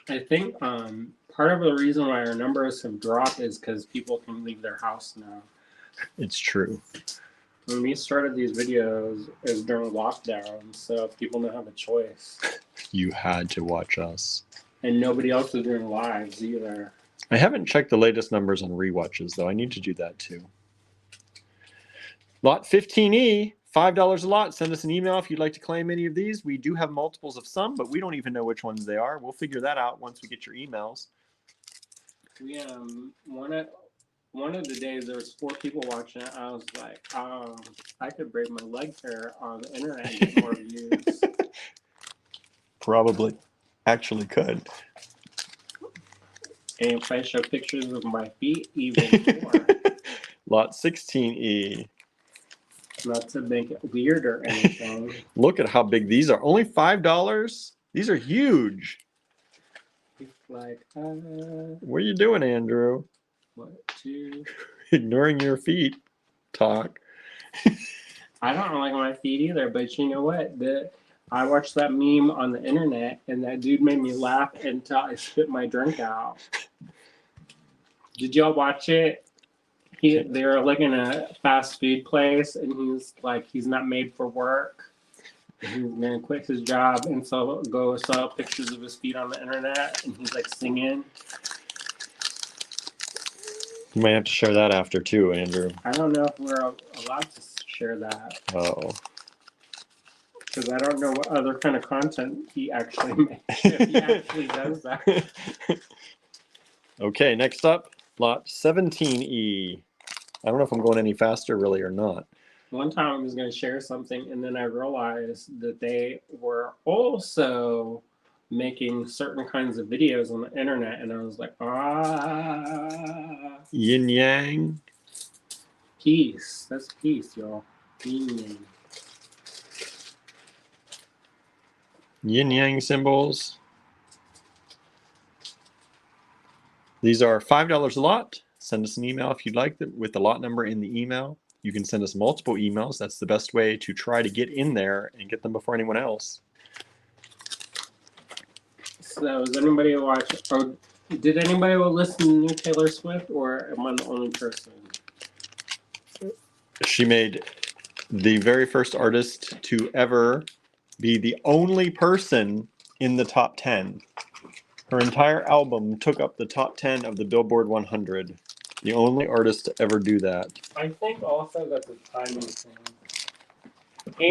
I think part of the reason why our numbers have dropped is because people can leave their house now. It's true. When we started these videos, it was during lockdown, so people don't have a choice. You had to watch us. And nobody else is doing lives either. I haven't checked the latest numbers on rewatches, though. I need to do that too. Lot 15E, $5 a lot. Send us an email if you'd like to claim any of these. We do have multiples of some, but we don't even know which ones they are. We'll figure that out once we get your emails. We one of the days there was 4 people watching it. I was like, I could break my leg here on the internet and get more views. Probably. Actually could. And if I show pictures of my feet, even more. Lot 16E. Not to make it weird or anything. Look at how big these are. Only $5? These are huge. It's like, What are you doing, Andrew? what, 2? Ignoring your feet talk. I don't like my feet either, but you know what? I watched that meme on the internet, and that dude made me laugh until I spit my drink out. Did y'all watch it? They were like in a fast food place, and he's not made for work. He's gonna quit his job and so go sell pictures of his feet on the internet, and he's like singing. You might have to share that after too, Andrew. I don't know if we're allowed to share that. Oh. Because I don't know what other kind of content he actually makes. If he actually does that. Okay, next up, lot 17E. I don't know if I'm going any faster really or not. One time I was going to share something, and then I realized that they were also making certain kinds of videos on the internet, and I was like, Yin Yang. Peace. That's peace, y'all. Yin yang. Yin Yang symbols. These are $5 a lot. Send us an email if you'd like with the lot number in the email. You can send us multiple emails. That's the best way to try to get in there and get them before anyone else. So, does anybody watch, or did anybody listen to new Taylor Swift, or am I the only person? She made the very first artist to ever be the only person in the top 10. Her entire album took up the top 10 of the Billboard 100. The only artist to ever do that. I think also that's a timing thing.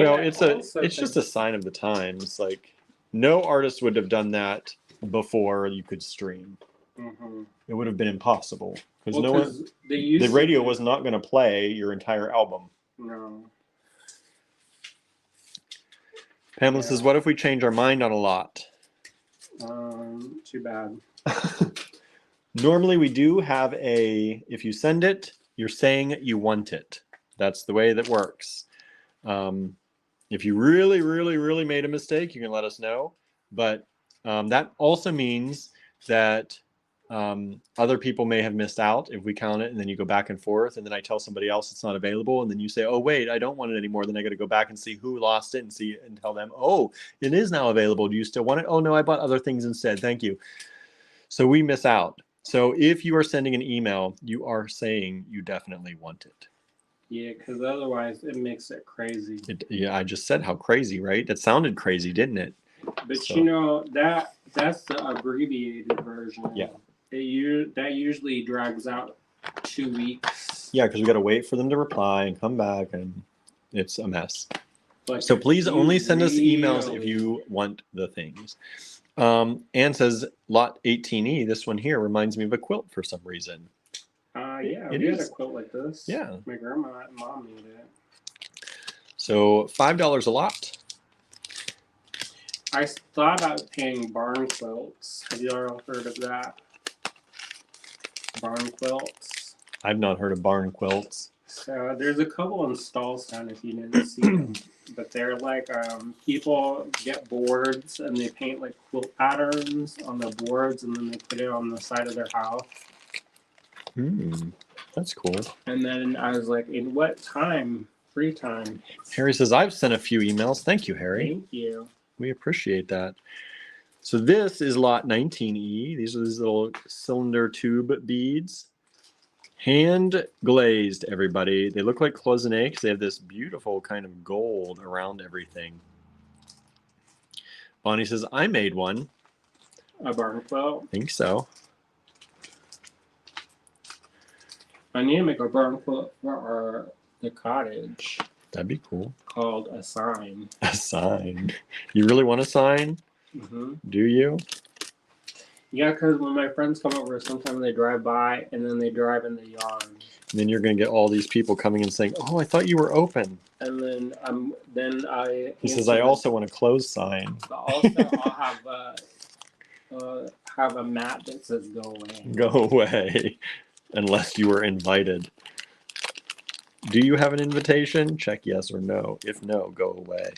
Well, it's just a sign of the times. Like, no artist would have done that before you could stream. Mm-hmm. It would have been impossible because the radio was not going to play your entire album. No. Pamela says, "What if we change our mind on a lot?" Too bad. Normally, we do have if you send it, you're saying you want it. That's the way that works. If you really, really, really made a mistake, you can let us know. But that also means that other people may have missed out if we count it, and then you go back and forth, and then I tell somebody else it's not available, and then you say, "Oh, wait, I don't want it anymore." Then I got to go back and see who lost it and tell them, "Oh, it is now available. Do you still want it?" "Oh, no, I bought other things instead. Thank you." So we miss out. So if you are sending an email, you are saying you definitely want it. Yeah, because otherwise it makes it crazy. Yeah, I just said how crazy, right? That sounded crazy, didn't it? But So- you know that's the abbreviated version. Yeah. That usually drags out 2 weeks. Yeah, because we got to wait for them to reply and come back, and it's a mess. But So if please you only send us emails if really- you want the things. Anne says lot 18E, this one here reminds me of a quilt for some reason. Yeah, It we had a is. quilt like this. Yeah. My grandma and mom made it. So $5 a lot. I thought about paying barn quilts. Have you all heard of that? Barn quilts. I've not heard of barn quilts. So there's a couple in Stallstown if you didn't see them. But they're like people get boards and they paint like quilt patterns on the boards and then they put it on the side of their house. That's cool. And then I was like, in what time? Free time. Harry says, I've sent a few emails. Thank you, Harry. Thank you. We appreciate that. So this is lot 19E. These are these little cylinder tube beads. Hand glazed, everybody. They look like cloisonne because they have this beautiful kind of gold around everything. Bonnie says, I made one. A barn quilt. I think so. I need to make a barn quilt for the cottage That'd be cool. called a sign. A sign. You really want a sign? Mm-hmm. Do you? Yeah, because when my friends come over, sometimes they drive by and then they drive in the yard. And then you're going to get all these people coming and saying, oh, I thought you were open. And then I. He says, I also want a closed sign. But also, I'll have a mat that says "Go away." Go away. Unless you were invited. Do you have an invitation? Check yes or no. If no, go away.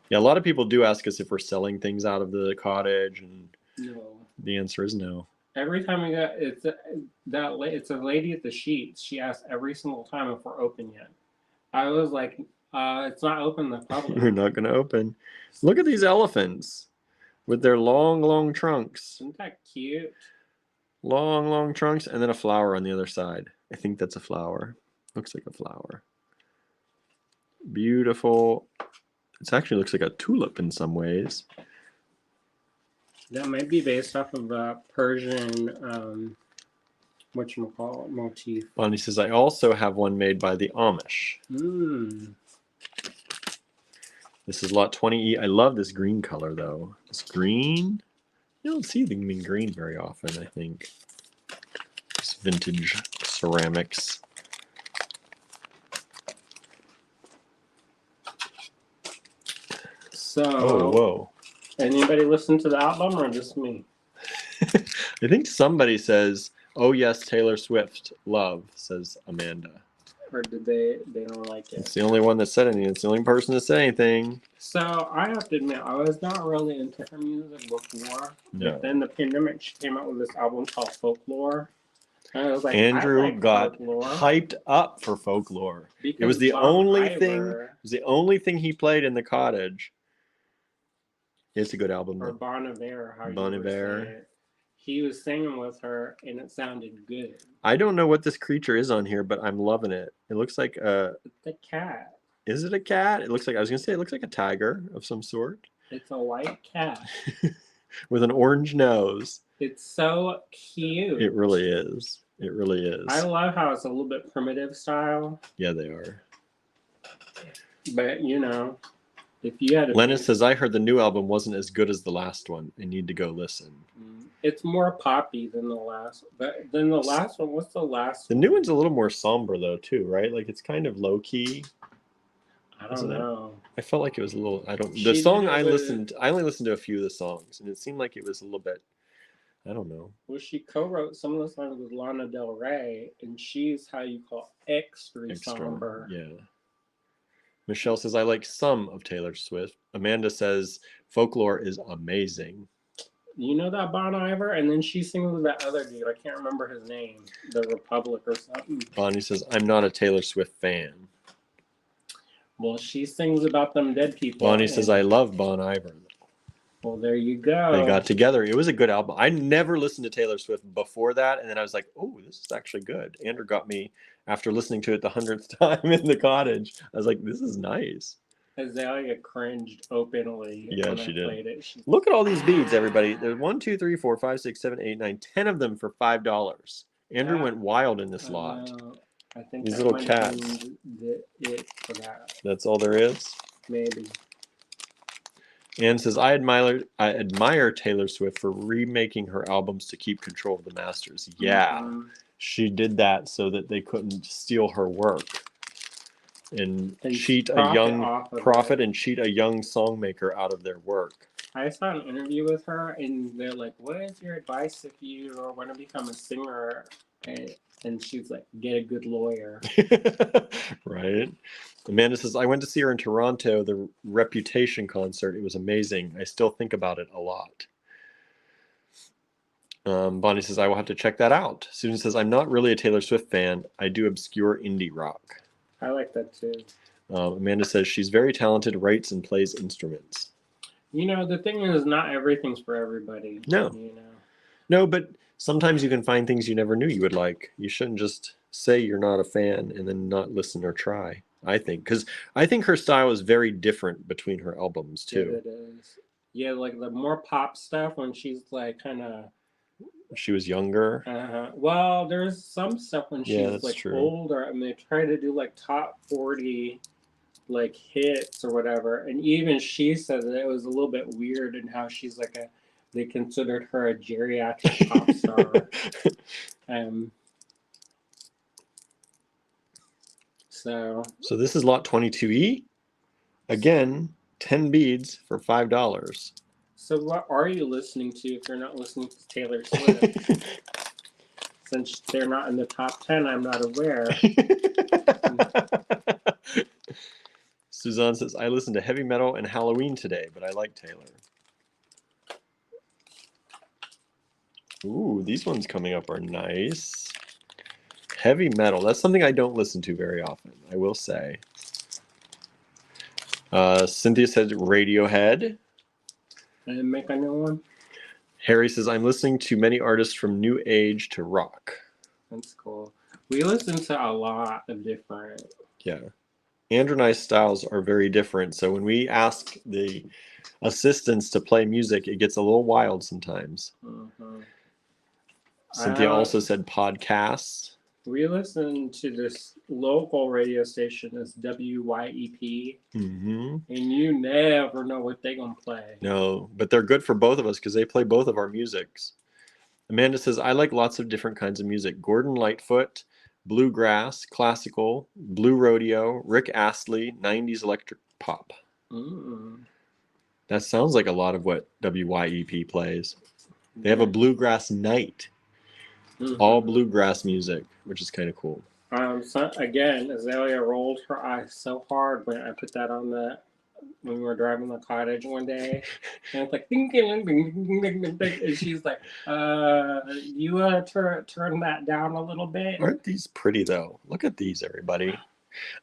Yeah, a lot of people do ask us if we're selling things out of the cottage, and No. the answer is no. Every time we got it's a lady at the Sheets. She asks every single time if we're open yet. I was like, it's not open to the We're public. not going to open. Look at these elephants with their long, long trunks. Isn't that cute? Long, long trunks, and then a flower on the other side. I think that's a flower. Looks like a flower. Beautiful. It actually looks like a tulip in some ways. That might be based off of a Persian, whatchamacallit, motif. Bonnie says, I also have one made by the Amish. This is lot 20E. I love this green color, though. This green. You don't see them in green very often, I think. It's vintage ceramics. So, Oh, whoa. anybody listen to the album or just me? I think somebody says, oh, yes, Taylor Swift, love, says Amanda. Or did they don't like it? It's the only one that said anything. It's the only person that said anything. So I have to admit, I was not really into her music before. No. But then the pandemic, she came out with this album called Folklore. And I was like, Andrew I like got Folklore hyped up for Folklore. because It was the Bon only Iver thing. It was the only thing he played in the cottage. It's a good album, or though. Bon Iver, how Bon you would Iver. say it. He was singing with her, and it sounded good. I don't know what this creature is on here, but I'm loving it. It looks like a. It's a cat. Is it a cat? It looks like, I was gonna say, it looks like a tiger of some sort It's a white cat. with an orange nose. It's so cute. It really is. It really is. I love how it's a little bit primitive style, Yeah, they are. but you know, if you had a Lennon says, I heard the new album wasn't as good as the last one. I need to go listen. it's more poppy than the last. But then the last one, what's the last? The new one's a little more somber, though, too, right? Like, it's kind of low key. I don't isn't it? know. I felt like it was a little. I don't. She The song did I it with- listened. I only listened to a few of the songs, and it seemed like it was a little bit. I don't know. Well, she co-wrote some of the songs with Lana Del Rey, and she's how you call extra somber. Yeah. Michelle says I like some of Taylor Swift. Amanda says Folklore is amazing. You know that Bon Iver, and then she sings with that other dude. I can't remember his name, the Republic or something. Bonnie says I'm not a Taylor Swift fan. Well, she sings about them dead people. Bonnie says I love Bon Iver. Well, there you go. They got together. It was a good album. I never listened to Taylor Swift before that, and then I was like, "Oh, this is actually good." Andrew got me after listening to it the 100th time in the cottage. I was like, "This is nice." Azalea cringed openly Yeah, when she I did. played it. She, Look at all these beads, everybody. There's 1, 2, 3, 4, 5, 6, 7, 8, 9, 10 of them for $5. Andrew Yeah. went wild in this I lot. know. I think These that little might have cats. been it for that. That's all there is. Maybe. Anne says, I admire Taylor Swift for remaking her albums to keep control of the masters. Yeah, Mhm. she did that so that they couldn't steal her work and cheat a profit young off of prophet it. and cheat a young songmaker out of their work. I saw an interview with her, and they're like, "What is your advice if you want to become a singer?" And she's like, "Get a good lawyer." Right? Amanda says, I went to see her in Toronto, the Reputation concert. It was amazing. I still think about it a lot. Bonnie says, I will have to check that out. Susan says, I'm not really a Taylor Swift fan. I do obscure indie rock. I like that too. Amanda says, she's very talented, writes and plays instruments. You know, the thing is, not everything's for everybody. No. You know. No, but sometimes you can find things you never knew you would like. You shouldn't just say you're not a fan and then not listen or try, I think. Because I think her style is very different between her albums, too. Yeah, it is. Yeah, like the more pop stuff when she's like kind of. She was younger. Well, there's some stuff when Yeah, she's that's like true. older. I mean, they try to do like top 40 like hits or whatever, and even she said that it was a little bit weird in how she's like they considered her a geriatric pop star. So this is lot 22E. Again, 10 beads for $5. So what are you listening to if you're not listening to Taylor Swift? Since they're not in the top 10, I'm not aware. Suzanne says, I listened to heavy metal and Halloween today, but I like Taylor. Ooh, these ones coming up are nice. Heavy metal. That's something I don't listen to very often, I will say. Cynthia said Radiohead. And make a new one. Harry says, I'm listening to many artists from new age to rock. That's cool. We listen to a lot of different. Yeah. Andrew and I's styles are very different. So when we ask the assistants to play music, it gets a little wild sometimes. Mm-hmm. Cynthia also said podcasts. We listen to this local radio station, this WYEP, Mm-hmm. and you never know what they're going to play. No, but they're good for both of us because they play both of our musics. Amanda says, I like lots of different kinds of music. Gordon Lightfoot, bluegrass, classical, blue rodeo, Rick Astley, 90s electric pop. That sounds like a lot of what WYEP plays. They have a bluegrass night. All bluegrass music, which is kind of cool. So again, Azalea rolled her eyes so hard when I put that on when we were driving the cottage one day, and it's like ding, ding, ding, ding, ding, ding, ding, and she's like, "You turn that down a little bit." Aren't these pretty though? Look at these, everybody.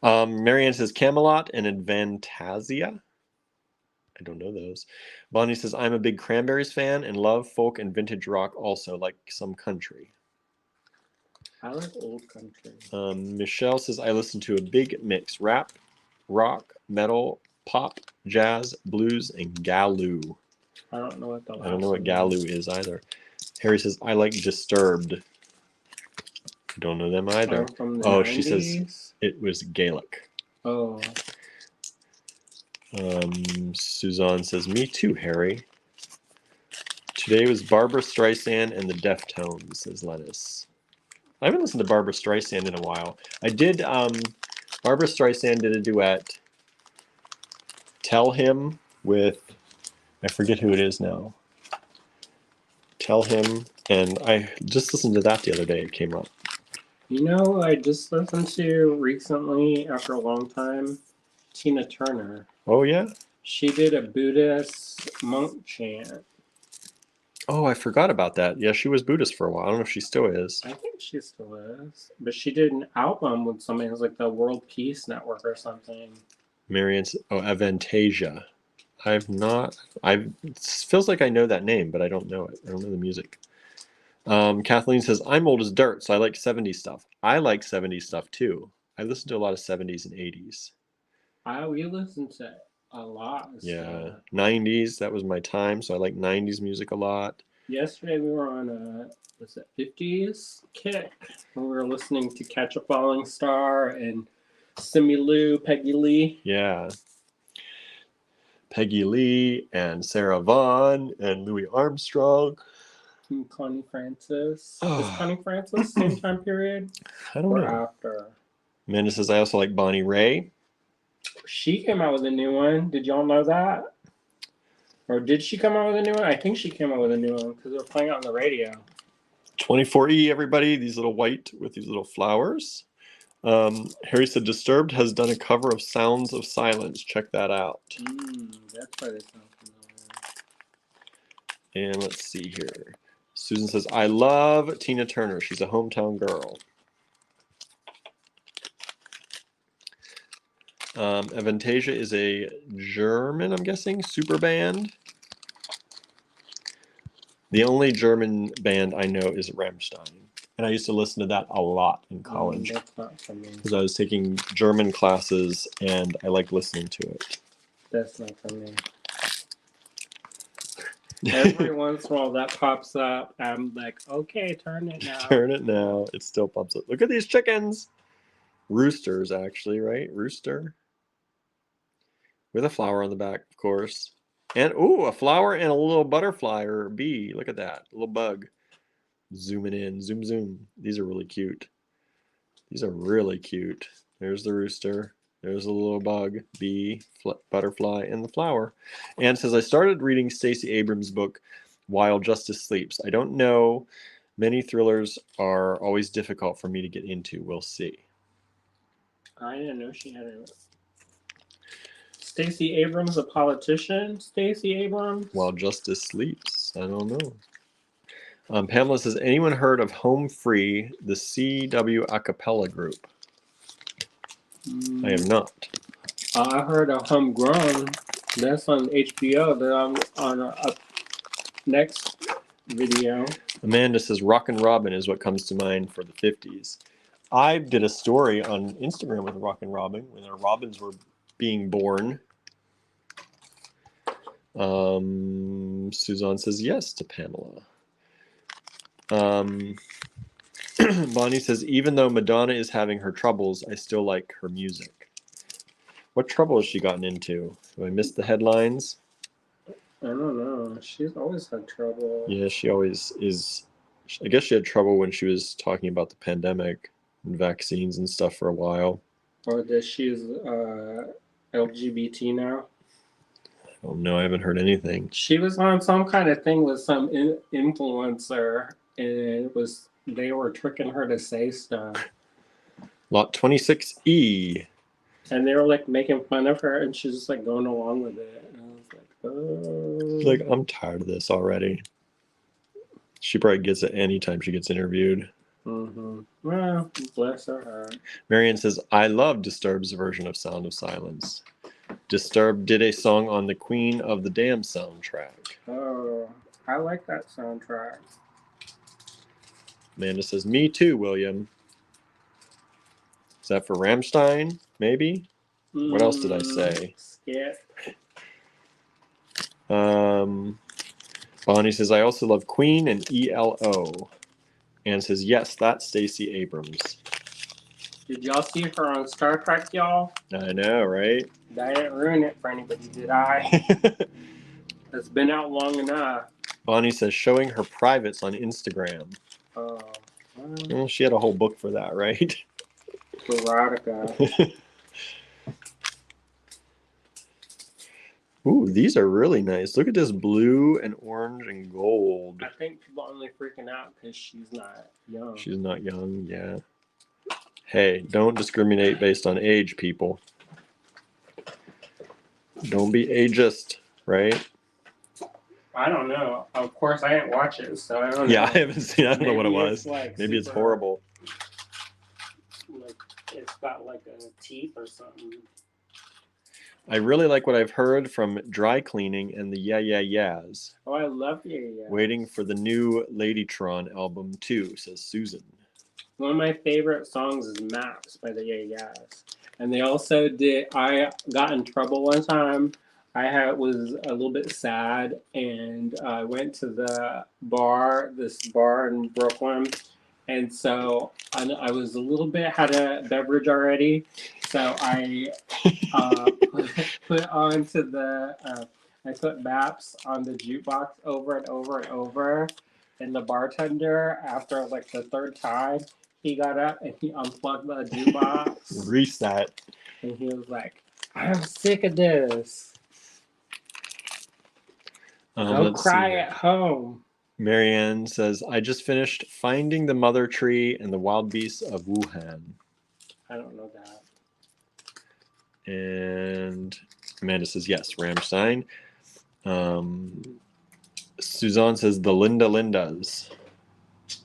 Marianne says Camelot and Advantasia. I don't know those. Bonnie says I'm a big Cranberries fan and love folk and vintage rock also, like some country. I like old country. Michelle says I listen to a big mix: rap, rock, metal, pop, jazz, blues, and Galoo. I don't know what I don't know what Galoo is either. Harry says I like Disturbed. Don't know them either. From the 90s? She says it was Gaelic. Oh. Suzanne says me too, Harry. Today was Barbara Streisand and the Deftones, says Lennis. I haven't listened to Barbara Streisand in a while. I did, Barbara Streisand did a duet, Tell Him, with, I forget who it is now. Tell Him, and I just listened to that the other day. It came up. You know, I just listened to recently, after a long time, Tina Turner. Oh, yeah? She did a Buddhist monk chant. Oh, I forgot about that. Yeah, she was Buddhist for a while. I don't know if she still is. I think she still is. But she did an album with something. It was like the World Peace Network or something. Marianne's, Avantasia. It feels like I know that name, but I don't know it. I don't know the music. Kathleen says, I'm old as dirt, so I like 70s stuff. I like 70s stuff too. I listen to a lot of 70s and 80s. We listened to a lot of Yeah, stuff. 90s. That was my time, so I like 90s music a lot. Yesterday we were on a 50s kick. We were listening to Catch a Falling Star and Simi Lou, Peggy Lee. Yeah. Peggy Lee and Sarah Vaughan and Louis Armstrong. And Connie Francis. Oh. Is Connie Francis same time period? I don't Or know. after? Amanda says I also like Bonnie Raitt. She came out with a new one. Did y'all know that? Or did she come out with a new one? I think she came out with a new one because they were playing it on the radio. 24E, everybody. These little white with these little flowers. Harry said Disturbed has done a cover of Sounds of Silence. Check that out. That's why they sound familiar. And let's see here. Susan says, I love Tina Turner. She's a hometown girl. Avantasia is a German, I'm guessing, super band. The only German band I know is Rammstein. And I used to listen to that a lot in college. That's not for me. Because I was taking German classes and I liked listening to it. That's not for me. Every once in a while that pops up. I'm like, okay, turn it now. Turn it now. It still pops up. Look at these chickens. Roosters, actually, right? Rooster. With a flower on the back, of course. And, ooh, a flower and a little butterfly or bee. Look at that. A little bug. Zooming in. Zoom, zoom. These are really cute. These are really cute. There's the rooster. There's a little bug, bee, butterfly, and the flower. And says, I started reading Stacey Abrams' book, While Justice Sleeps. I don't know. Many thrillers are always difficult for me to get into. We'll see. I didn't know she had a... Stacey Abrams, a politician? Stacey Abrams? While Justice Sleeps. I don't know. Pamela says, anyone heard of Home Free, the CW a cappella group? I have not. I heard of Homegrown. That's on HBO. That I'm on a next video. Amanda says, Rockin' Robin is what comes to mind for the 50s. I did a story on Instagram with Rockin' Robin when our robins were being born. Suzanne says yes to Pamela. Bonnie says, even though Madonna is having her troubles, I still like her music. What trouble has she gotten into? Have I missed the headlines? I don't know. She's always had trouble. Yeah, she always is. I guess she had trouble when she was talking about the pandemic and vaccines and stuff for a while. Or that she's LGBT now. Oh no, I haven't heard anything. She was on some kind of thing with some influencer, and they were tricking her to say stuff. Lot 26E. And they were like making fun of her, and she's just like going along with it. And I was like, oh. Like, I'm tired of this already. She probably gets it anytime she gets interviewed. Well, bless her heart. Marianne says, I love Disturbed's version of Sound of Silence. Disturbed did a song on the Queen of the Dam soundtrack. Oh, I like that soundtrack. Amanda says, me too, William. Is that for Rammstein? Maybe? What else did I say? Skip. Bonnie says, I also love Queen and ELO. And says, yes, that's Stacey Abrams. Did y'all see her on Star Trek, y'all? I know, right? I didn't ruin it for anybody, did I? It's been out long enough. Bonnie says, showing her privates on Instagram. Oh, Well, she had a whole book for that, right? erotica. Ooh, these are really nice. Look at this blue and orange and gold. I think people are only freaking out because she's not young. She's not young, yeah. Hey, don't discriminate based on age, people. Don't be ageist, right? I don't know. Of course, I didn't watch it, so I don't know. Yeah, I haven't seen. I don't know what it Maybe was. it's like Maybe it's super, horrible. Like it's got like a teeth or something. I really like what I've heard from Dry Cleaning and the Yeah Yeah Yeahs. Oh, I love you. Yeah. Waiting for the new Ladytron album too, says Susan. One of my favorite songs is Maps by the Yeah Yeahs. And they also did. I got in trouble one time. Was a little bit sad, and I went to this bar in Brooklyn, and so I was a little bit had a beverage already, so I put onto I put Maps on the jukebox over and over and over, and the bartender, after like the third time, he got up and he unplugged the jukebox. Reset. And he was like, "I'm sick of this. Go Let's cry see. at home." Marianne says, I just finished Finding the Mother Tree and the Wild Beasts of Wuhan. I don't know that. And Amanda says, yes, Rammstein. Suzanne says, the Linda Lindas.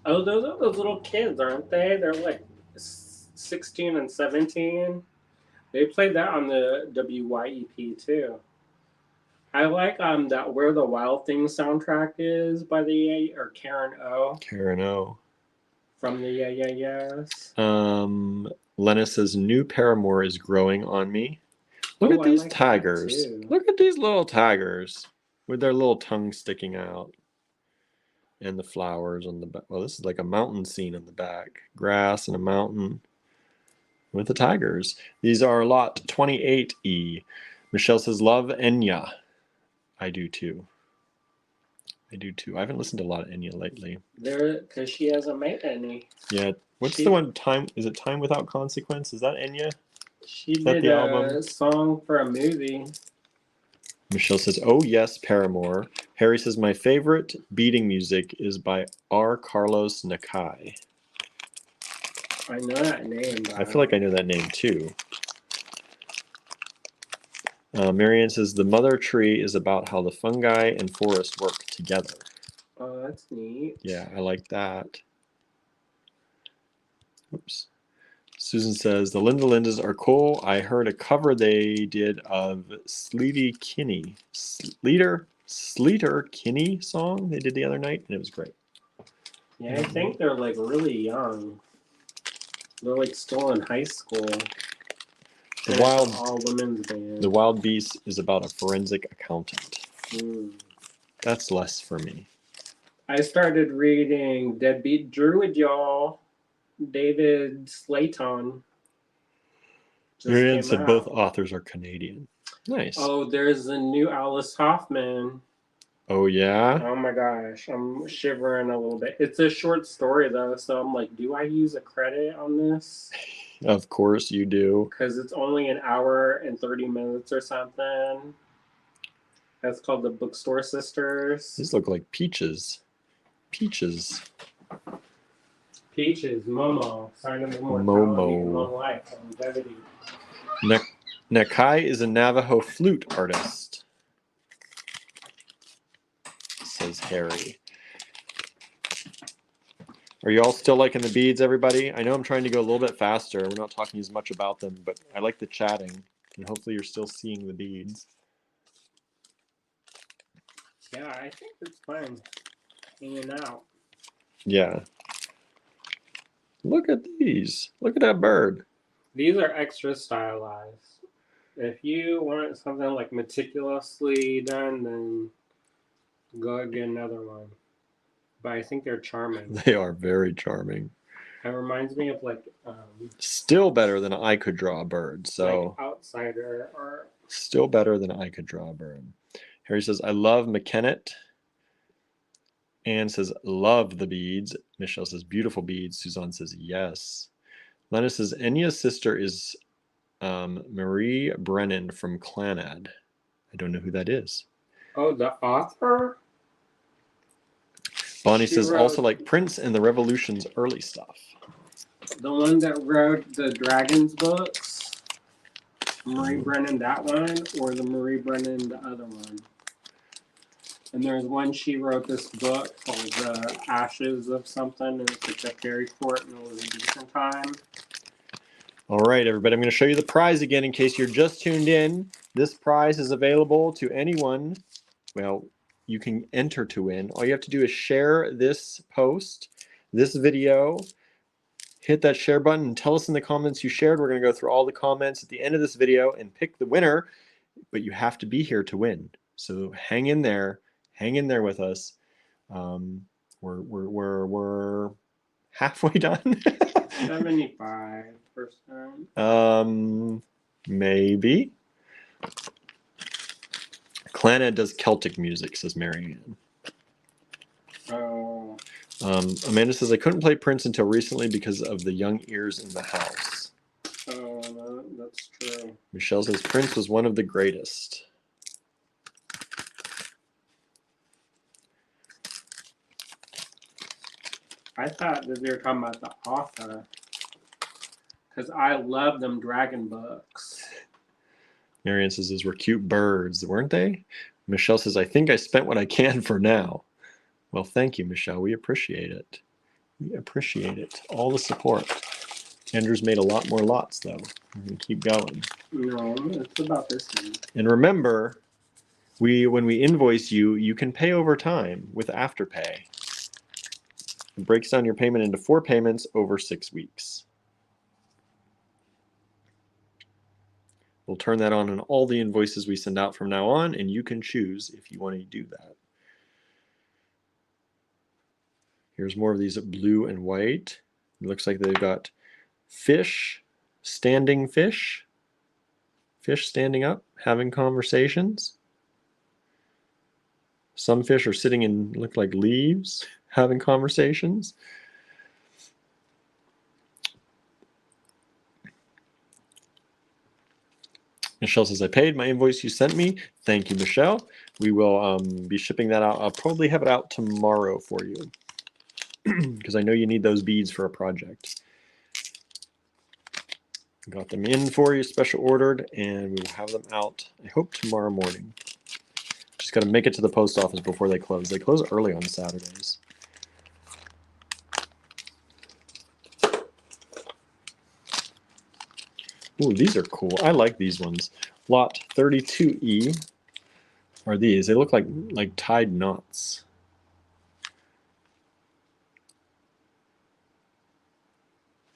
Oh, those are those little kids, aren't they? They're like 16 and 17. They played that on the WYEP too. I like that Where the Wild Things soundtrack is by the Karen O Karen O. from the Yeah Yeah Yeahs. Lena says, new Paramore is growing on me. Look at I these like that tigers. too. Look at these little tigers with their little tongues sticking out. And the flowers on the back. Well, this is like a mountain scene in the back. Grass and a mountain with the tigers. These are lot 28E. Michelle says, love Enya. I do too. I haven't listened to a lot of Enya lately. Because she hasn't made any. Yeah. What's the one? Is it Time Without Consequence? Is that Enya? She Is that did the a album? song for a movie. Michelle says, oh yes, Paramore. Harry says, my favorite beating music is by R. Carlos Nakai. I know that name. I feel like I know that name too. Marianne says, the mother tree is about how the fungi and forest work together. Oh, that's neat. Yeah, I like that. Oops. Susan says, the Linda Lindas are cool. I heard a cover they did of Sleater Kinney song they did the other night, and it was great. Yeah, I think they're like really young. They're like still in high school. The all women's band. The Wild Beast is about a forensic accountant. That's less for me. I started reading Deadbeat Druid, y'all. David Slayton. Marianne said both authors are Canadian. Nice. Oh, there's a new Alice Hoffman. Oh, yeah? Oh my gosh, I'm shivering a little bit. It's a short story though, so I'm like, do I use a credit on this? Of course you do. Because it's only an hour and 30 minutes or something. That's called The Bookstore Sisters. These look like peaches. Peaches. Peaches, Momo, sign of immortality, Momo. long life, longevity. Nakai is a Navajo flute artist, says Harry. Are you all still liking the beads, everybody? I know I'm trying to go a little bit faster. We're not talking as much about them, but I like the chatting, and hopefully you're still seeing the beads. Yeah, I think it's fine. Hanging out. Yeah. Look at these. Look at that bird. These are extra stylized. If you want something like meticulously done, then go get another one. But I think they're charming. They are very charming. It reminds me of like still better than I could draw a bird. So like Outsider or still better than I could draw a bird. Harry says, I love McKennet. Anne says, love the beads. Michelle says, beautiful beads. Suzanne says, yes. Lena says, Enya's sister is Marie Brennan from Clannad. I don't know who that is. Oh, the author? Bonnie says, also like Prince and the Revolution's early stuff. The one that wrote the Dragons books? Marie Brennan, that one? Or the Marie Brennan, the other one? And there's one she wrote this book called The Ashes of Something, and it's like a fairy court in the Elizabethan time. All right, everybody, I'm going to show you the prize again in case you're just tuned in. This prize is available to anyone. Well, you can enter to win. All you have to do is share this post, this video, hit that share button and tell us in the comments you shared. We're going to go through all the comments at the end of this video and pick the winner, but you have to be here to win. So hang in there with us. We're halfway done. 75%. Maybe. Clannad does Celtic music, says Marianne. Oh. Amanda says, I couldn't play Prince until recently because of the young ears in the house. Oh, no, that's true. Michelle says, Prince was one of the greatest. I thought that they were talking about the author. Because I love them dragon books. Marianne says, those were cute birds, weren't they? Michelle says, I think I spent what I can for now. Well, thank you, Michelle. We appreciate it. We appreciate it. All the support. Andrew's made a lot more lots, though. We're going to keep going. No, it's about this one. And remember, when we invoice you, you can pay over time with Afterpay. It breaks down your payment into 4 payments over 6 weeks. We'll turn that on all the invoices we send out from now on, and you can choose if you want to do that. Here's more of these blue and white. It looks like they've got fish, standing fish standing up, having conversations. Some fish are sitting in, look like leaves, having conversations. Michelle says, I paid my invoice you sent me. Thank you, Michelle. We will be shipping that out. I'll probably have it out tomorrow for you because I know you need those beads for a project. Got them in for you, special ordered, and we will have them out, I hope, tomorrow morning. Just got to make it to the post office before they close. They close early on Saturdays. Ooh, these are cool. I like these ones. Lot 32E are these. They look like tied knots.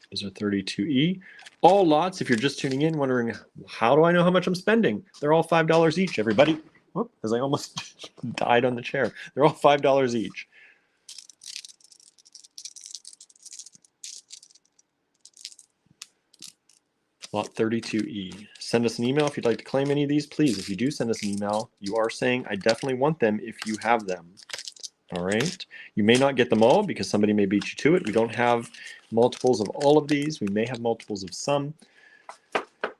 These are 32E. All lots, if you're just tuning in, wondering, how do I know how much I'm spending? They're all $5 each, everybody. Whoop, as I almost died on the chair. They're all $5 each. Lot 32E. Send us an email if you'd like to claim any of these. Please, if you do send us an email, you are saying, I definitely want them if you have them. All right. You may not get them all because somebody may beat you to it. We don't have multiples of all of these. We may have multiples of some.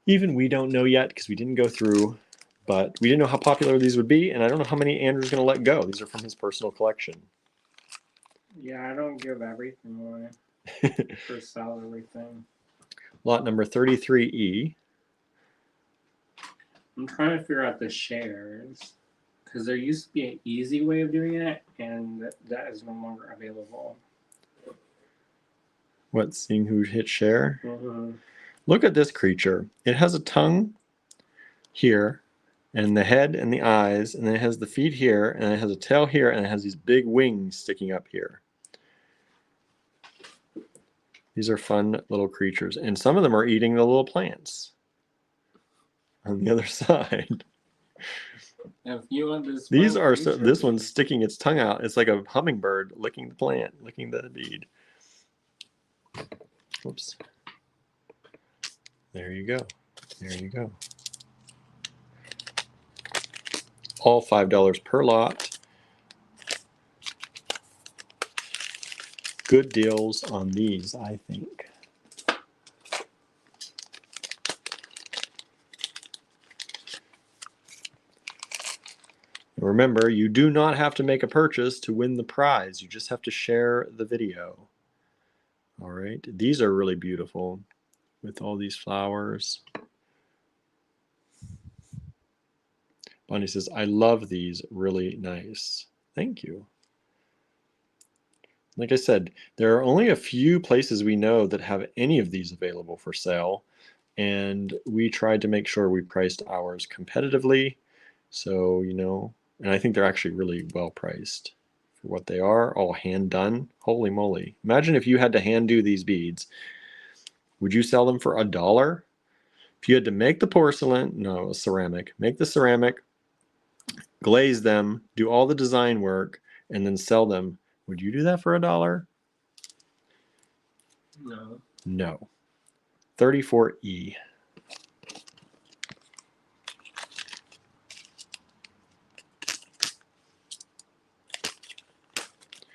Even we don't know yet because we didn't go through, but we didn't know how popular these would be, and I don't know how many Andrew's going to let go. These are from his personal collection. Yeah, I don't give everything away for sell everything. Lot number 33E. I'm trying to figure out the shares because there used to be an easy way of doing it, and that is no longer available. What, seeing who hit share? Mm-hmm. Look at this creature. It has a tongue here, and the head and the eyes, and then it has the feet here, and it has a tail here, and it has these big wings sticking up here. These are fun little creatures, and some of them are eating the little plants on the other side. If you want this, These are so. This one's sticking its tongue out. It's like a hummingbird licking the plant, licking the bead. Oops. There you go. There you go. All $5 per lot. Good deals on these, I think. Remember, you do not have to make a purchase to win the prize. You just have to share the video. All right. These are really beautiful with all these flowers. Bonnie says, I love these. Really nice. Thank you. Like I said, there are only a few places we know that have any of these available for sale. And we tried to make sure we priced ours competitively. So, you know, and I think they're actually really well priced for what they are, all hand done. Holy moly. Imagine if you had to hand do these beads. Would you sell them for $1? If you had to make the porcelain, no, it was ceramic, make the ceramic, glaze them, do all the design work, and then sell them, would you do that for $1? No. No. 34E.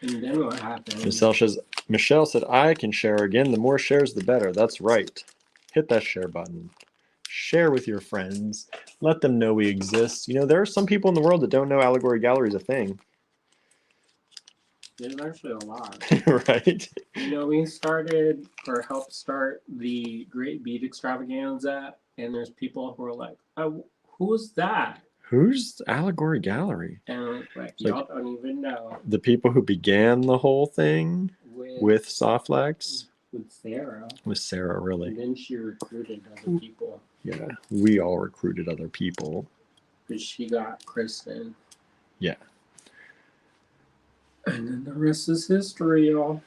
And then what happened? Michelle said, I can share again. The more shares, the better. That's right. Hit that share button. Share with your friends. Let them know we exist. You know, there are some people in the world that don't know Allegory Gallery is a thing. There's actually a lot. Right? You know, we started or helped start the Great Bead Extravaganza, and there's people who are like, oh, who's that? Who's Allegory Gallery? And like, It's like- y'all don't even know. The people who began the whole thing with Softlex? With Sarah. With Sarah, really. And then she recruited other people. Yeah, we all recruited other people. Because she got Kristen. Yeah. And then the rest is history, y'all.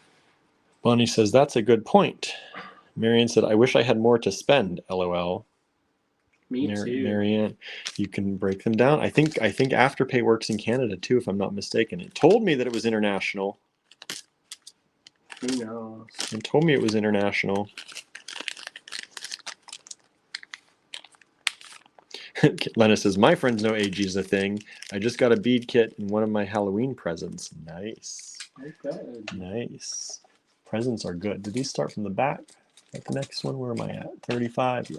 Bonnie says, that's a good point. Marianne said, I wish I had more to spend, LOL. Me too. Marianne, you can break them down. I think Afterpay works in Canada too, if I'm not mistaken. It told me that it was international. Who knows? It told me it was international. Lena says, my friends know AG is a thing. I just got a bead kit in one of my Halloween presents. Nice. Okay. Nice. Presents are good. Did these start from the back? At the next one, where am I at? 35. Yeah.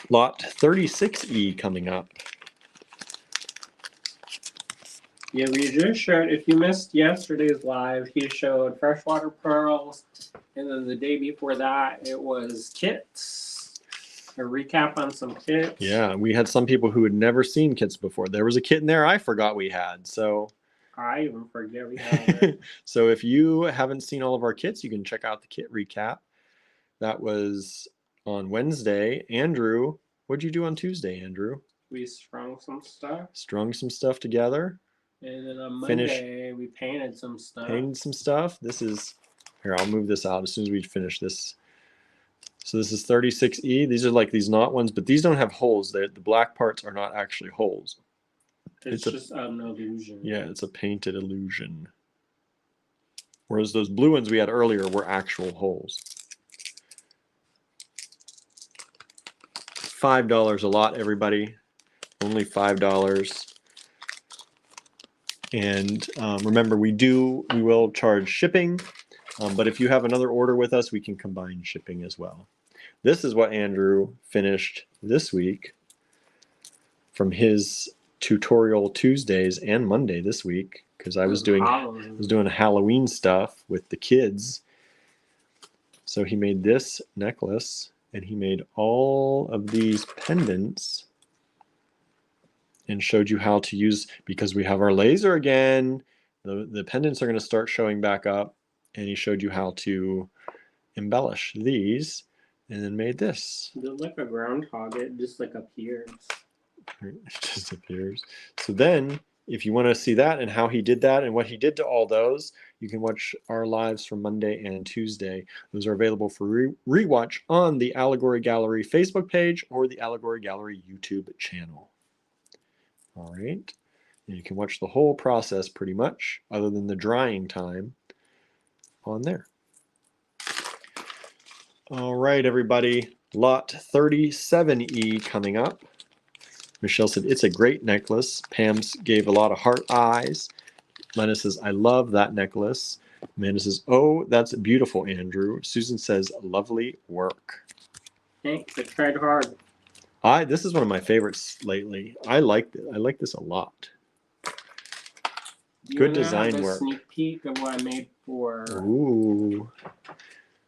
Lot 36E coming up. Yeah, we just showed, if you missed yesterday's live, he showed freshwater pearls. And then the day before that, it was kits. A recap on some kits. Yeah, we had some people who had never seen kits before. There was a kit in there I forgot we had. So I even forget we had it. so if you haven't seen all of our kits, you can check out the kit recap. That was on Wednesday. Andrew, what'd you do on Tuesday, Andrew? We strung some stuff. Strung some stuff together. And then on Finish- Monday, we painted some stuff. Painted some stuff. This is, here, I'll move this out as soon as we finish this. So this is 36E. These are like these knot ones, but these don't have holes. The black parts are not actually holes. It's it's a- just an illusion. Yeah, it's a painted illusion. Whereas those blue ones we had earlier were actual holes. $5 a lot, everybody. Only $5. And remember, we will charge shipping. But if you have another order with us, we can combine shipping as well. This is what Andrew finished this week from his tutorial Tuesdays and Monday this week, because I was doing Halloween stuff with the kids. So he made this necklace and he made all of these pendants and showed you how to use, because we have our laser again, the pendants are going to start showing back up, and he showed you how to embellish these and then made this. They're like a groundhog, it just like appears. It just appears. So then, if you want to see that and how he did that and what he did to all those, you can watch our lives from Monday and Tuesday. Those are available for rewatch on the Allegory Gallery Facebook page or the Allegory Gallery YouTube channel. All right. And you can watch the whole process pretty much, other than the drying time, on there. All right, everybody. Lot 37E coming up. Michelle said, it's a great necklace. Pam gave a lot of heart eyes. Lena says, I love that necklace. Amanda says, oh, that's beautiful, Andrew. Susan says, lovely work. Thanks, I tried hard. This is one of my favorites lately. I like this a lot. You Good wanna design have a work. Sneak peek of what I made for Ooh.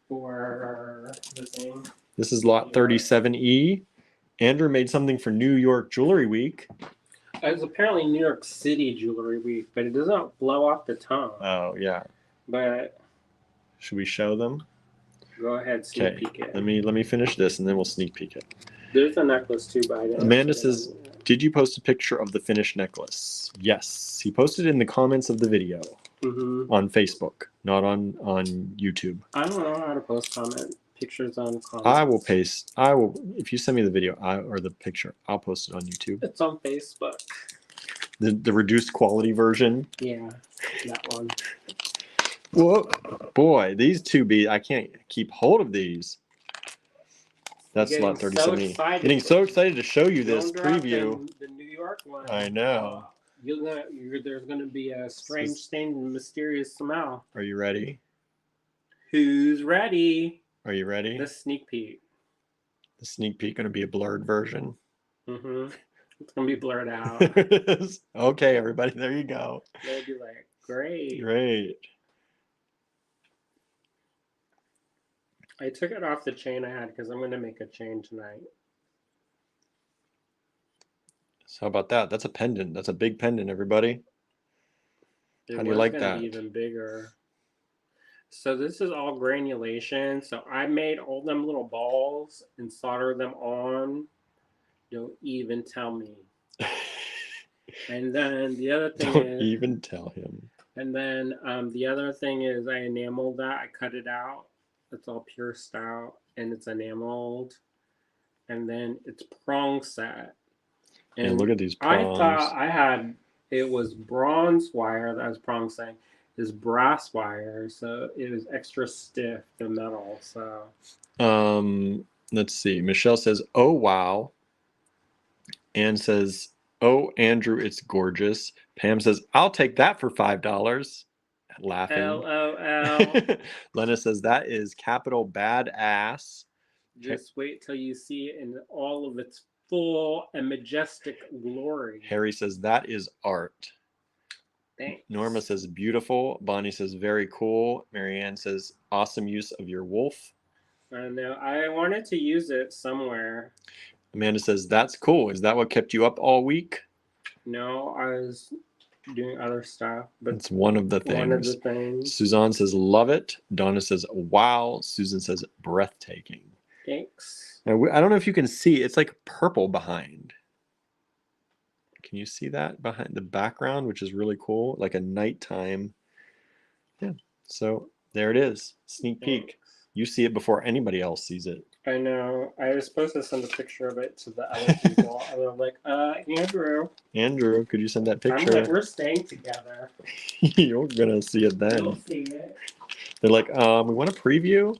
the thing. This is lot 37E. Andrew made something for New York Jewelry Week. It's apparently New York City Jewelry Week, but it doesn't blow off the tongue. Oh, yeah. But Should we show them? go ahead, sneak Okay. peek it. Let me finish this and then we'll sneak peek it. There's a necklace too, but I didn't Amanda actually says, know. did you post a picture of the finished necklace? Yes. He posted it in the comments of the video. on Facebook, not on YouTube. I don't know how to post pictures on comments. I will if you send me the video or the picture, I'll post it on YouTube. It's on Facebook. The reduced quality version. Yeah, that one. Whoa, boy, these two I can't keep hold of these. That's Getting lot so 37E. excited. Getting so excited to show you this Don't drop preview. The New York one. I know. There's gonna be a strange thing, mysterious smell. Are you ready? Who's ready? Are you ready? The sneak peek. The sneak peek going to be a blurred version. It's gonna be blurred out. Okay, everybody, there you go. They'll be like, great. Great. I took it off the chain I had because I'm gonna make a chain tonight. So how about that? That's a pendant. That's a big pendant, everybody. How do you like that? Be even bigger. So this is all granulation. So I made all them little balls and soldered them on. Don't even tell me. And then the other thing Don't even tell him. And then the other thing is I enameled that. I cut it out. It's all pierced out and it's enameled. And then it's prong set. And look at these prongs. I thought it was bronze wire that I was prong setting. Is brass wire, so it was extra stiff, the metal. So let's see. Michelle says, "Oh wow." Anne says, "Oh Andrew, it's gorgeous." Pam says, "I'll take that for $5." Laughing. LOL. Lena says, "That is capital badass." Just wait till you see it in all of its full and majestic glory. Harry says, "That is art." Thanks. Norma says, "Beautiful." Bonnie says, "Very cool." Marianne says, "Awesome use of your wolf." I know. I wanted to use it somewhere. Amanda says, "That's cool. Is that what kept you up all week?" No, I was doing other stuff. But it's one of the things. One of the things. Suzanne says, "Love it." Donna says, "Wow." Susan says, "Breathtaking." Thanks. Now, I don't know if you can see. It's like purple behind. Can you see that behind the background, which is really cool, like a nighttime? Yeah. So there it is. Sneak peek. You see it before anybody else sees it. I know. I was supposed to send a picture of it to the other people. And they're like, Andrew. Andrew, could you send that picture? I'm like, we're staying together. You're gonna see it then. You'll see it. They're like, we want a preview.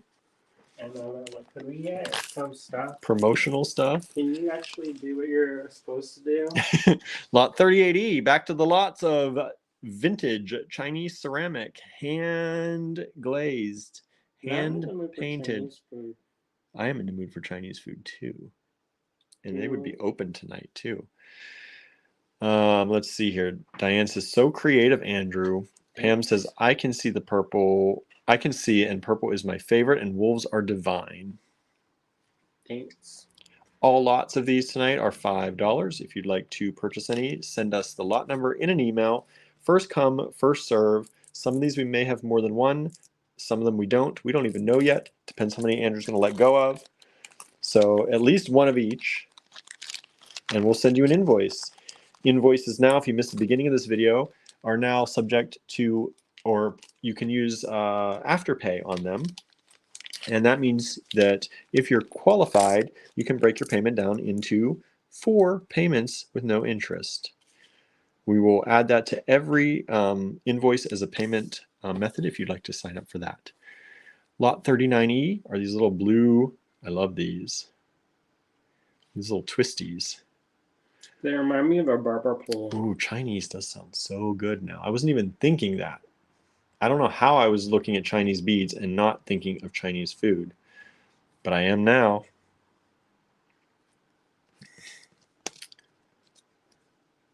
And then I'm like, could we get some stuff? Promotional stuff. Can you actually do what you're supposed to do? Lot 38E, back to the lots of vintage Chinese ceramic, hand glazed, hand painted. I am in the mood for Chinese food too. And they would be open tonight too. Let's see here. Diane says, "So creative, Andrew." Pam says, "I can see the purple. I can see, and purple is my favorite, and wolves are divine." Thanks. All lots of these tonight are $5. If you'd like to purchase any, send us the lot number in an email. First come, first serve. Some of these we may have more than one. Some of them we don't. We don't even know yet. Depends how many Andrew's going to let go of. So at least one of each. And we'll send you an invoice. Invoices now, if you missed the beginning of this video, are now subject to, or you can use Afterpay on them. And that means that if you're qualified, you can break your payment down into 4 payments with no interest. We will add that to every invoice as a payment method if you'd like to sign up for that. Lot 39E are these little blue, I love these little twisties. They remind me of a barber pole. Ooh, Chinese does sound so good now. I wasn't even thinking that. I don't know how I was looking at Chinese beads and not thinking of Chinese food, but I am now.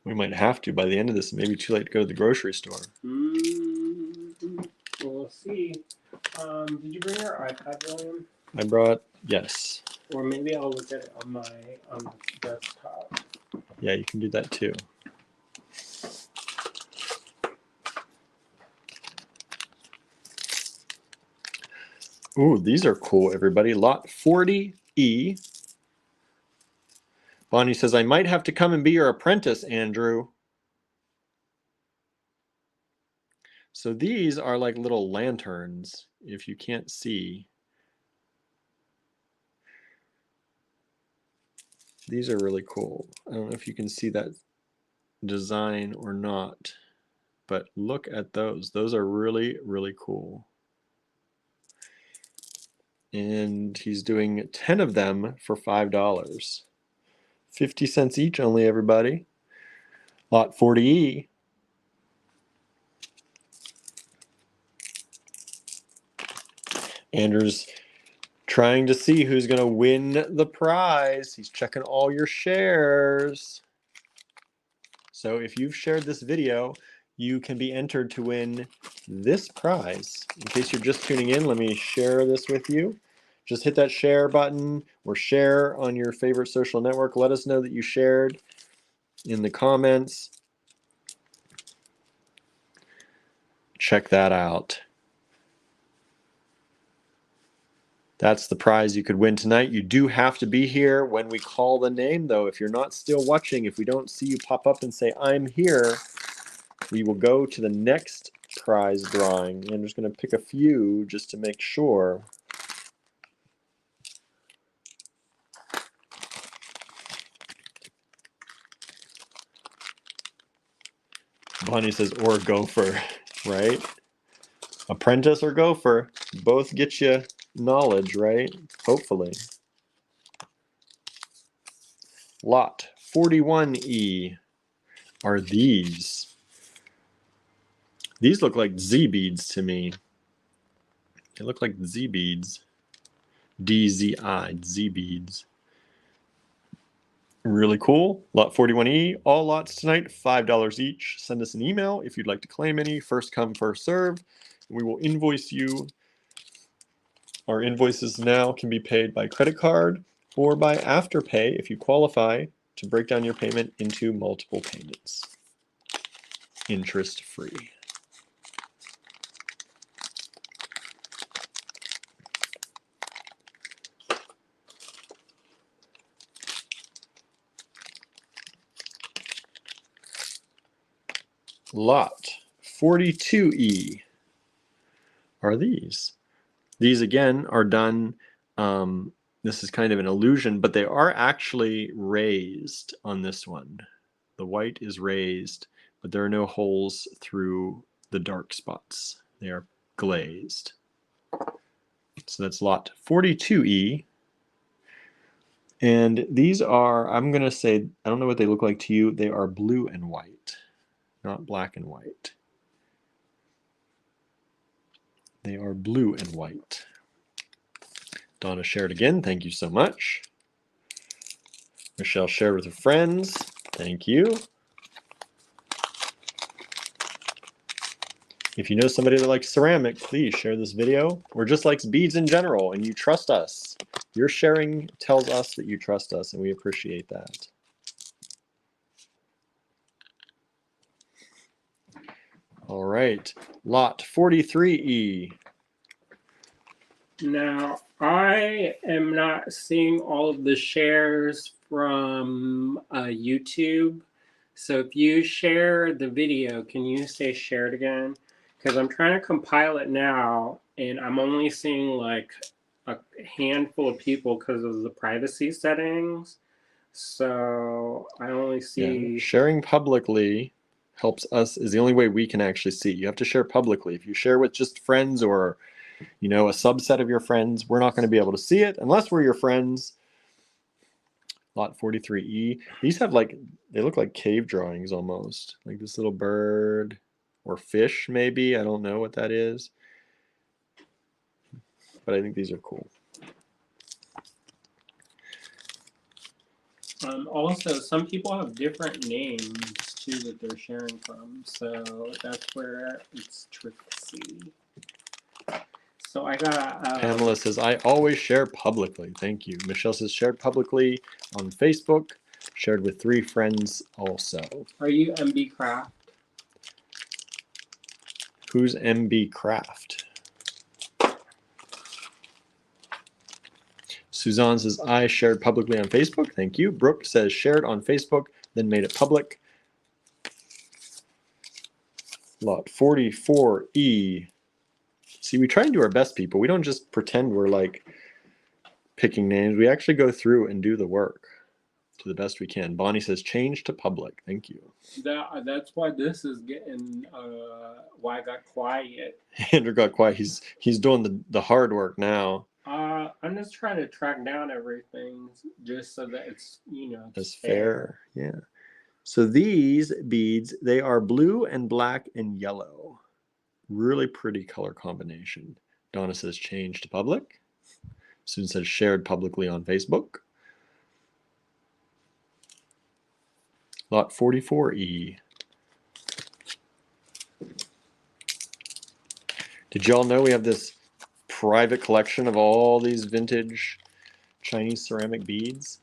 We might have to by the end of this. It may be too late to go to the grocery store. We'll see. Did you bring your iPad, William? I brought, yes. Or maybe I'll look at it on the desktop. Yeah, you can do that too. Ooh, these are cool, everybody. Lot 40E. Bonnie says, "I might have to come and be your apprentice, Andrew." So these are like little lanterns, if you can't see. These are really cool. I don't know if you can see that design or not, but look at those. Those are really, really cool. And he's doing 10 of them for $5. 50 cents each only, everybody. Lot 40E. Andrew's trying to see who's going to win the prize. He's checking all your shares. So if you've shared this video, you can be entered to win this prize. In case you're just tuning in, let me share this with you. Just hit that share button or share on your favorite social network. Let us know that you shared in the comments. Check that out. That's the prize you could win tonight. You do have to be here when we call the name, though. If you're not still watching, if we don't see you pop up and say, I'm here, we will go to the next prize drawing. I'm just going to pick a few just to make sure. Bonnie says, or gopher, right? Apprentice or gopher, both get you knowledge, right? Hopefully. Lot 41E are these. These look like Z beads to me. They look like Z beads. DZI, Z beads. Really cool. Lot 41E, all lots tonight, $5 each. Send us an email if you'd like to claim any. First come, first serve. We will invoice you. Our invoices now can be paid by credit card or by Afterpay if you qualify to break down your payment into multiple payments. Interest free. Lot 42E are these. These again are done, this is kind of an illusion, but they are actually raised on this one. The white is raised, but there are no holes through the dark spots. They are glazed. So that's lot 42E. And these are, I'm going to say, I don't know what they look like to you. They are blue and white, not black and white. They are blue and white. Donna shared again. Thank you so much. Michelle shared with her friends. Thank you. If you know somebody that likes ceramic, please share this video, or just likes beads in general and you trust us. Your sharing tells us that you trust us, and we appreciate that. All right, lot 43E. Now, I am not seeing all of the shares from YouTube. So if you share the video, can you say share it again? Because I'm trying to compile it now, and I'm only seeing like a handful of people because of the privacy settings. So I only see... Yeah. Sharing publicly helps us, is the only way we can actually see. You have to share publicly. If you share with just friends or a subset of your friends, we're not going to be able to see it unless we're your friends. Lot 43E. These have they look like cave drawings almost. Like this little bird or fish maybe. I don't know what that is. But I think these are cool. Also, some people have different names too that they're sharing from. So that's where it's tricky. So I got Pamela says, I always share publicly. Thank you. Michelle says, shared publicly on Facebook. Shared with 3 friends also. Are you MB Craft? Who's MB Craft? Suzanne says, I shared publicly on Facebook. Thank you. Brooke says, shared on Facebook, then made it public. Lot 44E. See, we try and do our best, people. We don't just pretend we're like picking names. We actually go through and do the work to the best we can. Bonnie says, change to public. Thank you. That's why this is getting, why I got quiet. Andrew got quiet. He's doing the hard work now. I'm just trying to track down everything just so that it's, That's fair. Yeah. So these beads, they are blue and black and yellow. Really pretty color combination. Donna says change to public. Susan says shared publicly on Facebook. Lot 44E. Did y'all know we have this private collection of all these vintage Chinese ceramic beads?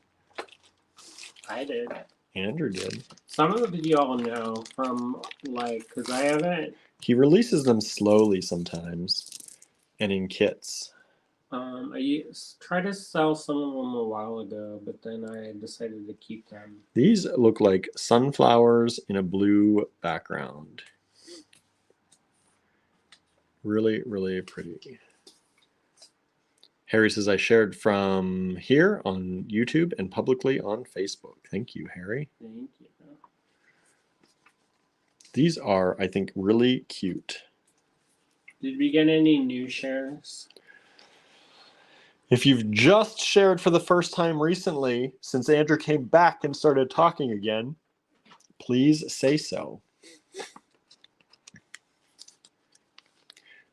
I did. Andrew did. Some of you all know from, like, because I haven't. He releases them slowly sometimes and in kits. I tried to sell some of them a while ago, but then I decided to keep them. These look like sunflowers in a blue background. Really, really pretty. Harry says, I shared from here on YouTube and publicly on Facebook. Thank you, Harry. Thank you. These are, I think, really cute. Did we get any new shares? If you've just shared for the first time recently, since Andrew came back and started talking again, please say so.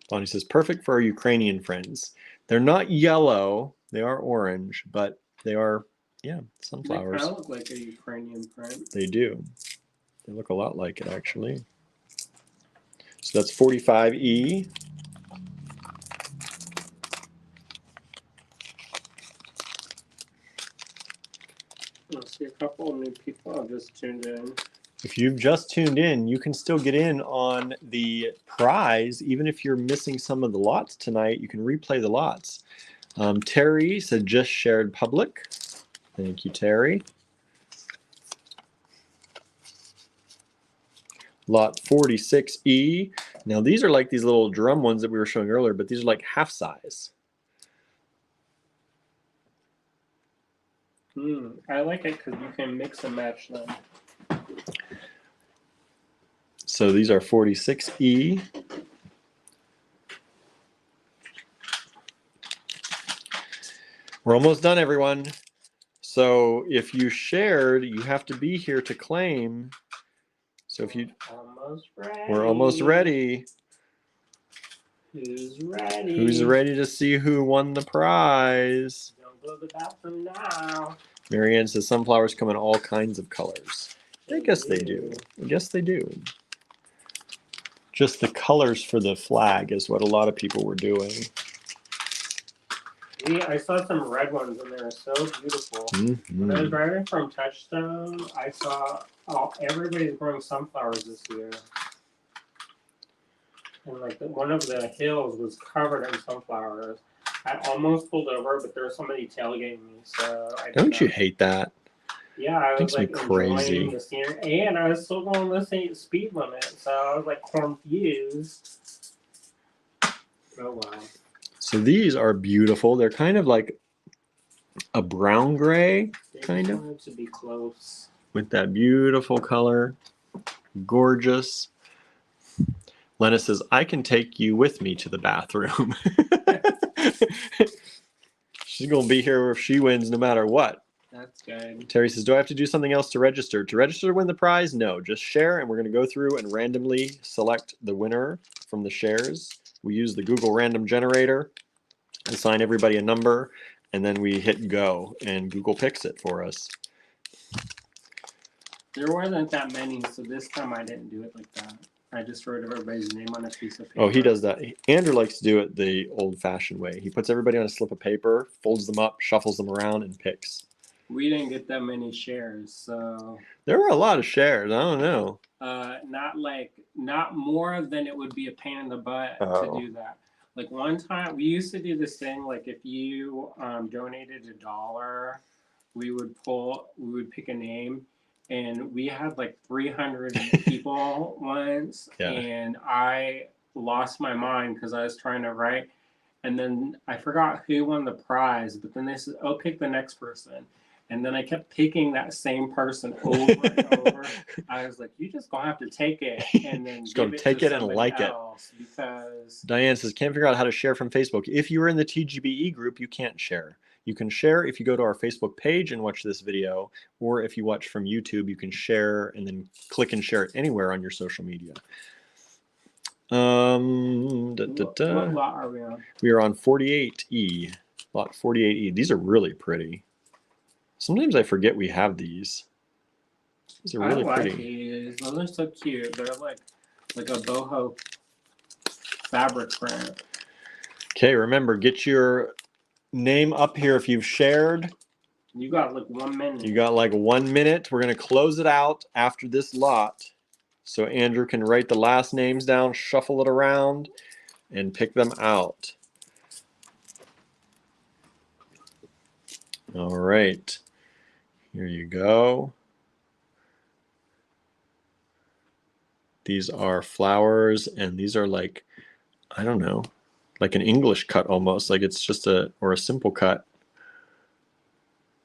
Bonnie says, perfect for our Ukrainian friends. They're not yellow, they are orange, but they are, yeah, sunflowers. They kind of look like a Ukrainian print. They do. They look a lot like it, actually. So that's 45E. I see a couple of new people have just tuned in. If you've just tuned in, you can still get in on the prize. Even if you're missing some of the lots tonight, you can replay the lots. Terry said just shared public. Thank you, Terry. Lot 46E. Now these are like these little drum ones that we were showing earlier, but these are like half size. I like it because you can mix and match them. So these are 46E. We're almost done, everyone. So if you shared, you have to be here to claim. So if you, almost ready. We're almost ready. Who's ready? Who's ready to see who won the prize? Don't go to the bathroom now. Marianne says sunflowers come in all kinds of colors. I guess they do. I guess they do. Just the colors for the flag is what a lot of people were doing. Yeah, I saw some red ones and they were so beautiful. When I was driving from Touchstone, I saw everybody's growing sunflowers this year. And like one of the hills was covered in sunflowers. I almost pulled over, but there was somebody tailgating me, so I Don't you hate that? Yeah, I was Makes me like crazy. enjoying the scenery, and I was still going the same speed limit, so I was like confused. Oh wow! So these are beautiful. They're kind of like a brown gray, kind of, wanted to be close. with that beautiful color. Gorgeous. Lena says, I can take you with me to the bathroom. She's going to be here if she wins no matter what. That's good. Terry says, do I have to do something else to register? To register to win the prize? No, just share, and we're going to go through and randomly select the winner from the shares. We use the Google random generator, assign everybody a number, and then we hit go, and Google picks it for us. There wasn't that many, so this time I didn't do it like that. I just wrote everybody's name on a piece of paper. Oh, he does that. Andrew likes to do it the old-fashioned way. He puts everybody on a slip of paper, folds them up, shuffles them around, and picks. We didn't get that many shares, so. There were a lot of shares. I don't know. Not more than it would be a pain in the butt to do that. Like one time, we used to do this thing. Like if you donated $1, we would pick a name, and we had like 300 people once, Yeah. and I lost my mind because I was trying to write, and then I forgot who won the prize. But then they said, "Oh, pick the next person," and then I kept picking that same person over and over. I was like, "You just gonna have to take it and then Just give gonna it take to it and somebody like it." else," because Diane says, can't figure out how to share from Facebook. If you are in the TGBE group, you can't share. You can share if you go to our Facebook page and watch this video, or if you watch from YouTube, you can share and then click and share it anywhere on your social media. what lot are we on? We are on 48E, lot 48E. These are really pretty. Sometimes I forget we have these. These are really I like pretty. these. Those are so cute. They're like a boho fabric print. Okay, remember, get your name up here if you've shared. You got like 1 minute. You got like 1 minute. We're going to close it out after this lot. So Andrew can write the last names down, shuffle it around, and pick them out. All right. Here you go. These are flowers, and these are like, I don't know, like an English cut almost. Like it's just a simple cut.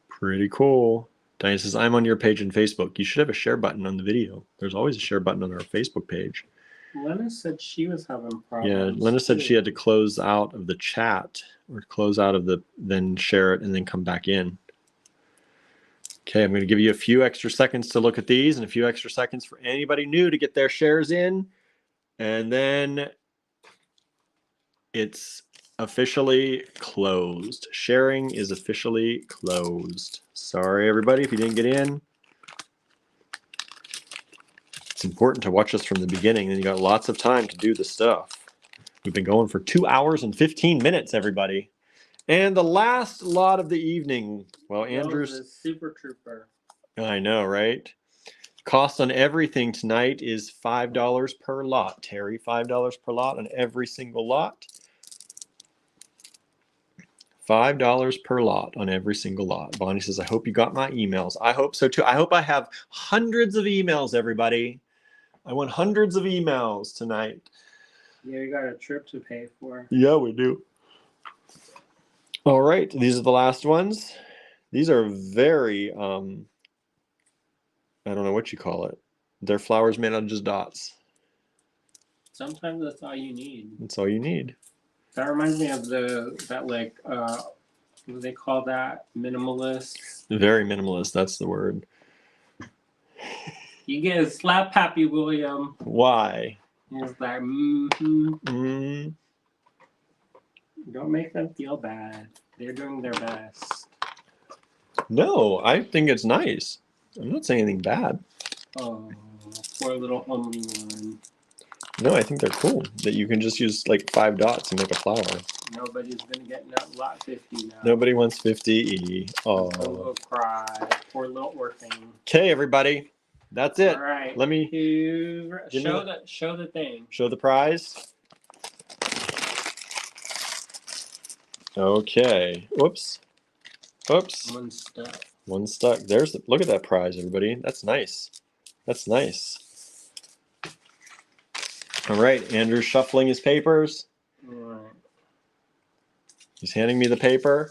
Pretty cool. Diane says, I'm on your page in Facebook. You should have a share button on the video. There's always a share button on our Facebook page. Lena said she was having problems. Yeah, Lena said she had to close out of the chat or close out of then share it and then come back in. Okay, I'm going to give you a few extra seconds to look at these and a few extra seconds for anybody new to get their shares in. And then it's officially closed. Sharing is officially closed. Sorry, everybody, if you didn't get in. It's important to watch us from the beginning, and you got lots of time to do the stuff. We've been going for 2 hours and 15 minutes, everybody. And the last lot of the evening. Well, Andrew's a super trooper. I know, right? Cost on everything tonight is $5 per lot. Terry, $5 per lot on every single lot. $5 per lot on every single lot. Bonnie says, I hope you got my emails. I hope so too. I hope I have hundreds of emails, everybody. I want hundreds of emails tonight. Yeah, you got a trip to pay for. Yeah, we do. All right, these are the last ones. These are very, I don't know what you call it. They're flowers made out of just dots. Sometimes that's all you need. That's all you need. That reminds me of what do they call that? Minimalist. Very minimalist, that's the word. You get a slap happy, William. Why? He's like, Don't make them feel bad. They're doing their best. No, I think it's nice. I'm not saying anything bad. Oh, poor little homely one. No, I think they're cool. That you can just use like 5 dots and make a flower. Nobody's gonna get lot 50 now. Nobody wants 50E. Oh. A little cry. Poor little orphan. Okay, everybody. That's it. All right. Let me show the thing. show the prize. Okay. Whoops. Oops. One stuck. One stuck. Look at that prize, everybody. That's nice. That's nice. All right, Andrew's shuffling his papers. All right. He's handing me the paper.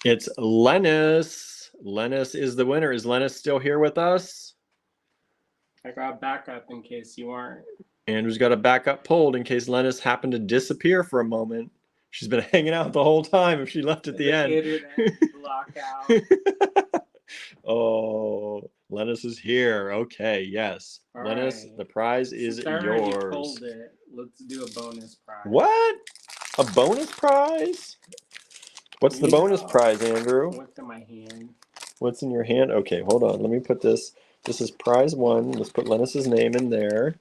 It's Lennis. Lennis is the winner. Is Lennis still here with us? I got backup in case you aren't. Andrew's got a backup pulled in case Lennis happened to disappear for a moment. She's been hanging out the whole time if she left at the end. Internet block out. Oh, Lennis is here. Okay, yes. All Lennis, right. the prize is Since I already yours. pulled it, let's do a bonus prize. What? A bonus prize? What's the bonus prize, Andrew? What's in my hand? What's in your hand? Okay, hold on. Let me put this. This is prize 1. Let's put Lennis's name in there.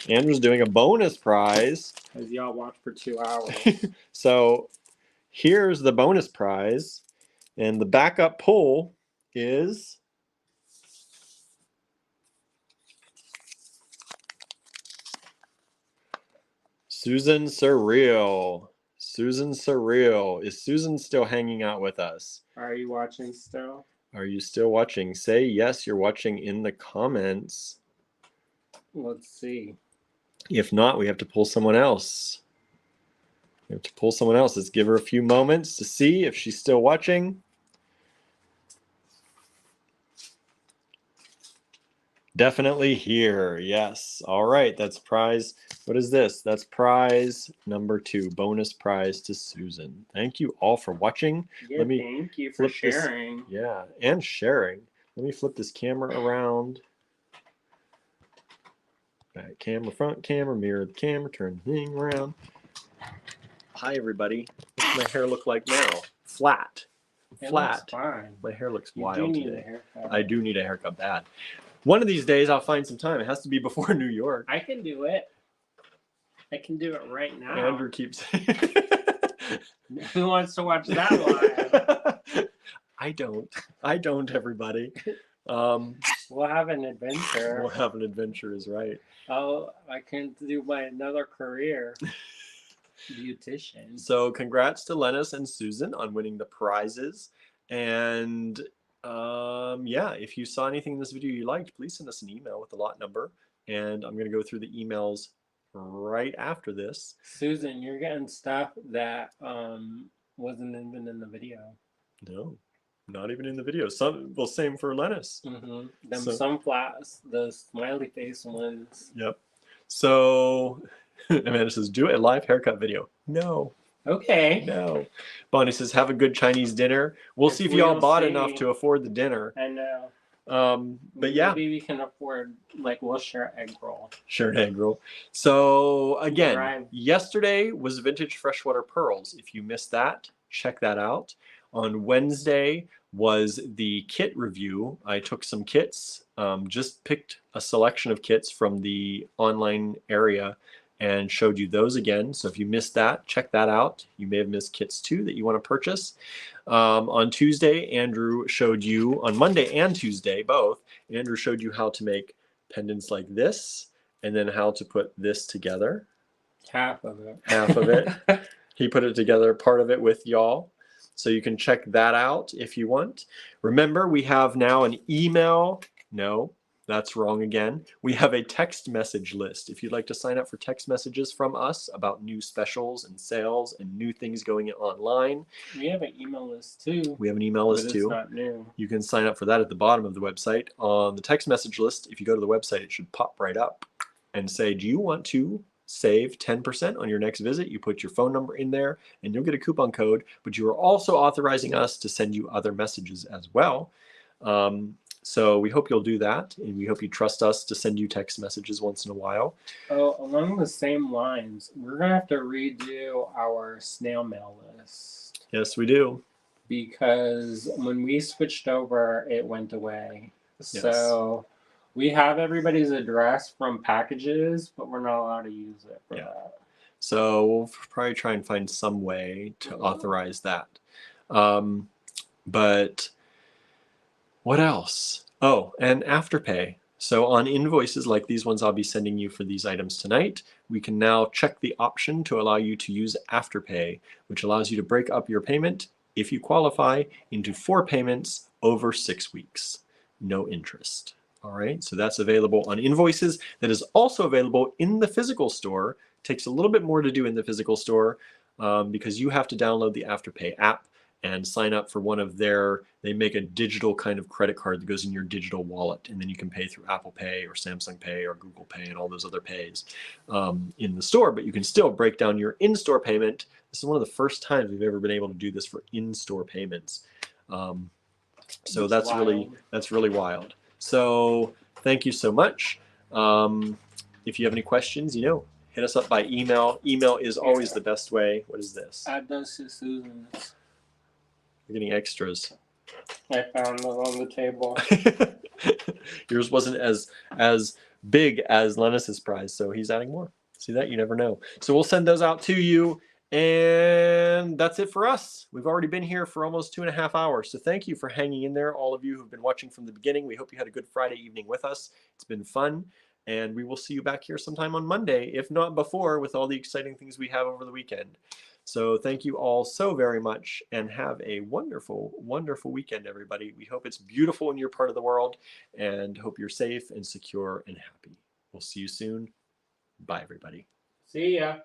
Andrew's doing a bonus prize. Because y'all watched for 2 hours. So here's the bonus prize. And the backup pull is Susan Surreal. Susan Surreal. Is Susan still hanging out with us? Are you watching still? Are you still watching? Say yes, you're watching in the comments. Let's see. If not, we have to pull someone else. We have to pull someone else. Let's give her a few moments to see if she's still watching. Definitely here. Yes. All right. That's prize. What is this? That's prize number 2. Bonus prize to Susan. Thank you all for watching. Yeah, Let me thank you for flip this- sharing. Yeah, and sharing. Let me flip this camera around. Back camera, front camera, mirror the camera, turn the thing around. Hi, everybody. What's my hair look like now? Flat. It Flat. looks fine. My hair looks You wild do need today. a haircut. I do need a haircut bad. One of these days, I'll find some time. It has to be before New York. I can do it. I can do it right now. Andrew keeps. Who wants to watch that live? I don't, everybody. We'll have an adventure. We'll have an adventure, is right. Oh, I can do my another career. Beautician. So, congrats to Lennis and Susan on winning the prizes. And yeah, if you saw anything in this video you liked, please send us an email with the lot number. And I'm going to go through the emails right after this. Susan, you're getting stuff that wasn't even in the video. No, not even in the video. Same for Lennis. Mm-hmm. Them So- sunflowers, the smiley face ones. Yep. So Amanda says, do a live haircut video. No, Okay. no. Bonnie says, have a good Chinese dinner. We'll see if We'll y'all bought see. enough to afford the dinner. I know. But yeah, Maybe we can afford, like, we'll share egg roll. sure, egg roll. So again, Right. yesterday was Vintage Freshwater Pearls. If you missed that, check that out. On Wednesday was the kit review. I took some kits, just picked a selection of kits from the online area and showed you those again. So if you missed that, check that out. You may have missed kits too that you want to purchase. On Tuesday, Andrew showed you, on Monday and Tuesday, both, Andrew showed you how to make pendants like this and then how to put this together. Half of it. Half of it. He put it together, part of it with y'all. So you can check that out if you want. Remember, we have now an email. No, that's wrong again. We have a text message list. If you'd like to sign up for text messages from us about new specials and sales and new things going online, We have an email list too. we have an email But list it's too. not new. You can sign up for that at the bottom of the website. On the text message list, if you go to the website, it should pop right up and say, do you want to save 10% on your next visit? You put your phone number in there and you'll get a coupon code, but you are also authorizing us to send you other messages as well. So we hope you'll do that, and we hope you trust us to send you text messages once in a while. Oh, along the same lines, we're gonna have to redo our snail mail list Yes, we do. because when we switched over, it went away. Yes. So we have everybody's address from packages, but we're not allowed to use it for Yeah. that. So we'll probably try and find some way to authorize that. But what else? Oh, and Afterpay. So on invoices like these ones I'll be sending you for these items tonight, we can now check the option to allow you to use Afterpay, which allows you to break up your payment, if you qualify, into 4 payments over 6 weeks. No interest. All right, so that's available on invoices. That is also available in the physical store. Takes a little bit more to do in the physical store because you have to download the Afterpay app and sign up for one of their, they make a digital kind of credit card that goes in your digital wallet, and then you can pay through Apple Pay or Samsung Pay or Google Pay and all those other pays in the store, but you can still break down your in-store payment. This is one of the first times we've ever been able to do this for in-store payments. So that's really wild. So thank you so much. If you have any questions, hit us up by email. Email is always the best way. What is this? Add those to Susan's. We're getting extras. I found them on the table. Yours wasn't as big as Lennis's prize, so he's adding more. See that? You never know. So we'll send those out to you. And that's it for us. We've already been here for almost 2.5 hours. So thank you for hanging in there, all of you who've been watching from the beginning. We hope you had a good Friday evening with us. It's been fun. And we will see you back here sometime on Monday, if not before, with all the exciting things we have over the weekend. So thank you all so very much and have a wonderful, wonderful weekend, everybody. We hope it's beautiful in your part of the world and hope you're safe and secure and happy. We'll see you soon. Bye, everybody. See ya.